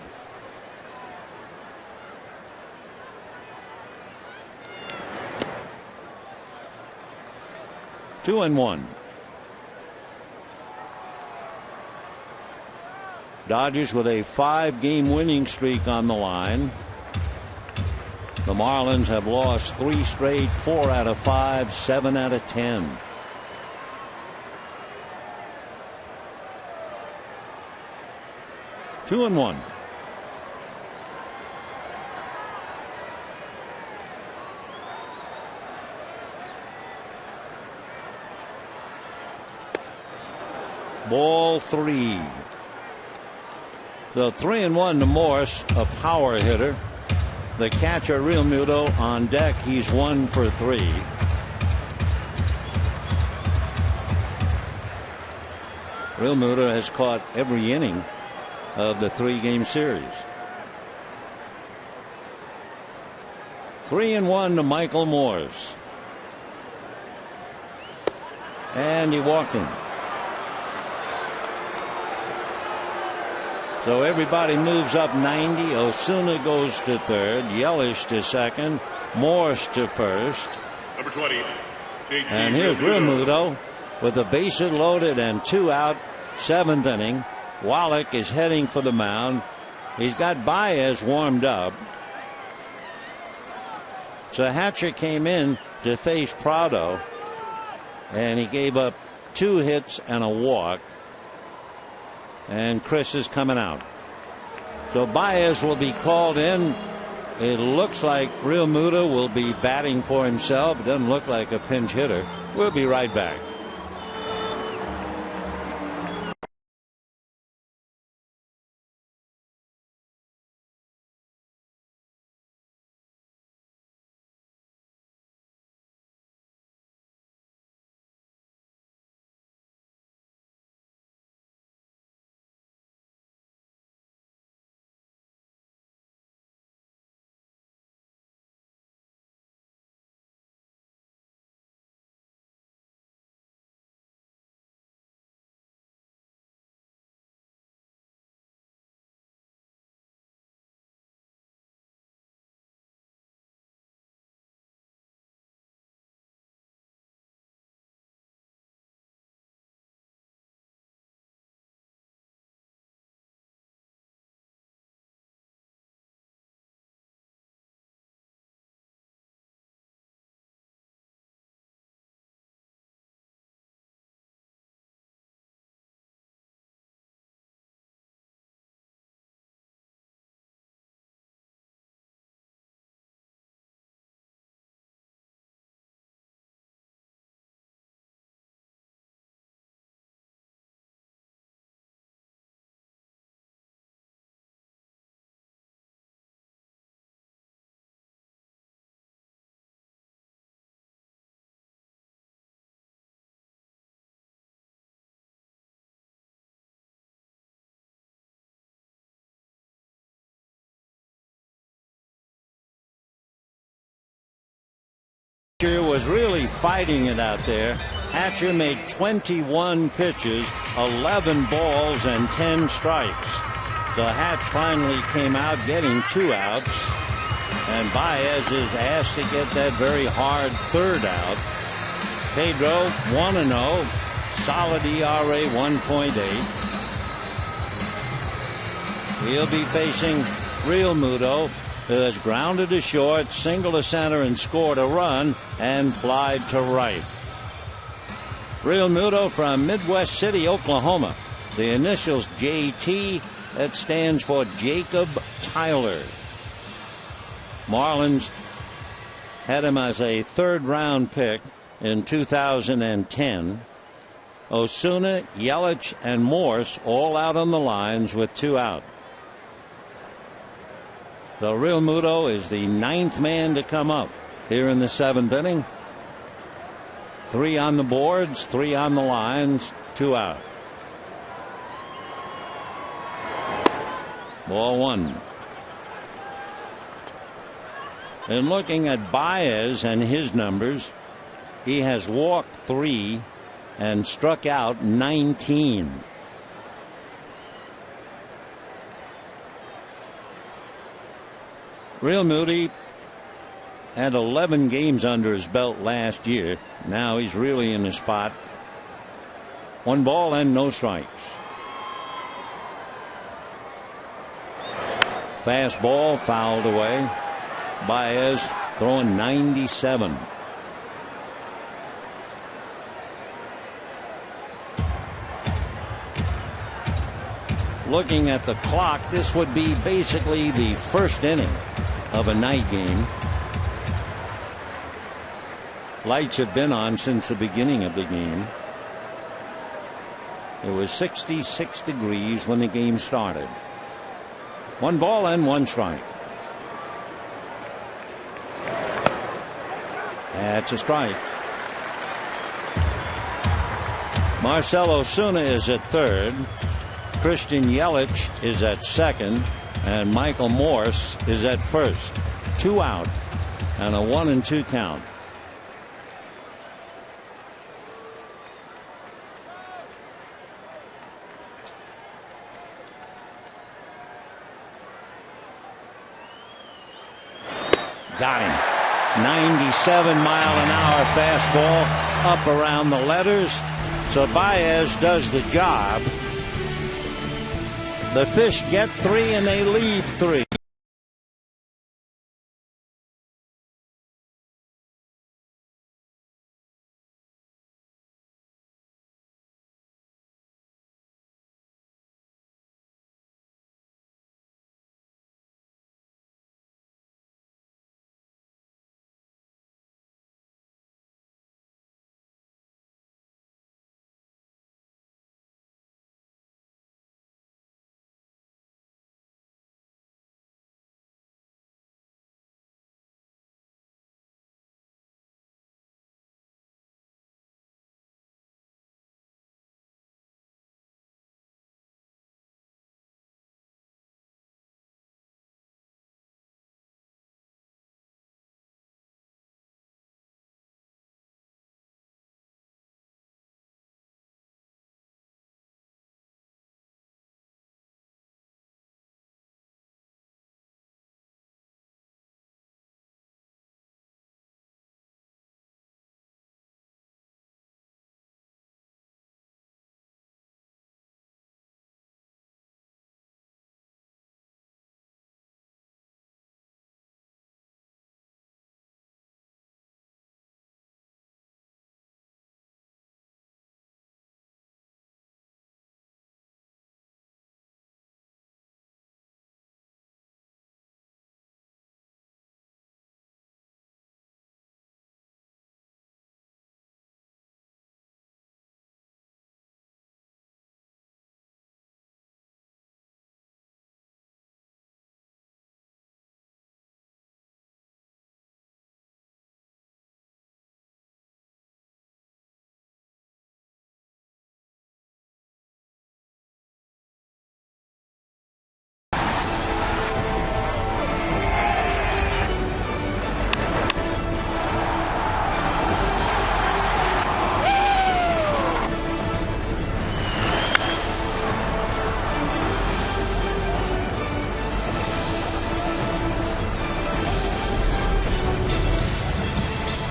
Two and 1. Dodgers with a 5-game winning streak on the line. The Marlins have lost 3 straight, 4 out of 5, 7 out of 10. Two and 1. Ball 3. So 3-1 to Morse, a power hitter. The catcher, Real Muto, on deck. He's 1 for 3. Real Muto has caught every inning of the 3-game series. 3-1 to Michael Morse. And he walked him. So everybody moves up 90. Ozuna goes to third. Yelich to second. Morse to first. Number 20, And here's Realmuto with the bases loaded and 2 out, 7th inning. Wallach is heading for the mound. He's got Baez warmed up. So Hatcher came in to face Prado, and he gave up 2 hits and a walk. And Chris is coming out. So Baez will be called in. It looks like Realmuto will be batting for himself. It doesn't look like a pinch hitter. We'll be right back. Was really fighting it out there. Hatcher made 21 pitches, 11 balls, and 10 strikes. So Hatch finally came out getting 2 outs. And Baez is asked to get that very hard 3rd out. Pedro 1-0. Solid ERA 1.8. He'll be facing Realmuto, who has grounded to short, single to center, and scored a run and flied to right. Realmuto from Midwest City, Oklahoma. The initials JT. That stands for Jacob Tyler. Marlins had him as a 3rd-round pick in 2010. Osuna, Yelich, and Morse all out on the lines with 2 out. So Realmuto is the 9th man to come up here in the 7th inning. 3 on the boards, 3 on the lines, 2 out. Ball 1. And looking at Baez and his numbers, he has walked 3 and struck out 19. Realmuto had 11 games under his belt last year. Now he's really in the spot. 1 ball and no strikes. Fastball fouled away. Baez throwing 97. Looking at the clock, this would be basically the 1st inning of a night game. Lights have been on since the beginning of the game. It was 66 degrees when the game started. 1 ball and 1 strike. That's a strike. Marcell Osuna is at 3rd. Christian Yelich is at 2nd. And Michael Morse is at 1st. 2 out and a 1-2 count. Got him. 97-mile-an-hour fastball up around the letters. So Baez does the job. The Fish get 3 and they leave 3.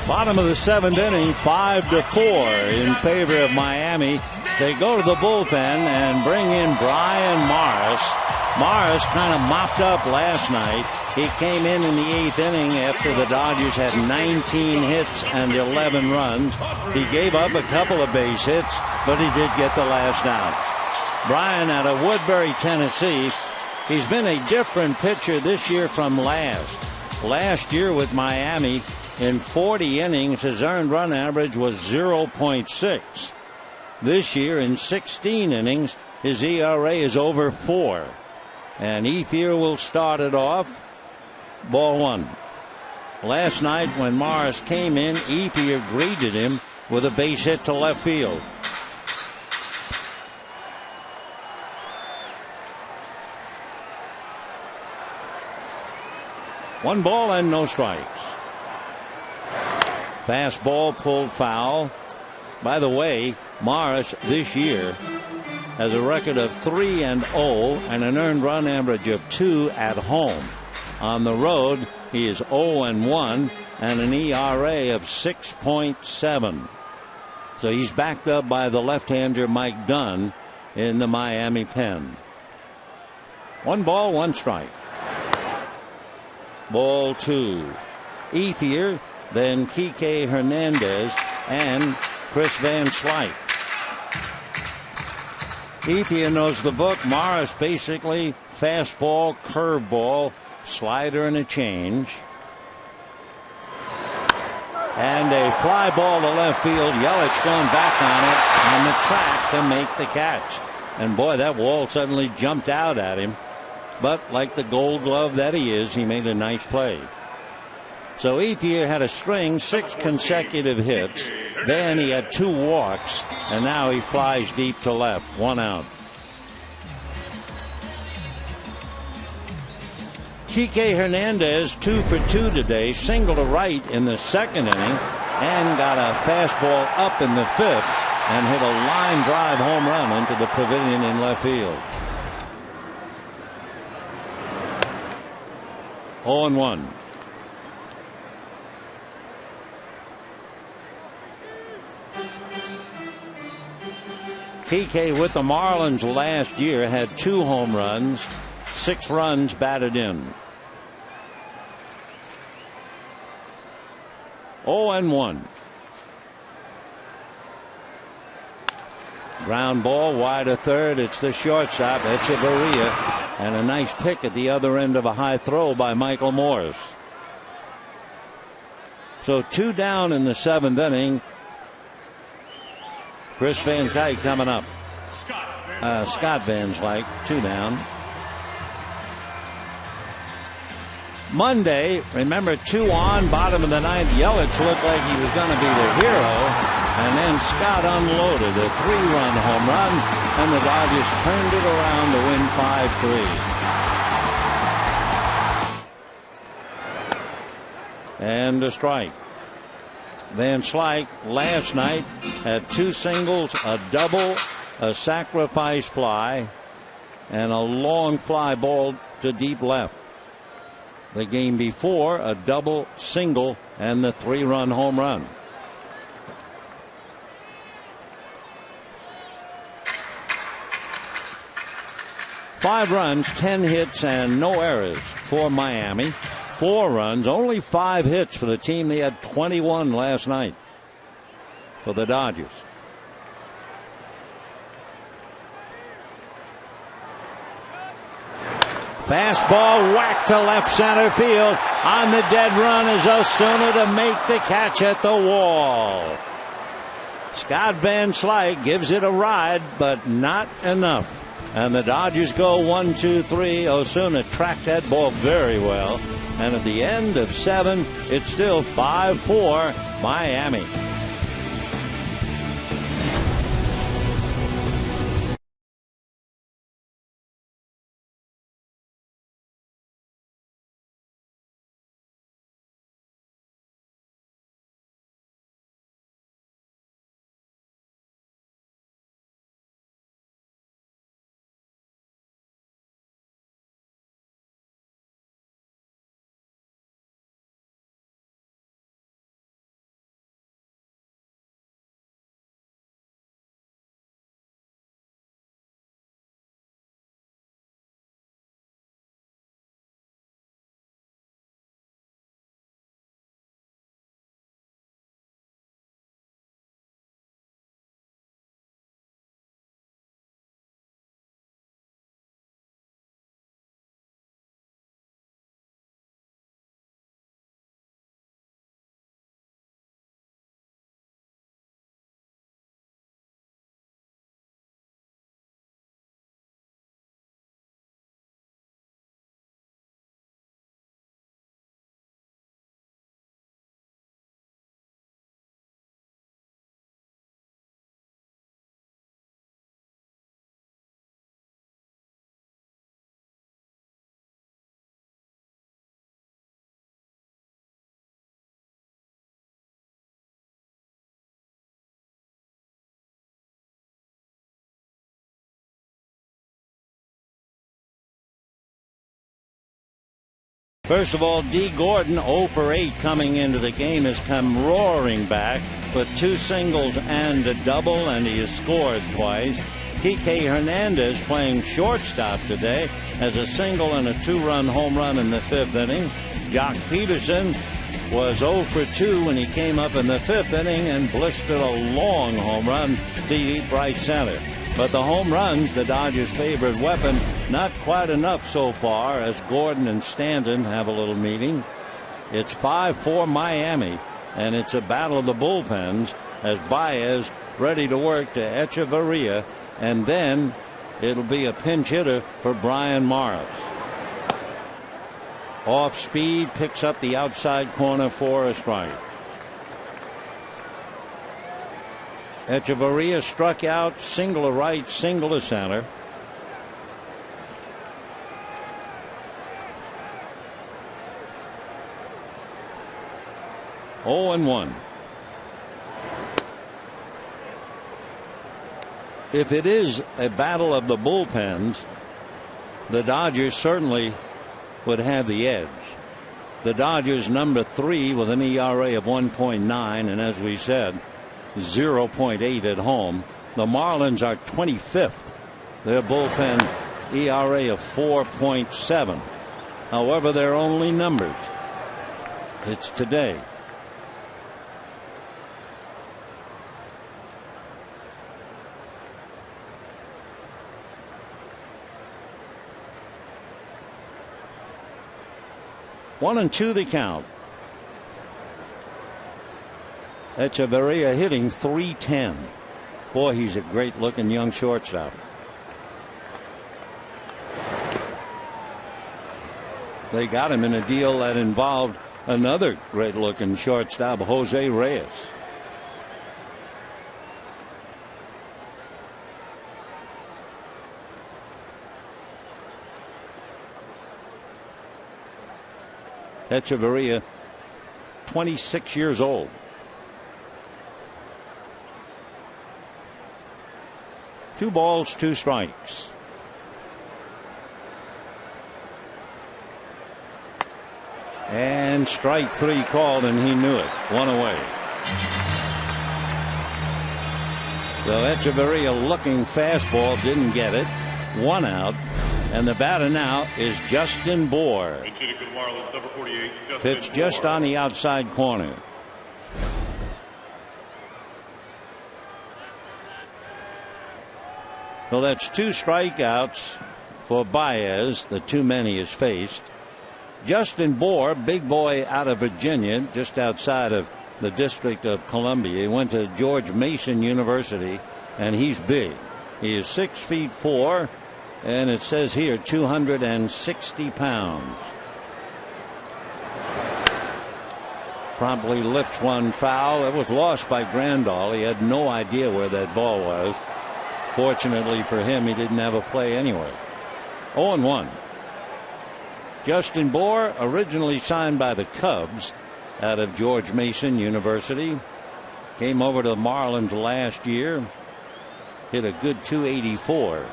Bottom of the 7th inning, 5-4 in favor of Miami. They go to the bullpen and bring in Brian Morris. Morris kind of mopped up last night. He came in the 8th inning after the Dodgers had 19 hits and 11 runs. He gave up a couple of base hits, but he did get the last out. Brian out of Woodbury, Tennessee. He's been a different pitcher this year from last. Last year with Miami, in 40 innings, his earned run average was 0.6. This year, in 16 innings, his ERA is over 4. And Ethier will start it off. Ball 1. Last night, when Morris came in, Ethier greeted him with a base hit to left field. One ball and no strikes. Fastball pulled foul. By the way, Morris this year has a record of 3-0 and an earned run average of 2 at home. On the road, he is 0-1 and an ERA of 6.7. So he's backed up by the left-hander Mike Dunn in the Miami pen. 1 ball, 1 strike. Ball 2. Ethier, then Kike Hernandez and Chris Van Slyke. Ethier knows the book. Morris basically fastball, curveball, slider, and a change. And a fly ball to left field. Yelich going back on the track to make the catch. And boy, that wall suddenly jumped out at him. But like the Gold Glove that he is, he made a nice play. So Ethier had a string, 6 consecutive hits. Then he had 2 walks, and now he flies deep to left. 1 out. Kike Hernandez 2 for 2 today, single to right in the 2nd inning, and got a fastball up in the 5th and hit a line drive home run into the pavilion in left field. 0-1. Kike with the Marlins last year had 2 home runs, 6 runs batted in. 0-1. Ground ball wide of third. It's the shortstop, Echeverria, and a nice pick at the other end of a high throw by Michael Morse. So 2 down in the 7th inning. Chris Van Kuyt coming up. Scott Van Slyke, 2 down. Monday, remember, 2 on, bottom of the 9th. Yelich looked like he was going to be the hero. And then Scott unloaded a 3-run home run, and the Dodgers turned it around to win 5-3. And a strike. Van Slyke last night had 2 singles, a double, a sacrifice fly, and a long fly ball to deep left. The game before, a double, single, and the 3-run home run. Five runs, 10 hits, and no errors for Miami. 4 runs, only 5 hits for the team. They had 21 last night for the Dodgers. Fastball whacked to left center field. On the dead run is Osuna to make the catch at the wall. Scott Van Slyke gives it a ride, but not enough. And the Dodgers go 1-2-3. Osuna tracked that ball very well. And at the end of 7, it's still 5-4 Miami. First of all, D. Gordon, 0 for 8 coming into the game, has come roaring back with 2 singles and a double, and he has scored twice. Kike Hernandez, playing shortstop today, has a single and a 2-run home run in the 5th inning. Jock Peterson was 0 for 2 when he came up in the 5th inning and blistered a long home run to deep right center. But the home runs, the Dodgers' favorite weapon, not quite enough so far, as Gordon and Stanton have a little meeting. It's 5-4 Miami, and it's a battle of the bullpens as Baez ready to work to Echeverria, and then it'll be a pinch hitter for Brian Morris. Off speed, picks up the outside corner for a strike. Echeverria struck out, single to right, single to center. Oh and 1. If it is a battle of the bullpens, the Dodgers certainly would have the edge. The Dodgers number 3 with an ERA of 1.9, and as we said, 0.8 at home. The Marlins are 25th. Their bullpen ERA of 4.7. However, they're only numbers. It's today. One and two the count. Echeverria hitting .310. Boy, he's a great looking young shortstop. They got him in a deal that involved another great looking shortstop, Jose Reyes. Echeverria, 26 years old. Two balls, two strikes. And strike three called, and he knew it. One away. So Echeverria looking fastball, didn't get it. One out. And the batter now is Justin Bour. Pitch just on the outside corner. Well, that's two strikeouts for Baez, the too many he's faced. Justin Bour, big boy out of Virginia, just outside of the District of Columbia. He went to George Mason University, and he's big. He is 6'4", and it says here 260 pounds. Promptly lifts one foul. It was lost by Grandal. He had no idea where that ball was. Fortunately for him, he didn't have a play anyway. 0-1. Justin Bour, originally signed by the Cubs out of George Mason University, came over to the Marlins last year, hit a good .284.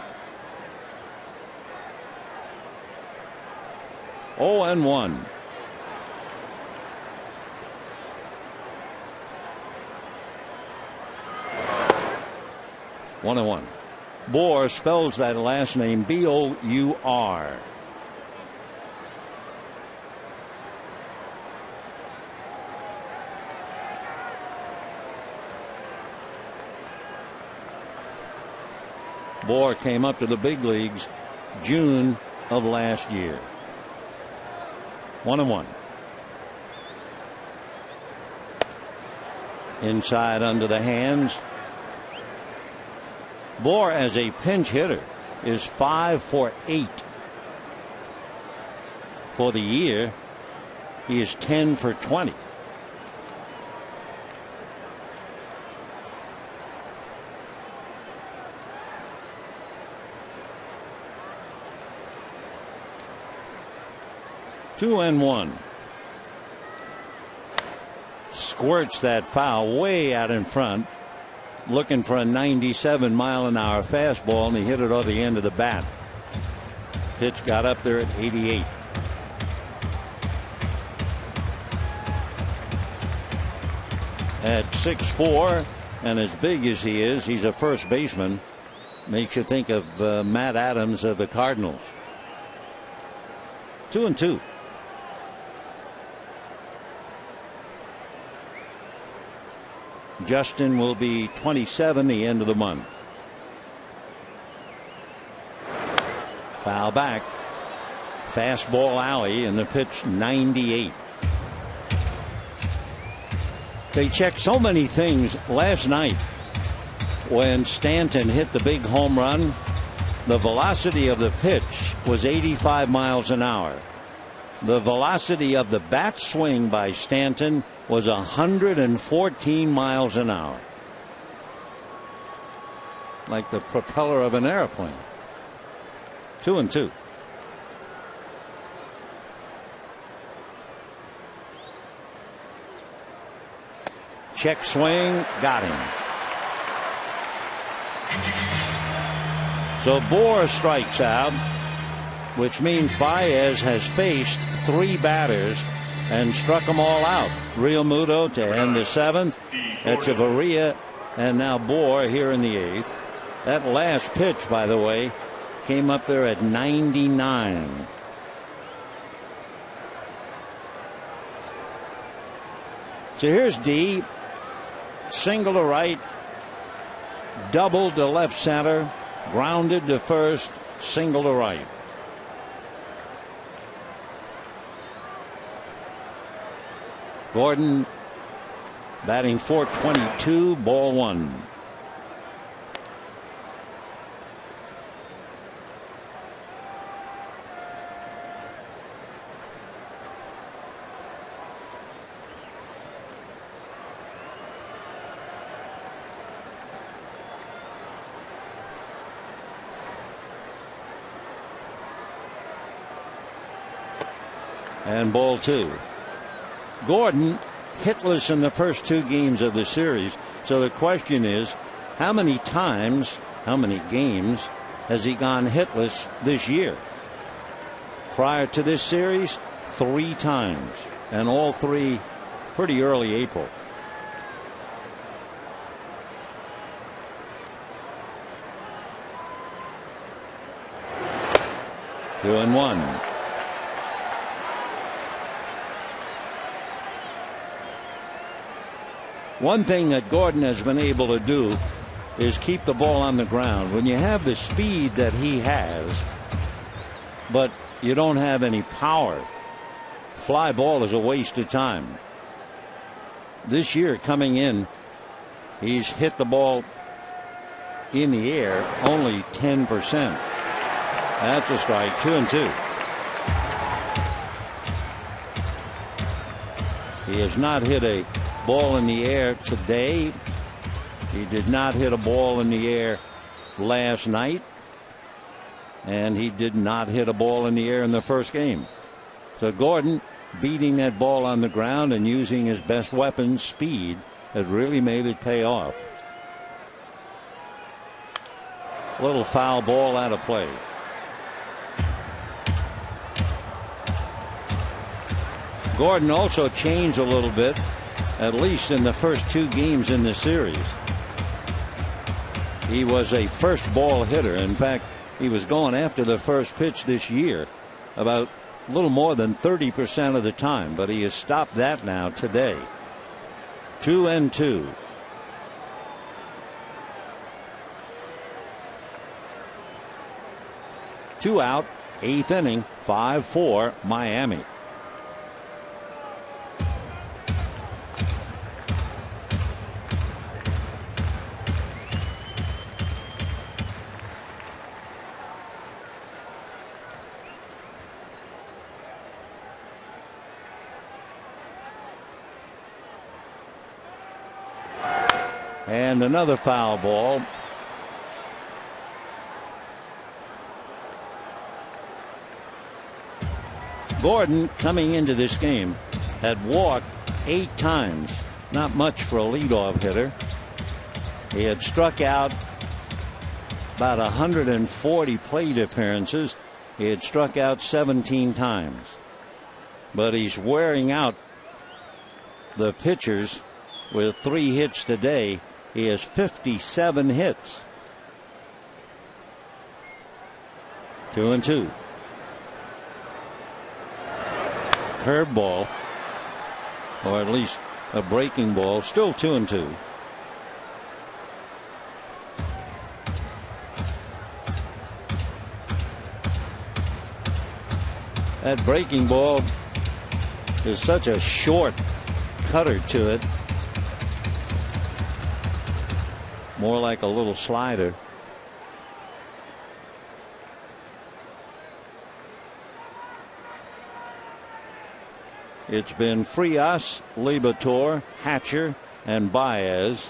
0-1. One and one. Bour spells that last name B-O-U-R. Bour came up to the big leagues June of last year. 1-1. Inside under the hands. Bour as a pinch hitter is 5 for 8. For the year, he is 10 for 20. Two and one. Squirts that foul way out in front, looking for a 97-mile-an-hour fastball, and he hit it off the end of the bat. Pitch got up there at 88. At 6'4", and as big as he is, he's a first baseman. Makes you think of Matt Adams of the Cardinals. 2-2. Justin will be 27 the end of the month. Foul back. Fastball alley, and the pitch 98. They checked so many things last night. When Stanton hit the big home run, the velocity of the pitch was 85 miles an hour. The velocity of the bat swing by Stanton was 114 miles an hour. Like the propeller of an airplane. 2-2. Check swing, got him. So Bour strikes out, which means Baez has faced 3 batters and struck them all out. Real Muto to end the 7th. Echeverria And now Bohr here in the 8th. That last pitch, by the way, came up there at 99. So here's D. Single to right, double to left center, grounded to first, single to right. Gordon batting .422, ball one. And ball two. Gordon hitless in the first 2 games of the series. So the question is, how many times, how many games has he gone hitless this year? Prior to this series, 3 times, and all 3 pretty early April. Two and one. One thing that Gordon has been able to do is keep the ball on the ground. When you have the speed that he has, but you don't have any power, fly ball is a waste of time. This year coming in, he's hit the ball in the air only 10%. That's a strike. 2-2. He has not hit a ball in the air today. He did not hit a ball in the air last night, and he did not hit a ball in the air in the first game. So Gordon beating that ball on the ground and using his best weapon, speed, has really made it pay off. Little foul ball out of play. Gordon also changed a little bit, at least in the first 2 games in the series. He was a first ball hitter. In fact, he was going after the first pitch this year about a little more than 30% of the time, but he has stopped that now today. 2-2. Two out, 8th inning, 5-4 Miami. And another foul ball. Gordon, coming into this game, had walked 8 times. Not much for a leadoff hitter. He had struck out about 140 plate appearances. He had struck out 17 times. But he's wearing out the pitchers with 3 hits today. He has 57 hits. 2-2. Curveball, or at least a breaking ball. Still 2-2. That breaking ball is such a short cutter to it. More like a little slider. It's been Frias, Liberatore, Hatcher, and Baez.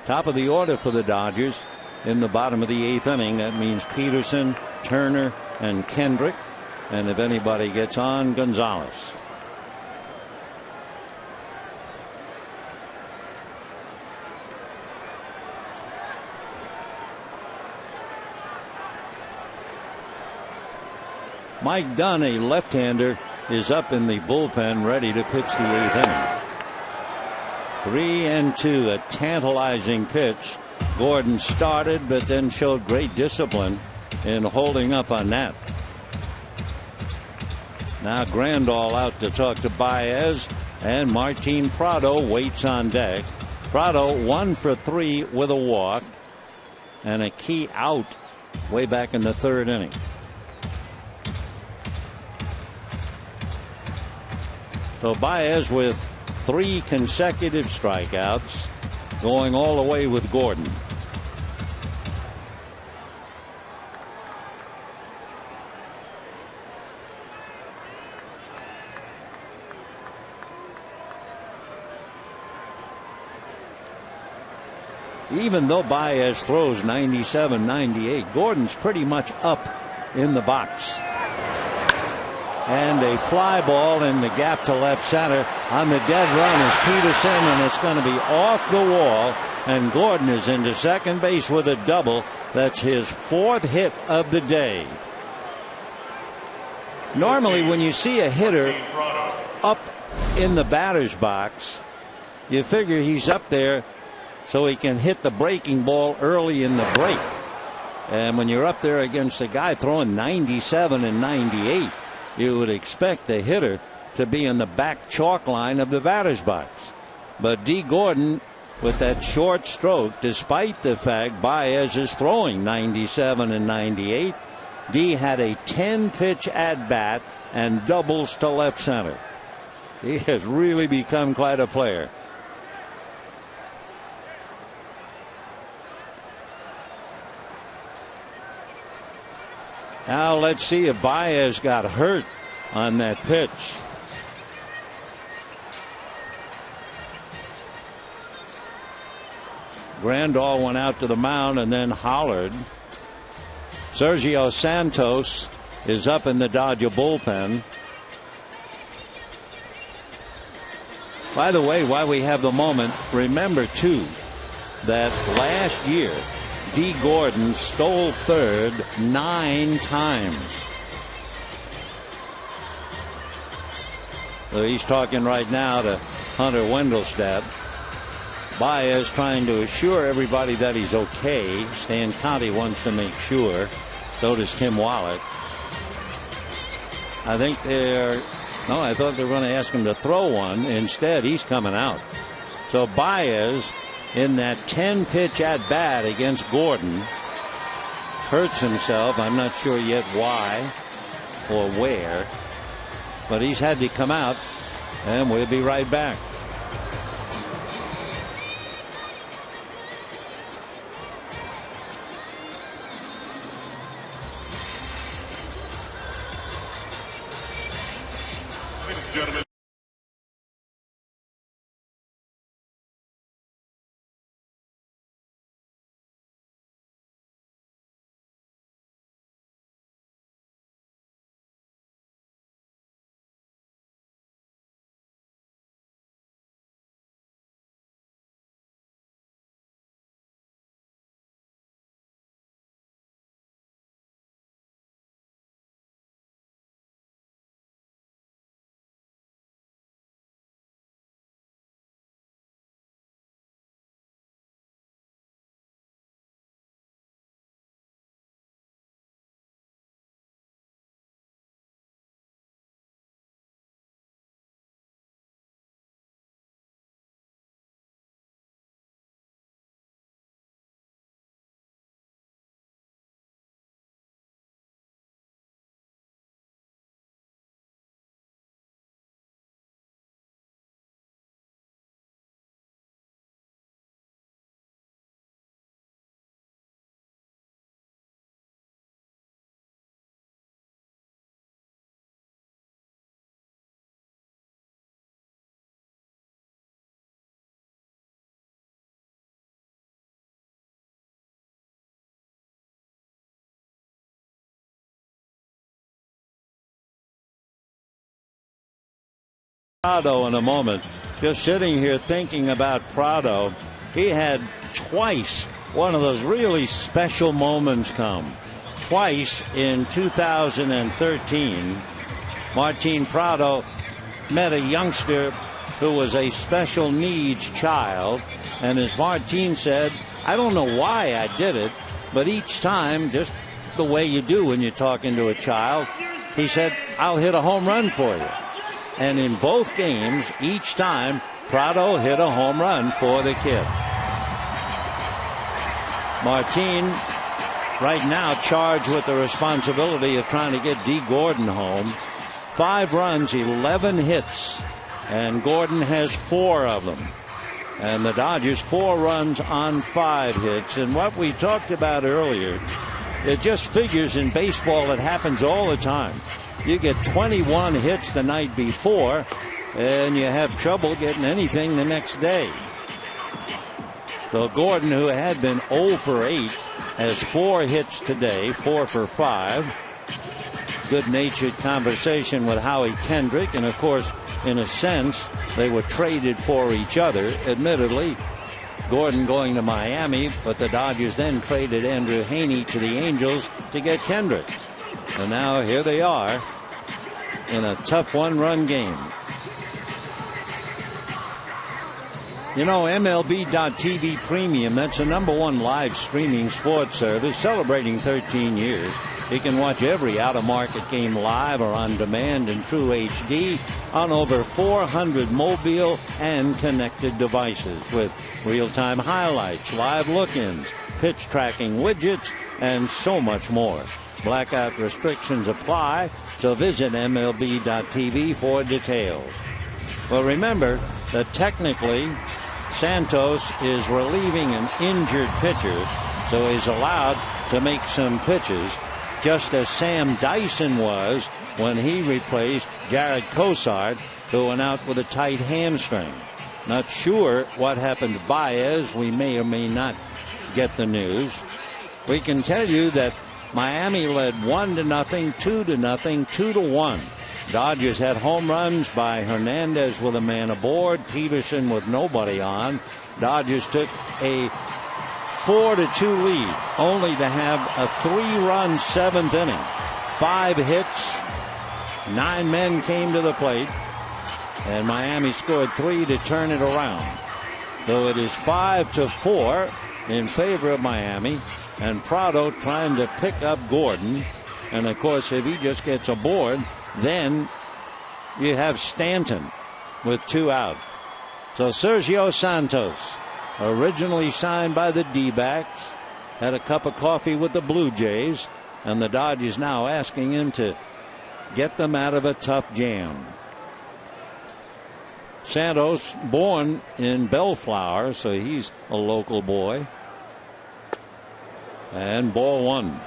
Top of the order for the Dodgers in the bottom of the 8th inning. That means Peterson, Turner, and Kendrick. And if anybody gets on, Gonzalez. Mike Dunn, a left-hander, is up in the bullpen ready to pitch the 8th inning. 3-2, a tantalizing pitch. Gordon started, but then showed great discipline in holding up on that. Now Grandal out to talk to Baez, and Martin Prado waits on deck. Prado 1 for 3 with a walk and a key out way back in the 3rd inning. So Baez with 3 consecutive strikeouts, going all the way with Gordon. Even though Baez throws 97, 98, Gordon's pretty much up in the box. And a fly ball in the gap to left center. On the dead run is Peterson, and it's going to be off the wall. And Gordon is into second base with a double. That's his 4th hit of the day. Normally, when you see a hitter up in the batter's box, you figure he's up there so he can hit the breaking ball early in the break. And when you're up there against a guy throwing 97 and 98, you would expect the hitter to be in the back chalk line of the batter's box. But D. Gordon, with that short stroke, despite the fact Baez is throwing 97 and 98, D had a 10-pitch at bat and doubles to left center. He has really become quite a player. Now let's see if Baez got hurt on that pitch. Grandal went out to the mound and then hollered. Sergio Santos is up in the Dodger bullpen. By the way, while we have the moment, remember too that last year D. Gordon stole third 9 times. So he's talking right now to Hunter Wendelstedt. Baez trying to assure everybody that he's okay. Stan Conti wants to make sure. So does Tim Wallach. I think I thought they were going to ask him to throw one. Instead, he's coming out. So Baez, in that 10-pitch at bat against Gordon, hurts himself. I'm not sure yet why or where, but he's had to come out, and we'll be right back. Ladies and gentlemen. Prado in a moment. Just sitting here thinking about Prado. He had twice one of those really special moments come. Twice in 2013, Martin Prado met a youngster who was a special needs child. And as Martin said, I don't know why I did it, but each time, just the way you do when you're talking to a child, he said, I'll hit a home run for you. And in both games, each time, Prado hit a home run for the kid. Martin, right now, charged with the responsibility of trying to get D. Gordon home. 5 runs, 11 hits, and Gordon has 4 of them. And the Dodgers 4 runs on 5 hits. And what we talked about earlier, it just figures in baseball, it happens all the time. You get 21 hits the night before, and you have trouble getting anything the next day. So Gordon, who had been 0 for 8, has 4 hits today, 4 for 5. Good-natured conversation with Howie Kendrick, and of course, in a sense, they were traded for each other. Admittedly, Gordon going to Miami, but the Dodgers then traded Andrew Heaney to the Angels to get Kendrick. And now here they are in a tough 1-run game. You know, MLB.TV Premium, that's the #1 live streaming sports service, celebrating 13 years. You can watch every out-of-market game live or on demand in true HD on over 400 mobile and connected devices with real-time highlights, live look-ins, pitch tracking widgets, and so much more. Blackout restrictions apply, so visit MLB.TV for details. Well, remember that technically Santos is relieving an injured pitcher, so he's allowed to make some pitches, just as Sam Dyson was when he replaced Jared Cosart, who went out with a tight hamstring. Not sure what happened to Baez. We may or may not get the news. We can tell you that Miami led 1-0, 2-0, 2-1. Dodgers had home runs by Hernandez with a man aboard, Peterson with nobody on. Dodgers took a 4-2 lead, only to have a 3-run 7th inning. 5 hits, 9 men came to the plate, and Miami scored 3 to turn it around. So it is 5-4 in favor of Miami, and Prado trying to pick up Gordon. And of course, if he just gets aboard, then you have Stanton with 2 out. So Sergio Santos, originally signed by the D-backs, had a cup of coffee with the Blue Jays, and the Dodgers now asking him to get them out of a tough jam. Santos, born in Bellflower, so he's a local boy. And ball 1.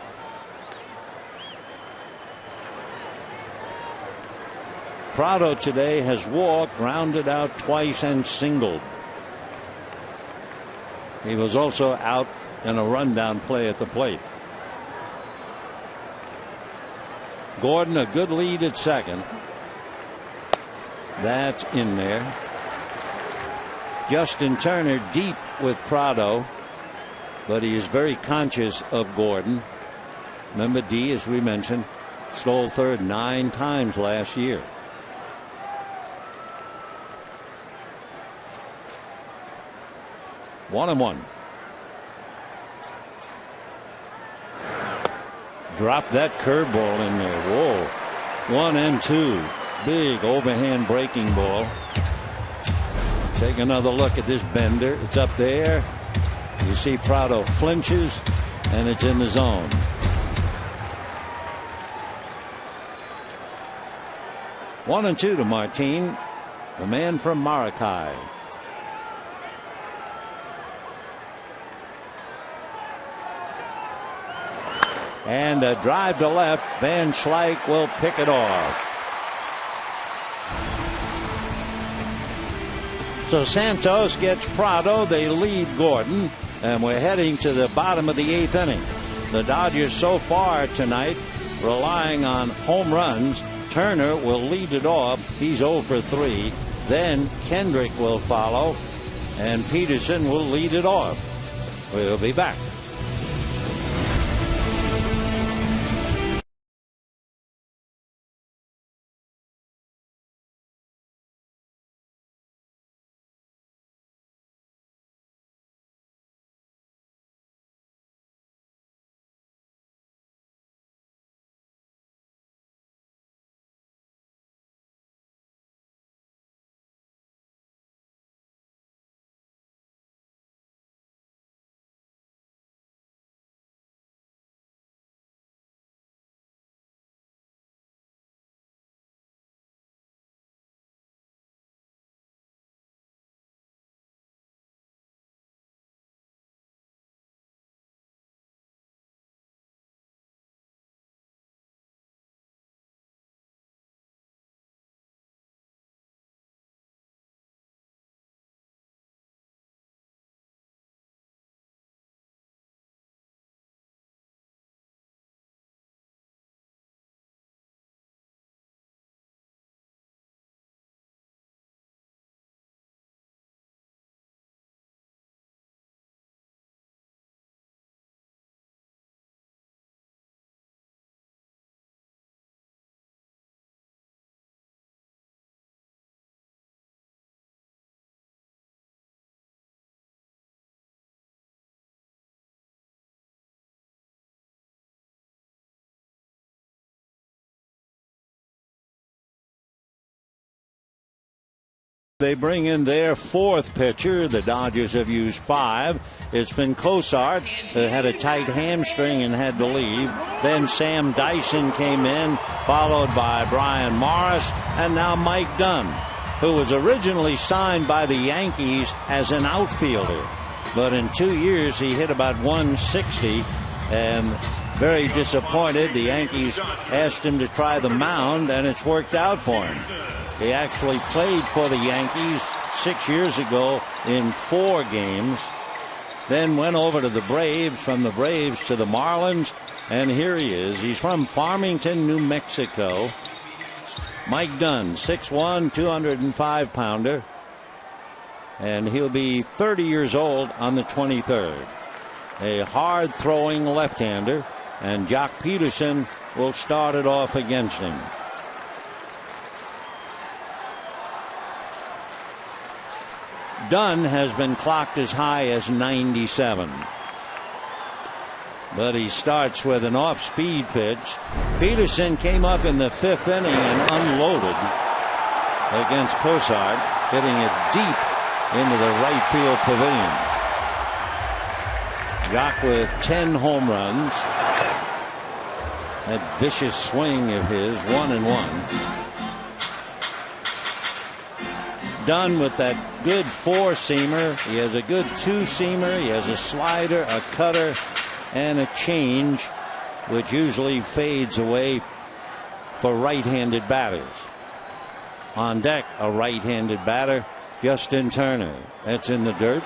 Prado today has walked, grounded out twice, and singled. He was also out in a rundown play at the plate. Gordon, a good lead at second. That's in there. Justin Turner deep with Prado, but he is very conscious of Gordon. Remember, D, as we mentioned, stole third 9 times last year. One and one. Drop that curveball in there. Whoa. 1 and 2. Big overhand breaking ball. Take another look at this bender. It's up there. You see Prado flinches, and it's in the zone. One and 2 to Martin, the man from Maracay. And a drive to left. Van Slyke will pick it off. So Santos gets Prado. They lead Gordon. And we're heading to the bottom of the 8th inning. The Dodgers so far tonight relying on home runs. Turner will lead it off. He's 0 for 3. Then Kendrick will follow. And Peterson will lead it off. We'll be back. they bring in their fourth pitcher. The Dodgers have used 5. It's been Cosart, who had a tight hamstring and had to leave. Then Sam Dyson came in, followed by Brian Morris, and now Mike Dunn, who was originally signed by the Yankees as an outfielder. But in 2 years, he hit about 160, and very disappointed. The Yankees asked him to try the mound, and it's worked out for him. He actually played for the Yankees 6 years ago in 4 games. Then went over to the Braves, from the Braves to the Marlins, and here he is. He's from Farmington, New Mexico. Mike Dunn, 6'1", 205-pounder, and he'll be 30 years old on the 23rd. A hard-throwing left-hander, and Jock Peterson will start it off against him. Dunn has been clocked as high as 97. But he starts with an off-speed pitch. Peterson came up in the 5th inning and unloaded against Cosart, hitting it deep into the right field pavilion. Jock with 10 home runs. That vicious swing of his, 1-1. Dunn with that good 4-seamer. He has a good 2-seamer. He has a slider, a cutter, and a change, which usually fades away for right-handed batters. On deck, a right-handed batter, Justin Turner. That's in the dirt.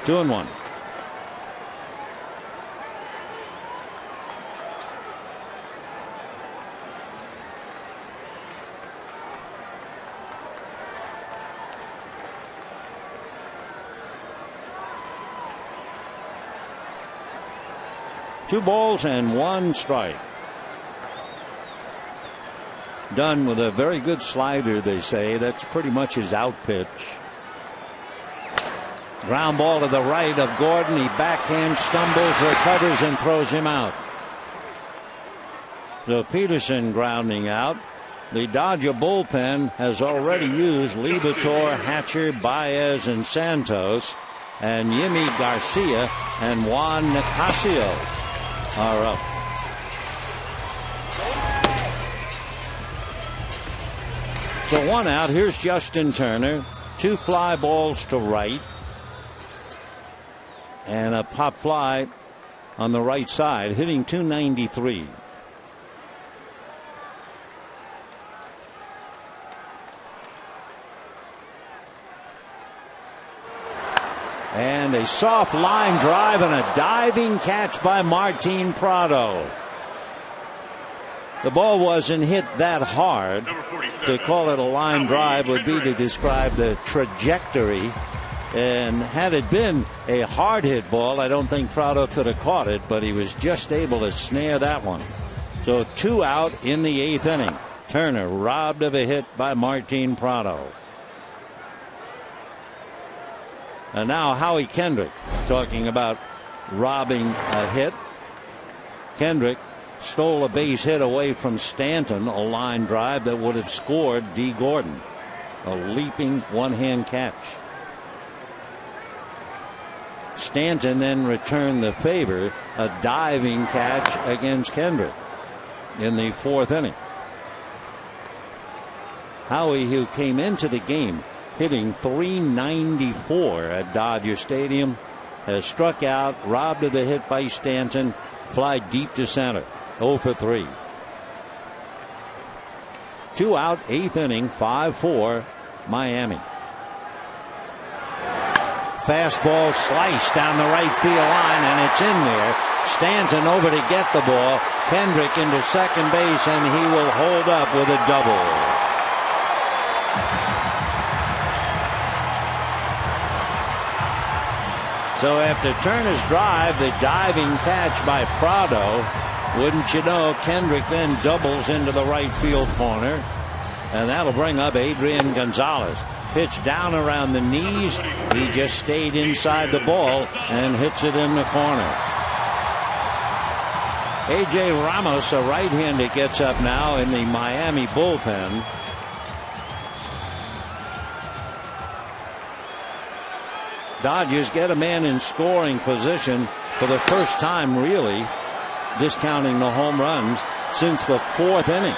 2-1. Two balls and 1 strike. Dunn with a very good slider, they say. That's pretty much his out pitch. Ground ball to the right of Gordon. He backhand stumbles, recovers, and throws him out. So Peterson grounding out. The Dodger bullpen has already used Liberatore, Hatcher, Baez, and Santos. And Yimi Garcia and Juan Nicasio are up. So 1 out. Here's Justin Turner. 2 fly balls to right. And a pop fly on the right side, hitting .293. And a soft line drive and a diving catch by Martin Prado. The ball wasn't hit that hard. To call it a line drive would be to describe the trajectory. And had it been a hard hit ball, I don't think Prado could have caught it, but he was just able to snare that one. So 2 out in the 8th inning. Turner robbed of a hit by Martin Prado. And now Howie Kendrick, talking about robbing a hit. Kendrick stole a base hit away from Stanton, a line drive that would have scored D. Gordon. A leaping one-hand catch. Stanton then returned the favor, a diving catch against Kendrick in the 4th inning. Howie, who came into the game hitting .394 at Dodger Stadium, has struck out, robbed of the hit by Stanton, fly deep to center. 0 for 3. 2 out, 8th inning, 5-4 Miami. Fastball sliced down the right field line, and it's in there. Stanton over to get the ball. Kendrick into second base, and he will hold up with a double. So after Turner's drive, the diving catch by Prado, wouldn't you know, Kendrick then doubles into the right field corner, and that'll bring up Adrian Gonzalez. Pitch down around the knees. He just stayed inside the ball and hits it in the corner. A.J. Ramos, a right-hander, gets up now in the Miami bullpen. Dodgers get a man in scoring position for the first time, really, discounting the home runs, since the 4th inning.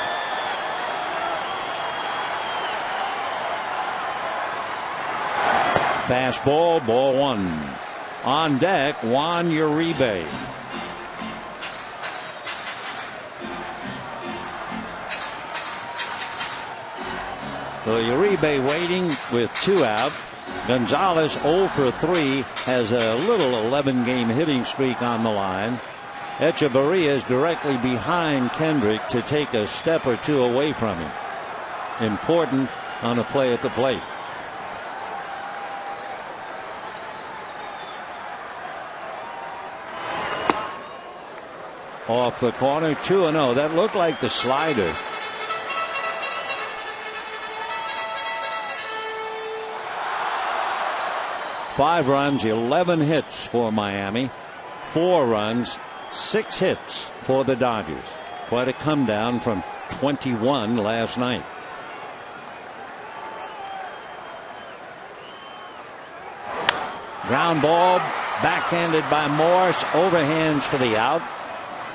Fastball, ball 1. On deck, Juan Uribe. So Uribe waiting with 2 out. Gonzalez 0 for 3 has a little 11-game hitting streak on the line. Echeverria is directly behind Kendrick to take a step or 2 away from him. Important on a play at the plate. Off the corner, 2-0. That looked like the slider. Five runs, 11 hits for Miami. 4 runs, 6 hits for the Dodgers. Quite a come down from 21 last night. Ground ball, backhanded by Morse, overhands for the out.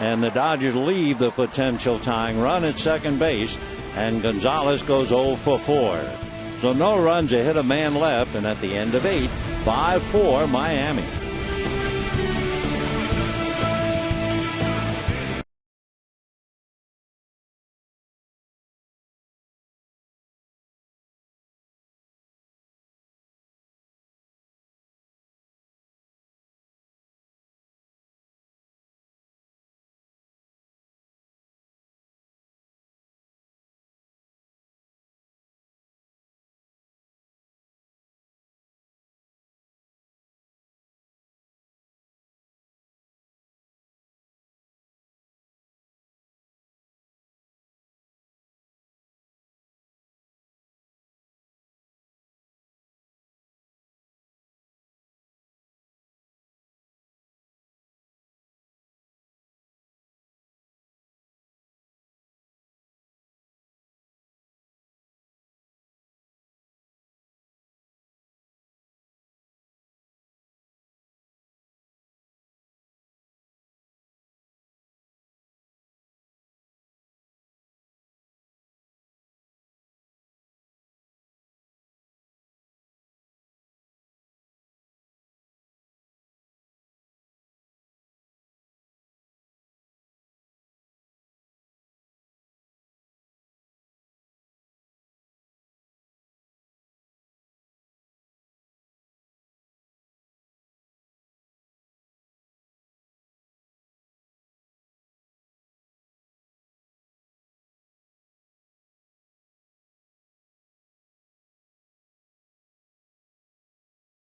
And the Dodgers leave the potential tying run at second base. And Gonzalez goes 0 for 4. So no runs, a hit, a man left. And at the end of 8, 5-4 Miami.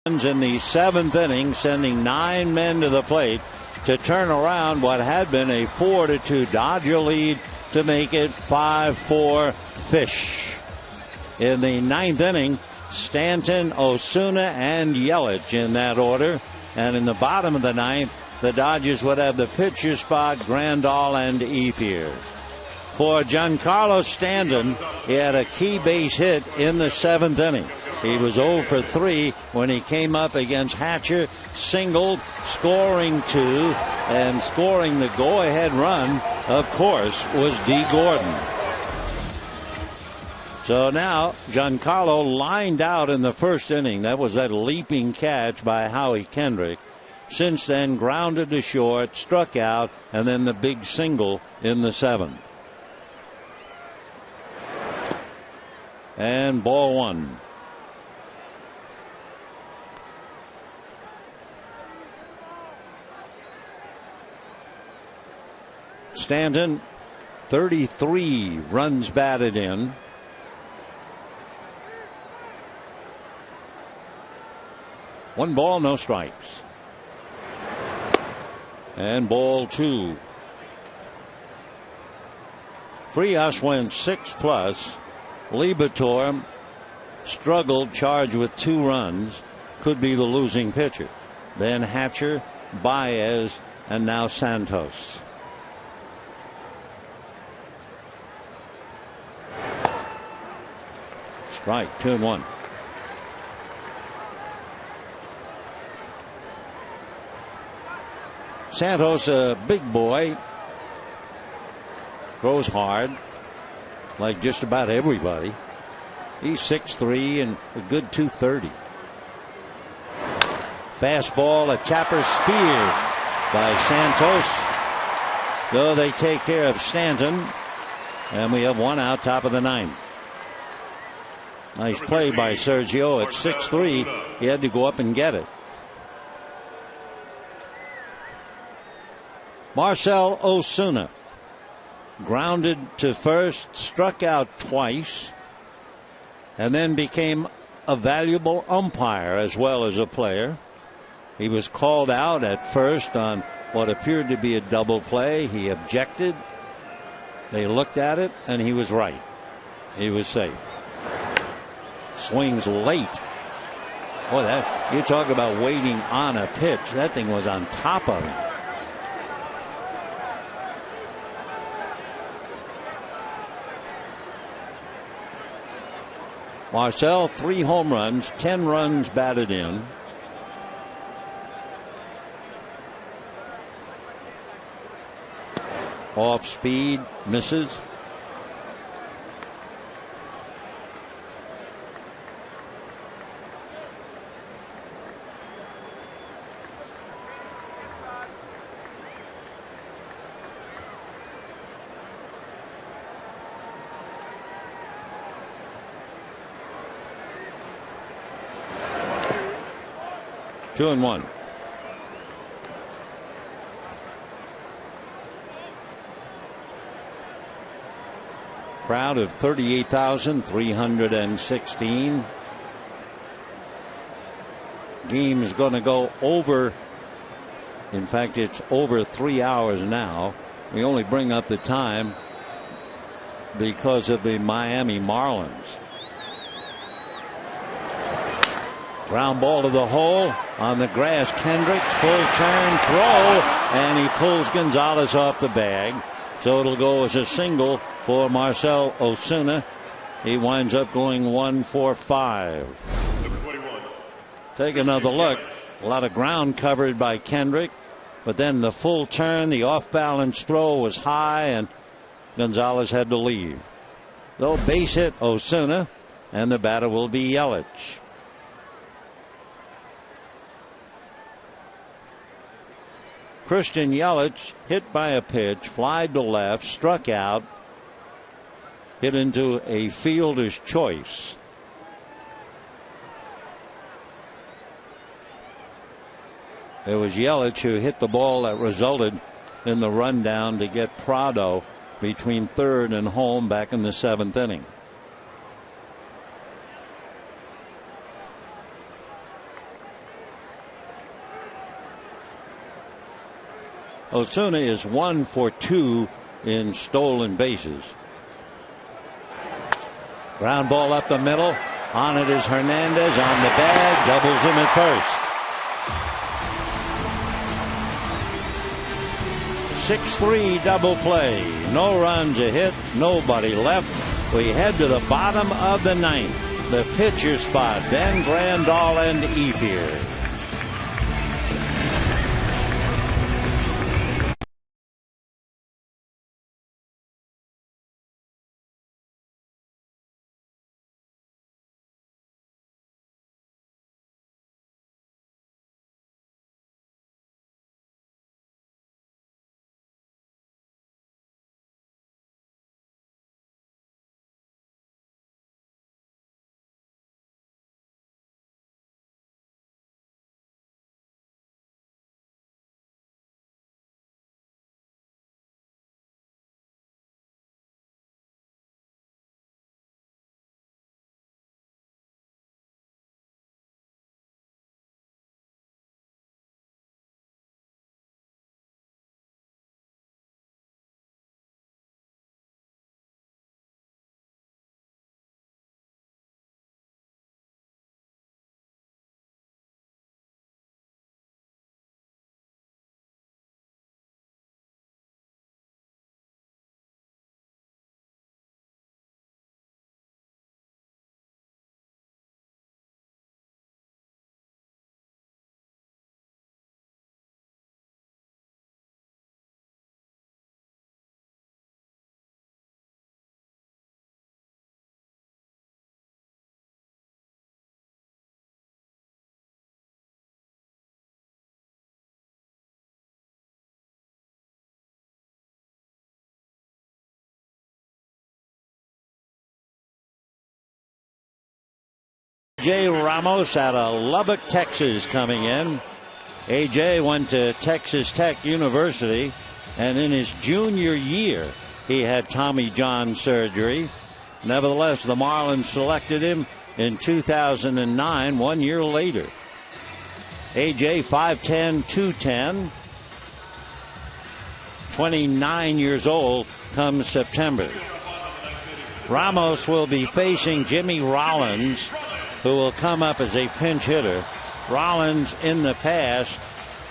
In the 7th inning, sending 9 men to the plate to turn around what had been a 4-2 Dodger lead to make it 5-4 Fish. In the 9th inning, Stanton, Osuna, and Yelich in that order. And in the bottom of the 9th, the Dodgers would have the pitcher spot, Grandal and Ethier. For Giancarlo Stanton, he had a key base hit in the 7th inning. He was 0 for 3 when he came up against Hatcher, singled, scoring 2, and scoring the go-ahead run, of course, was D. Gordon. So now Giancarlo lined out in the 1st inning. That was that leaping catch by Howie Kendrick. Since then, grounded to short, struck out, and then the big single in the 7th. And ball 1. Stanton, 33 runs batted in. One ball, no strikes. And ball 2. Frias went 6+. Liberatore struggled, charged with 2 runs. Could be the losing pitcher. Then Hatcher, Baez, and now Santos. Strike, 2-1. Santos, a big boy, throws hard like just about everybody. He's 6'3" and a good 230. Fastball, a chopper speared by Santos. So they take care of Stanton, and we have one out, top of the ninth. Nice play by Sergio. At 6'3", he had to go up and get it. Marcell Ozuna grounded to first, struck out twice, and then became a valuable umpire as well as a player. He was called out at first on what appeared to be a double play. He objected. They looked at it, and he was right. He was safe. Swings late. Boy, that, you talk about waiting on a pitch. That thing was on top of him. Marcell, 3 home runs, 10 runs batted in. Off speed, misses. Two and one. Crowd of 38,316. Game is going to go over. In fact, it's over 3 hours now. We only bring up the time because of the Miami Marlins. Ground ball to the hole on the grass. Kendrick, full turn throw, and he pulls Gonzalez off the bag. So it'll go as a single for Marcell Ozuna. He winds up going 1 for 5. Take another look. A lot of ground covered by Kendrick, but then the full turn, the off balance throw was high, and Gonzalez had to leave. Though base hit Ozuna, and the batter will be Yelich. Christian Yelich hit by a pitch, flied to left, struck out, hit into a fielder's choice. It was Yelich who hit the ball that resulted in the rundown to get Prado between third and home back in the 7th inning. Ozuna is 1 for 2 in stolen bases. Ground ball up the middle. On it is Hernandez on the bag. Doubles him at first. 6-3 double play. No runs, a hit, nobody left. We head to the bottom of the 9th. The pitcher spot. Ben Grandal and Ethier. A.J. Ramos out of Lubbock, Texas, coming in. A.J. went to Texas Tech University, and in his junior year, he had Tommy John surgery. Nevertheless, the Marlins selected him in 2009, 1 year later. A.J. 5'10", 210, 29 years old come September. Ramos will be facing Jimmy Rollins, who will come up as a pinch hitter. Rollins in the past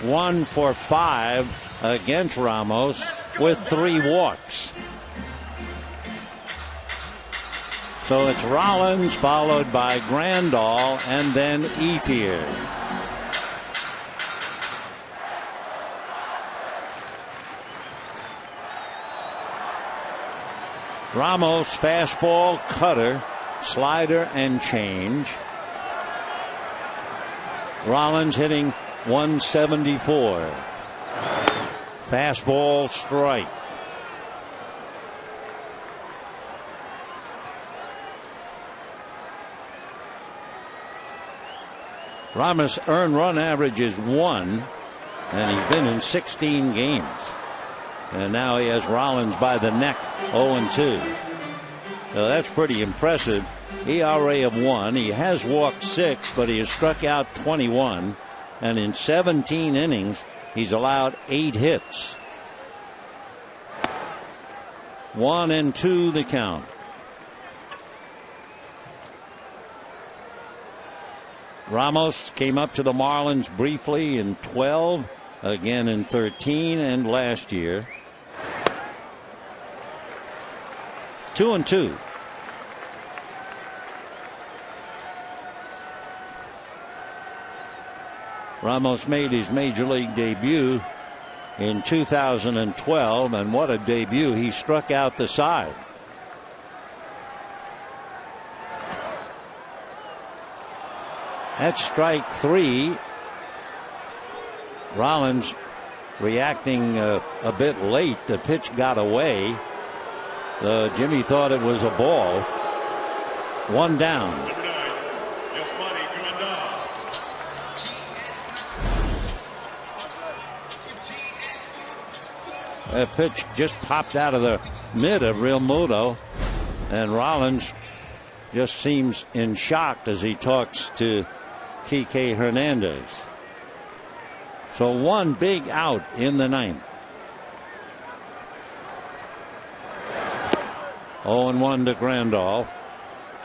1 for 5 against Ramos with 3 walks. So it's Rollins followed by Grandal and then Ethier. Ramos fastball, cutter, slider, and change. Rollins hitting 174. Fastball, strike. Ramos' earned run average is 1, and he's been in 16 games. And now he has Rollins by the neck, 0-2. So that's pretty impressive. ERA of 1. He has walked 6, but he has struck out 21. And in 17 innings, he's allowed 8 hits. 1-2 the count. Ramos came up to the Marlins briefly in 12, again in 13, and last year. 2-2. Ramos made his major league debut in 2012, and what a debut. He struck out the side. That's strike 3. Rollins reacting a bit late. The pitch got away. Jimmy thought it was a ball. 1 down. That pitch just popped out of the mid of Real Muto, and Rollins just seems in shock as he talks to Kike Hernandez. So 1 big out in the 9th. 0-1 to Grandal.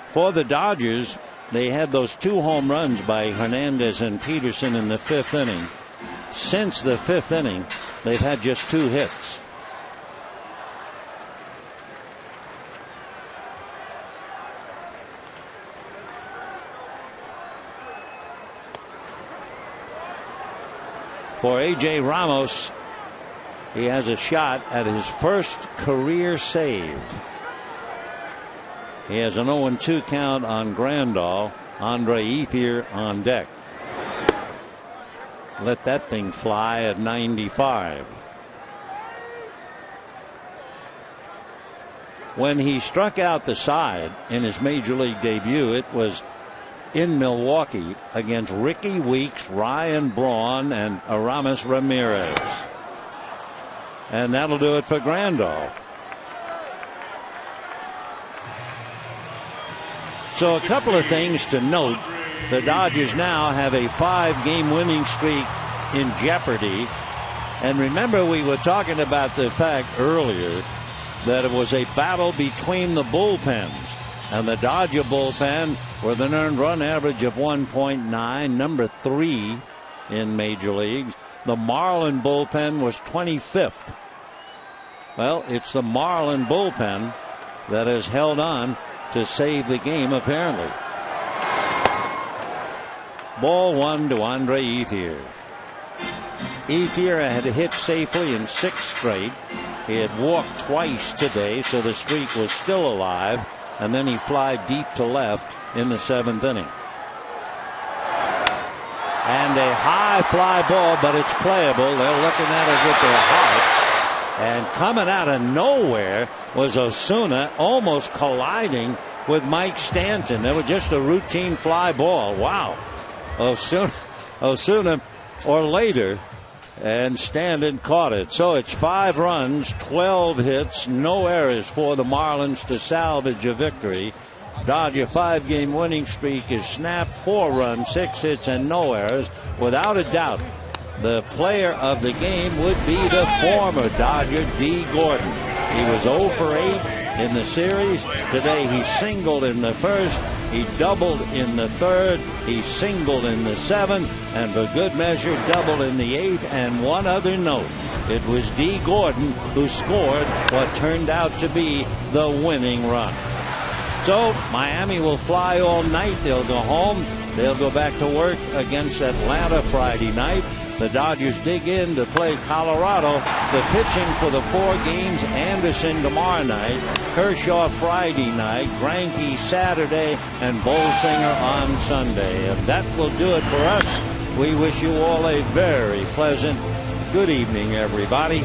For the Dodgers, they had those 2 home runs by Hernandez and Peterson in the 5th inning. Since the 5th inning, they've had just 2 hits. For A.J. Ramos, he has a shot at his first career save. He has an 0-2 count on Grandal. Andre Ethier on deck. Let that thing fly at 95. When he struck out the side in his major league debut, it was in Milwaukee against Ricky Weeks, Ryan Braun, and Aramis Ramirez. And that'll do it for Grandal. So a couple of things to note. The Dodgers now have a 5-game winning streak in jeopardy. And remember, we were talking about the fact earlier that it was a battle between the bullpens. And the Dodger bullpen, with an earned run average of 1.9, number 3 in major leagues. The Marlin bullpen was 25th. Well, it's the Marlin bullpen that has held on to save the game, apparently. Ball 1 to Andre Ethier. Ethier had hit safely in 6 straight. He had walked twice today, so the streak was still alive. And then he flied deep to left in the 7th inning. And a high fly ball, but it's playable. They're looking at it with their hearts. And coming out of nowhere was Osuna, almost colliding with Mike Stanton. It was just a routine fly ball. Wow. Osuna or later, and Stanton caught it. So it's 5 runs, 12 hits, no errors for the Marlins to salvage a victory. Dodger 5-game winning streak is snapped. 4 runs, 6 hits, and no errors. Without a doubt, the player of the game would be the former Dodger, D. Gordon. He was 0 for 8 in the series. Today he singled in the first. He doubled in the third. He singled in the seventh. And for good measure, doubled in the eighth. And one other note, it was D. Gordon who scored what turned out to be the winning run. So Miami will fly all night. They'll go home. They'll go back to work against Atlanta Friday night. The Dodgers dig in to play Colorado. The pitching for the 4 games: Anderson tomorrow night, Kershaw Friday night, Greinke Saturday, and Bolsinger on Sunday. And that will do it for us. We wish you all a very pleasant good evening, everybody.